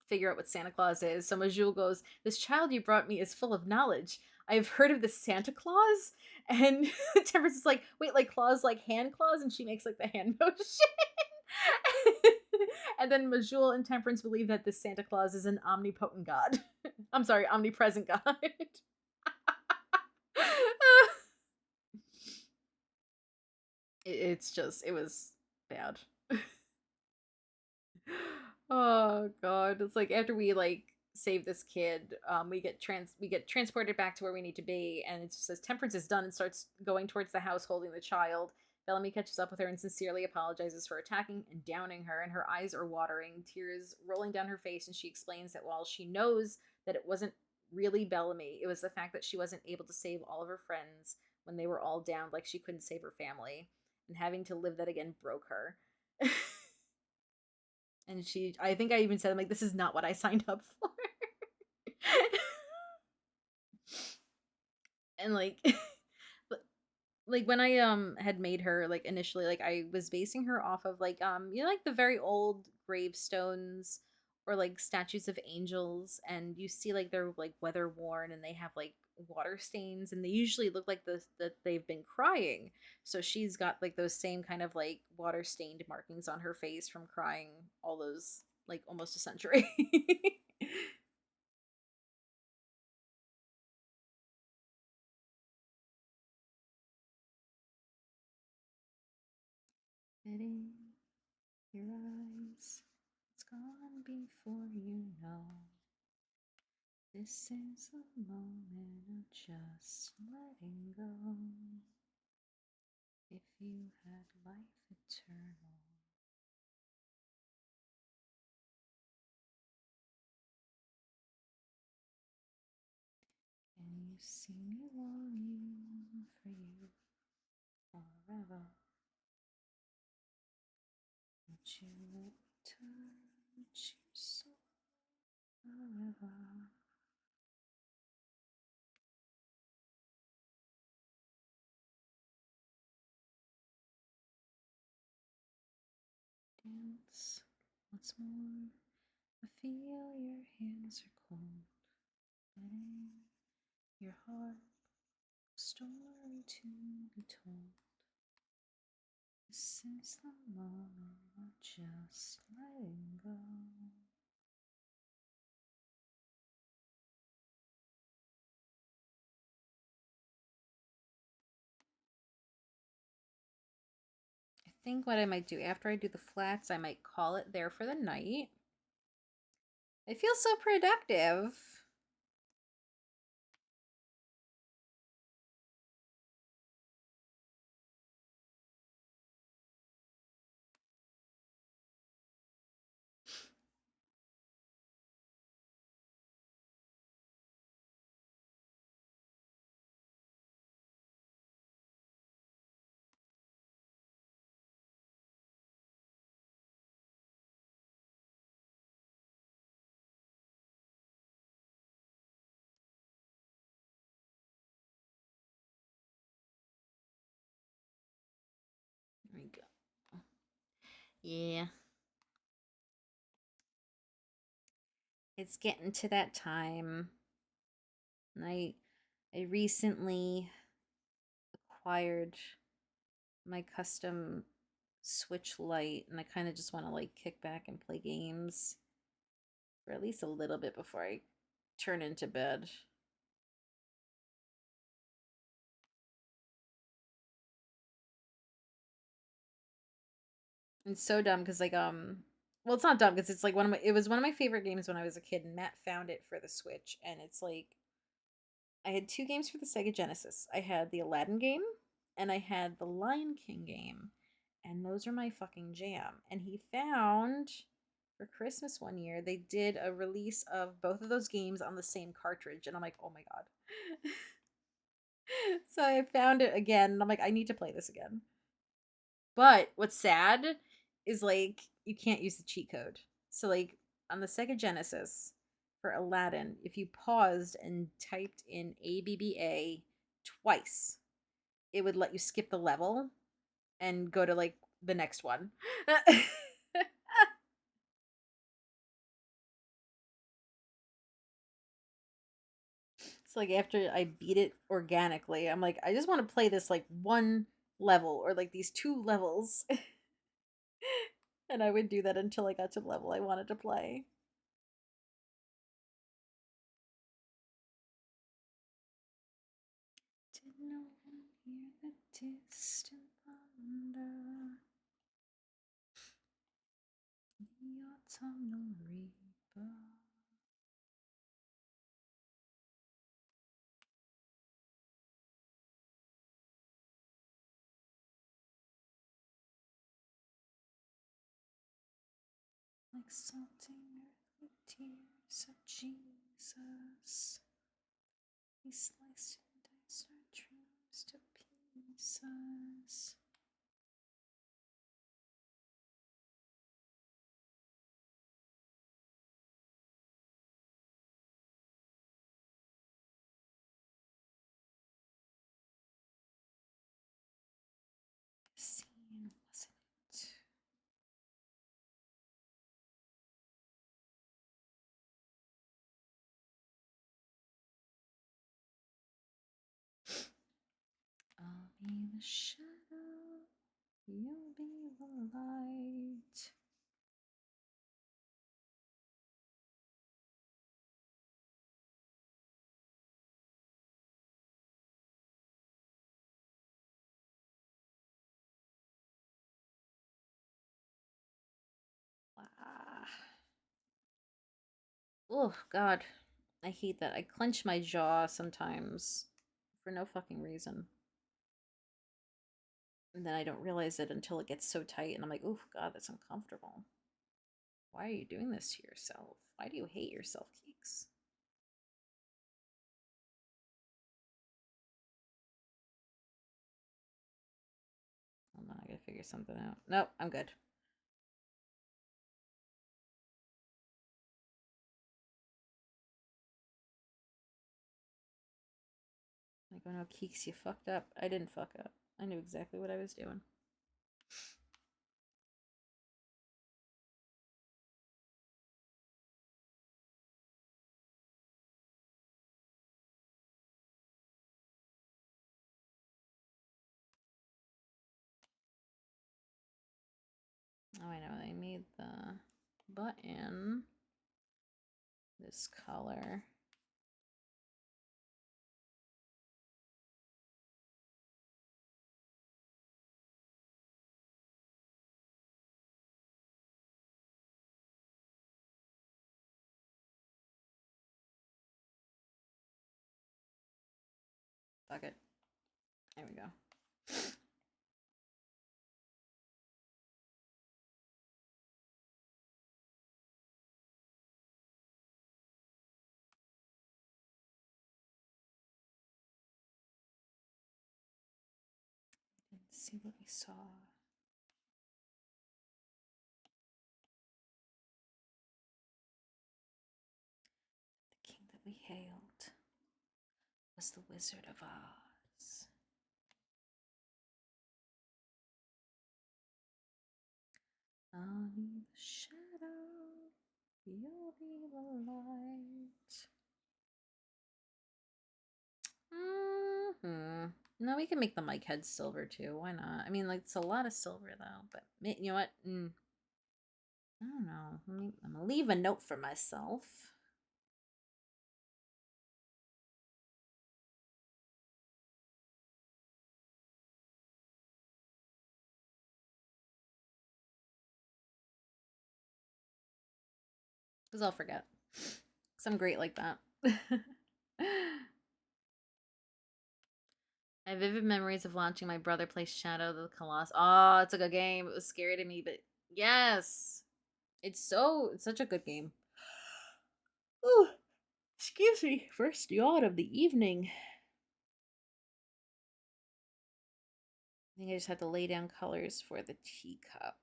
figure out what Santa Claus is. So Majul goes, "This child you brought me is full of knowledge. I have heard of the Santa Claus." And Temperance is like, "Wait, like claws, like hand claws?" And she makes like the hand motion. And then Majul and Temperance believe that this Santa Claus is an omnipotent god. I'm sorry, omnipresent god. It's just, it was bad. Oh god, it's like after we like save this kid, we get transported back to where we need to be, and it just says Temperance is done and starts going towards the house holding the child. Bellamy catches up with her and sincerely apologizes for attacking and downing her, and her eyes are watering, tears rolling down her face, and she explains that while she knows that it wasn't really Bellamy, it was the fact that she wasn't able to save all of her friends when they were all down, like she couldn't save her family, and having to live that again broke her. And I think I even said, I'm like, this is not what I signed up for. And like when I had made her like initially, like I was basing her off of like like the very old gravestones or like statues of angels, and you see like they're like weather worn and they have like water stains, and they usually look like this that they've been crying. So she's got like those same kind of like water stained markings on her face from crying all those like almost a century. Betting your eyes, it's gone before you know. This is a moment of just letting go. If you had life eternal, and you see me longing for you forever, would you let me touch your soul forever? Dance once more. I feel your hands are cold, letting your heart story to be told. This is the moment of just letting go. I think what I might do after I do the flats, I might call it there for the night. I feel so productive. There we go. Yeah. It's getting to that time. And I recently acquired my custom Switch Lite, and I kind of just want to like kick back and play games for at least a little bit before I turn into bed. It's so dumb because like well, it's not dumb because it's like it was one of my favorite games when I was a kid, and Matt found it for the Switch, and it's like I had two games for the Sega Genesis. I had the Aladdin game and I had the Lion King game, and those are my fucking jam. And he found for Christmas one year, they did a release of both of those games on the same cartridge, and I'm like, oh my god. So I found it again, and I'm like, I need to play this again. But what's sad is like you can't use the cheat code. So like on the Sega Genesis for Aladdin, if you paused and typed in ABBA twice, it would let you skip the level and go to like the next one. So like after I beat it organically, I'm like, I just want to play this like one level or like these two levels. And I would do that until I got to the level I wanted to play. Did no one hear the distant thunder? The autumnal reaper. Like salting earthly tears of Jesus, he sliced and diced our dreams to pieces. Scene, wasn't it? I'll be the shadow, you'll be the light. Ah. Oh, God. I hate that. I clench my jaw sometimes for no fucking reason. And then I don't realize it until it gets so tight, and I'm like, oh, God, that's uncomfortable. Why are you doing this to yourself? Why do you hate yourself, Keeks? Hold on, I gotta figure something out. Nope, I'm good. Like, oh no, Keeks, you fucked up. I didn't fuck up. I knew exactly what I was doing. Oh, I know. I made the button this color. Fuck it. There we go. Let's see what we saw. The king that we hailed was the Wizard of Oz. I'll be the shadow, you'll be the light. No, we can make the mic head silver too. Why not? I mean, like, it's a lot of silver though. But you know what? I don't know. I'm gonna leave a note for myself. Because I'll forget. Because I'm great like that. I have vivid memories of watching my brother play Shadow of the Colossus. Oh, it's a good game. It was scary to me, but yes. It's such a good game. Oh, excuse me. First yawn of the evening. I think I just had to lay down colors for the teacup.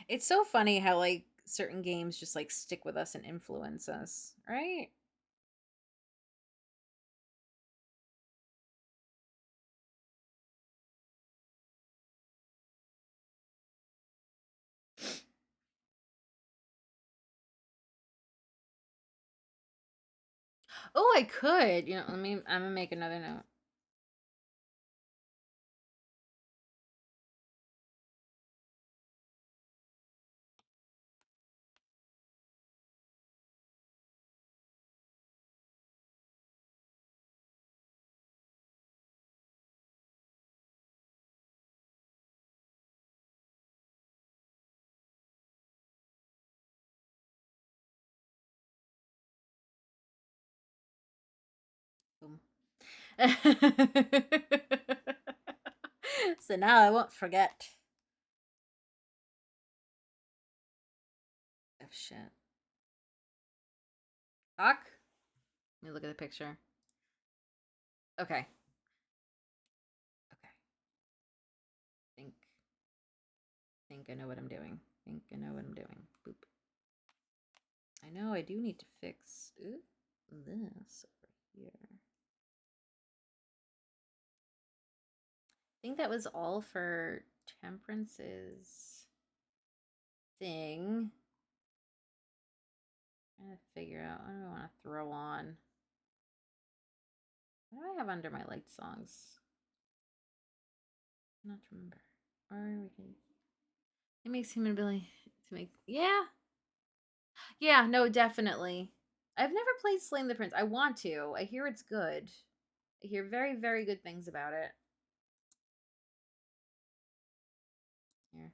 It's so funny how like certain games just like stick with us and influence us, right? Oh, I could. I'm gonna make another note. Boom. So now I won't forget. Oh shit. Doc? Let me look at the picture. Okay. Okay. Think. Think I know what I'm doing. Think I know what I'm doing. Boop. I know I do need to fix this over here. I think that was all for Temperance's thing. I'm trying to figure out what do I want to throw on. What do I have under my liked songs? Not to remember. Or we can. It makes human ability to make. Yeah. Yeah, no, definitely. I've never played Slaying the Prince. I want to. I hear it's good. I hear very, very good things about it. Here.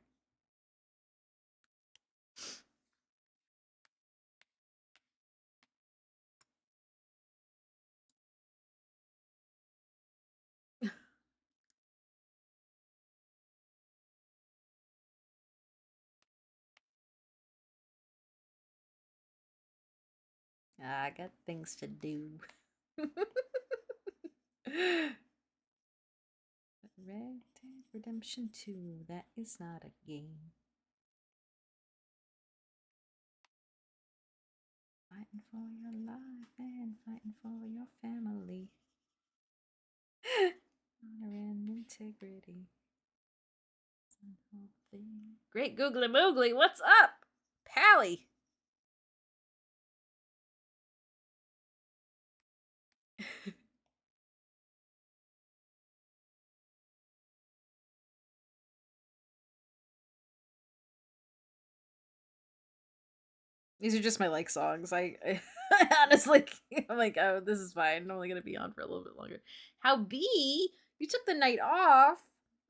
I got things to do. Red Dead Redemption 2, that is not a game. Fighting for your life and fighting for your family. Honor and integrity. Great Googly Moogly, what's up? Pally. These are just my like songs. I honestly, I'm like, oh, this is fine. I'm only gonna be on for a little bit longer. How B? You took the night off.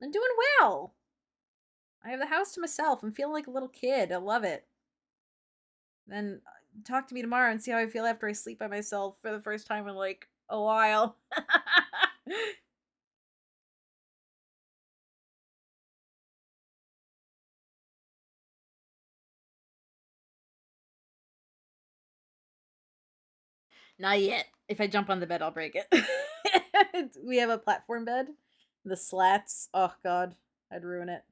I'm doing well. I have the house to myself. I'm feeling like a little kid. I love it. Then talk to me tomorrow and see how I feel after I sleep by myself for the first time in like a while. Not yet. If I jump on the bed, I'll break it. We have a platform bed. The slats. Oh god, I'd ruin it.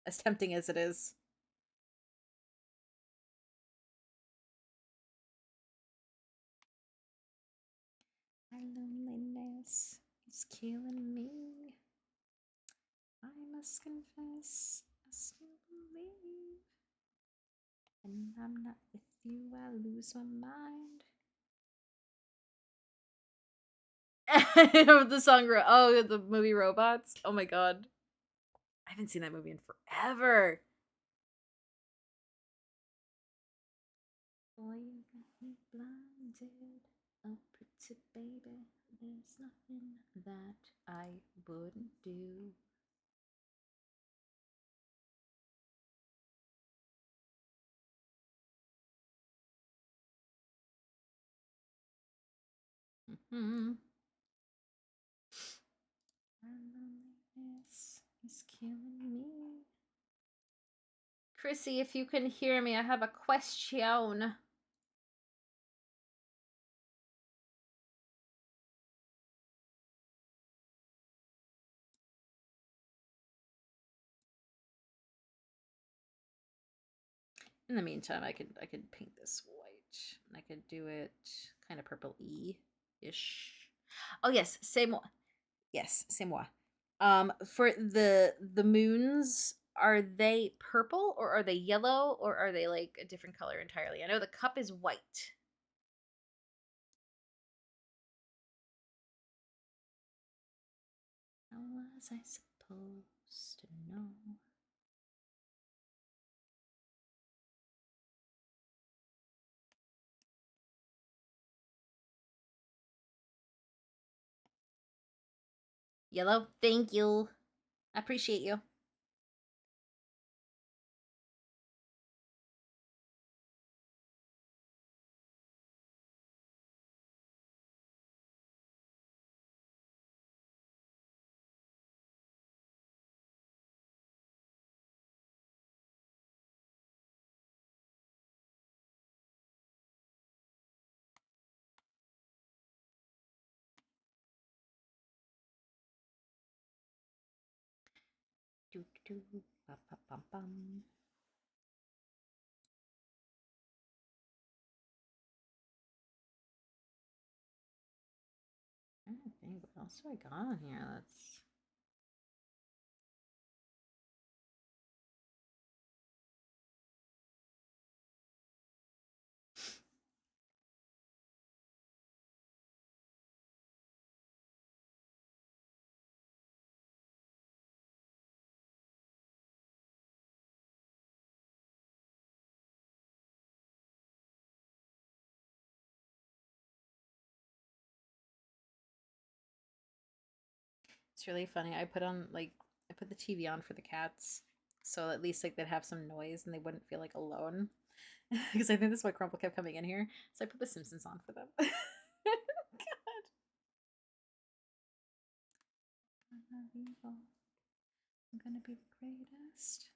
As tempting as it is. My loneliness is killing me. I must confess, I still believe. When I'm not with you, I lose my mind. The song, oh, the movie Robots. Oh my god, I haven't seen that movie in forever. Boy, you got me blinded. Oh, pretty baby, there's nothing that I wouldn't do. Mm-hmm. My loneliness is killing me. Chrissy, if you can hear me, I have a question. In the meantime, I could paint this white. And I could do it kind of purple-y-ish. Oh yes, c'est moi. Yes, c'est moi. For the moons, are they purple or are they yellow or are they like a different color entirely? I know the cup is white. How was I supposed to know? Yellow? Thank you. I appreciate you. Do do bum bum bum bum. I don't think what else do I got on here that's it's really funny. I put the TV on for the cats, so at least like they'd have some noise and they wouldn't feel like alone. Because I think that's why Crumple kept coming in here. So I put The Simpsons on for them. God. I'm not evil. I'm gonna be the greatest.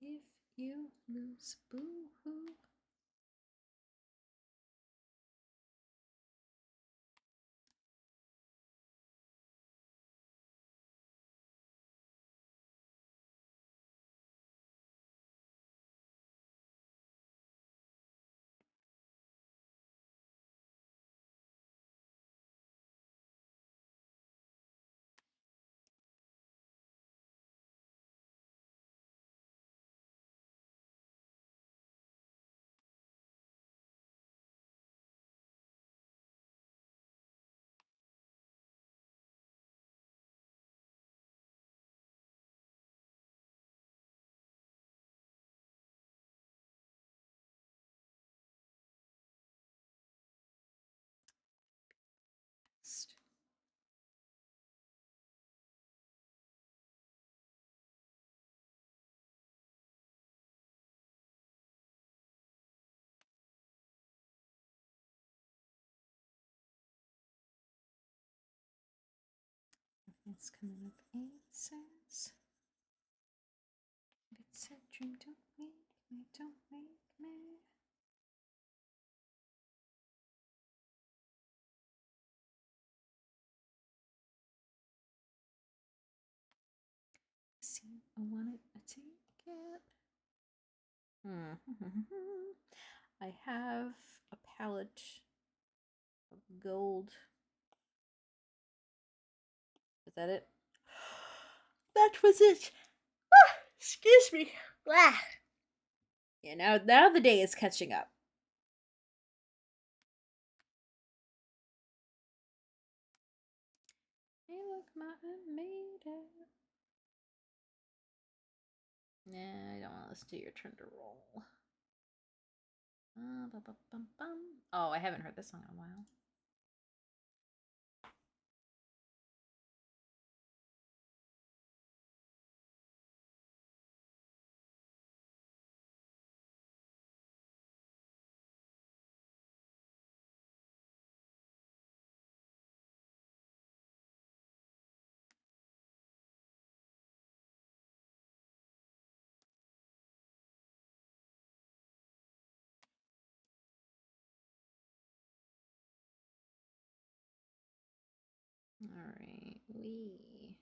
If you lose, boo hoo. It's coming up aces. It's a dream, don't wake me, don't wake me. See, I want it, I take it. I have a palette of gold. Is that it? That was it. Ah, excuse me. Ah. Yeah, now the day is catching up. Hey, look, Martin made it. Nah, I don't want this to your turn to roll. Oh, I haven't heard this song in a while. Wee.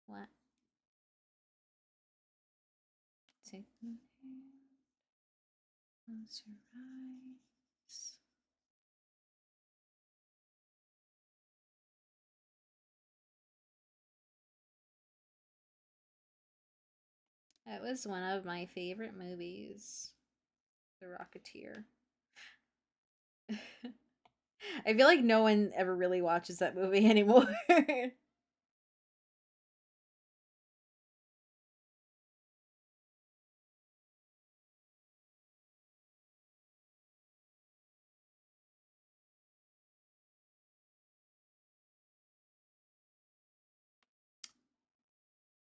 What? Take my hand, close your eyes. That was one of my favorite movies, The Rocketeer. I feel like no one ever really watches that movie anymore.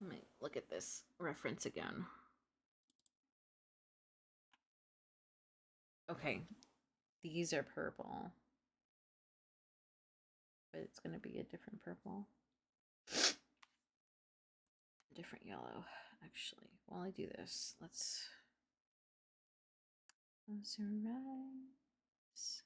Let me look at this reference again. Okay, these are purple, but it's going to be a different purple. A different yellow, actually. While I do this, let's close your eyes.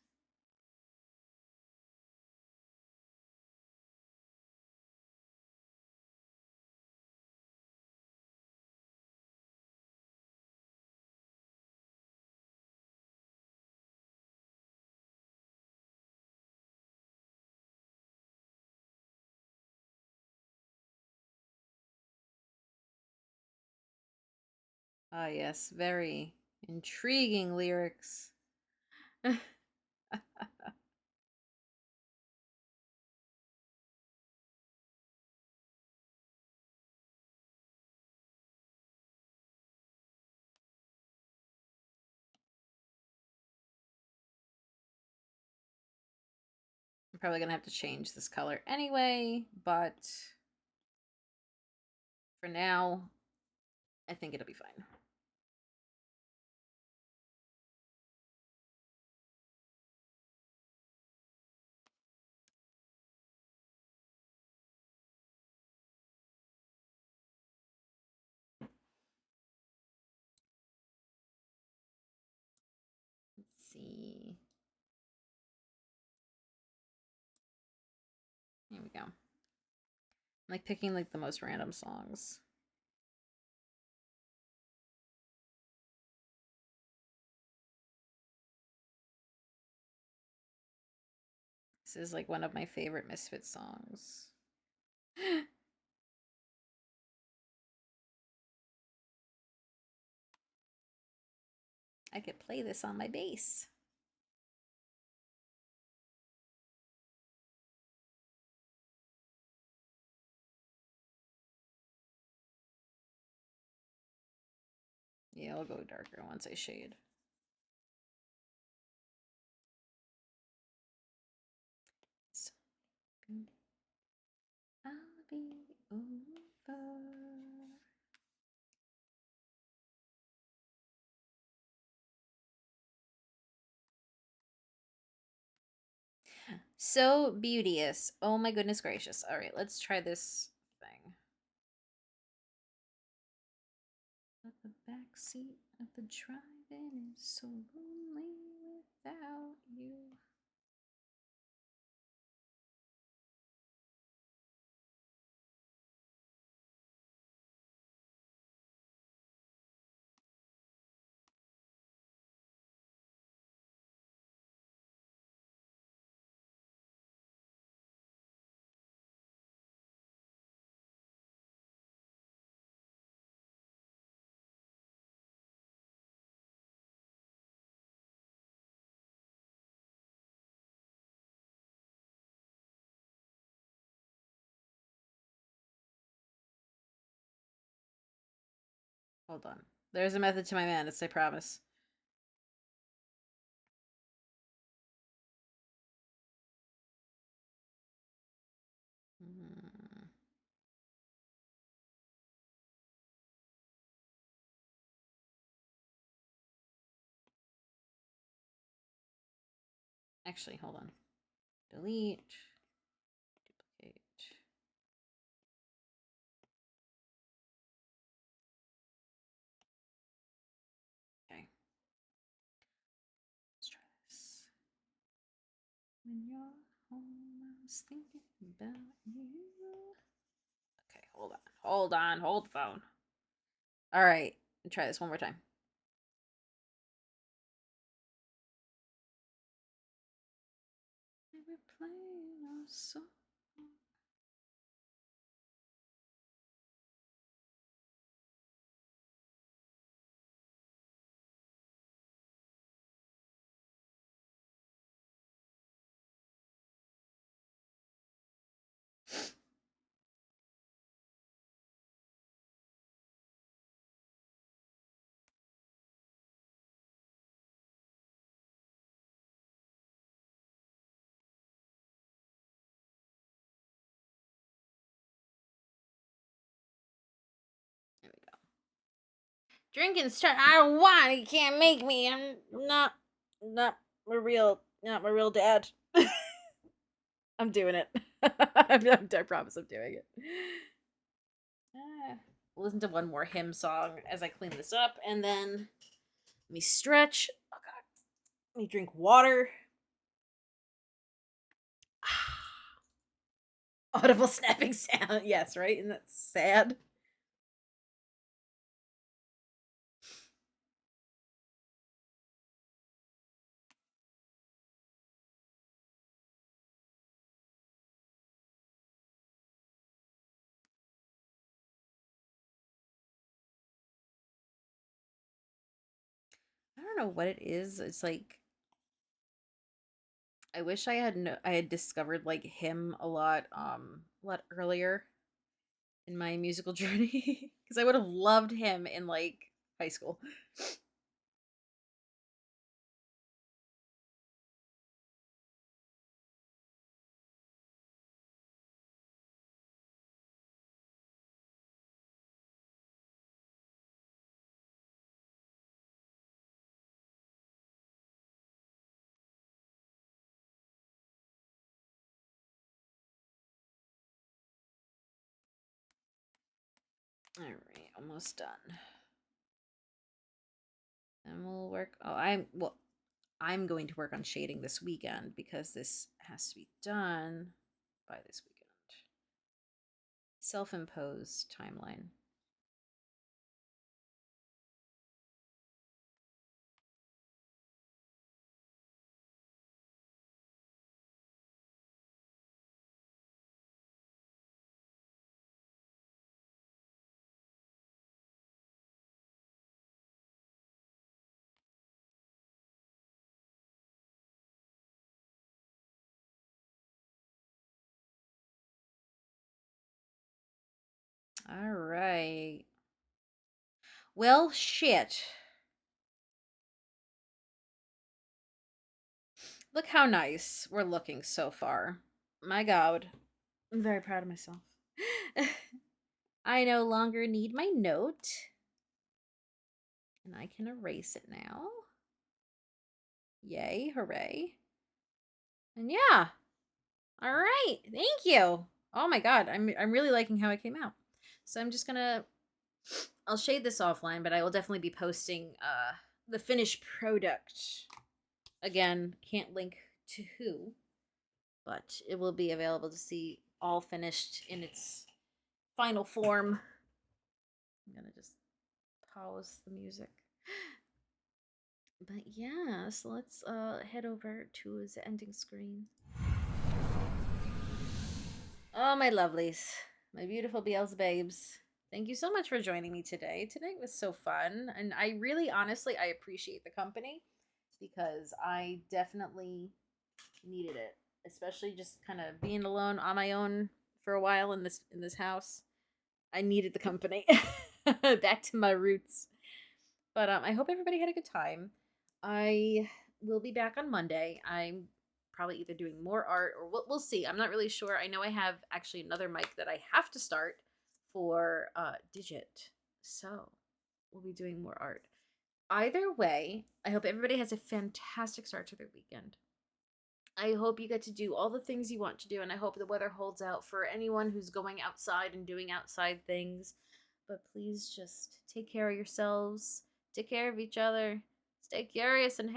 Ah, yes, very intriguing lyrics. I'm probably gonna have to change this color anyway, but for now, I think it'll be fine. Let's see. Here we go. I'm like picking like the most random songs. This is like one of my favorite Misfits songs. I could play this on my bass. Yeah, I'll go darker once I shade. So, I'll be over. So beauteous. Oh my goodness gracious. All right, let's try this thing. But the back seat of the drive-in is so lonely without you. Hold on. There's a method to my madness, I promise. Actually, hold on. Delete. Duplicate. Okay. Let's try this. When you're home, I was thinking about you. Okay, hold on. Hold on. Hold the phone. All right. Try this one more time. We're playing our song. There we go. Drinking start. I don't want it. You can't make me. I'm not my real dad. I'm doing it. I promise I'm doing it. We'll listen to one more hymn song as I clean this up, and then let me stretch. Oh god. Let me drink water. Audible snapping sound. Yes, right? Isn't that sad? I don't know what it is. It's like I wish I had discovered like him a lot earlier in my musical journey because I would have loved him in like high school. All right, almost done. And we'll work. I'm going to work on shading this weekend because this has to be done by this weekend. Self-imposed timeline. All right. Well, shit. Look how nice we're looking so far. My god. I'm very proud of myself. I no longer need my note. And I can erase it now. Yay, hooray. And yeah. All right. Thank you. Oh my god, I'm really liking how it came out. So I'm just going to I'll shade this offline, but I will definitely be posting the finished product. Again, can't link to who, but it will be available to see all finished in its final form. I'm going to just pause the music. But yeah, so let's head over to the ending screen. Oh, my lovelies, my beautiful Beelzebubs. Thank you so much for joining me today. Today was so fun, and I really, honestly, I appreciate the company because I definitely needed it, especially just kind of being alone on my own for a while in this house. I needed the company. Back to my roots. But I hope everybody had a good time. I will be back on Monday. I'm probably either doing more art or we'll see. I'm not really sure. I know I have actually another mic that I have to start for Digit. So we'll be doing more art. Either way, I hope everybody has a fantastic start to their weekend. I hope you get to do all the things you want to do, and I hope the weather holds out for anyone who's going outside and doing outside things. But please just take care of yourselves, take care of each other, stay curious, and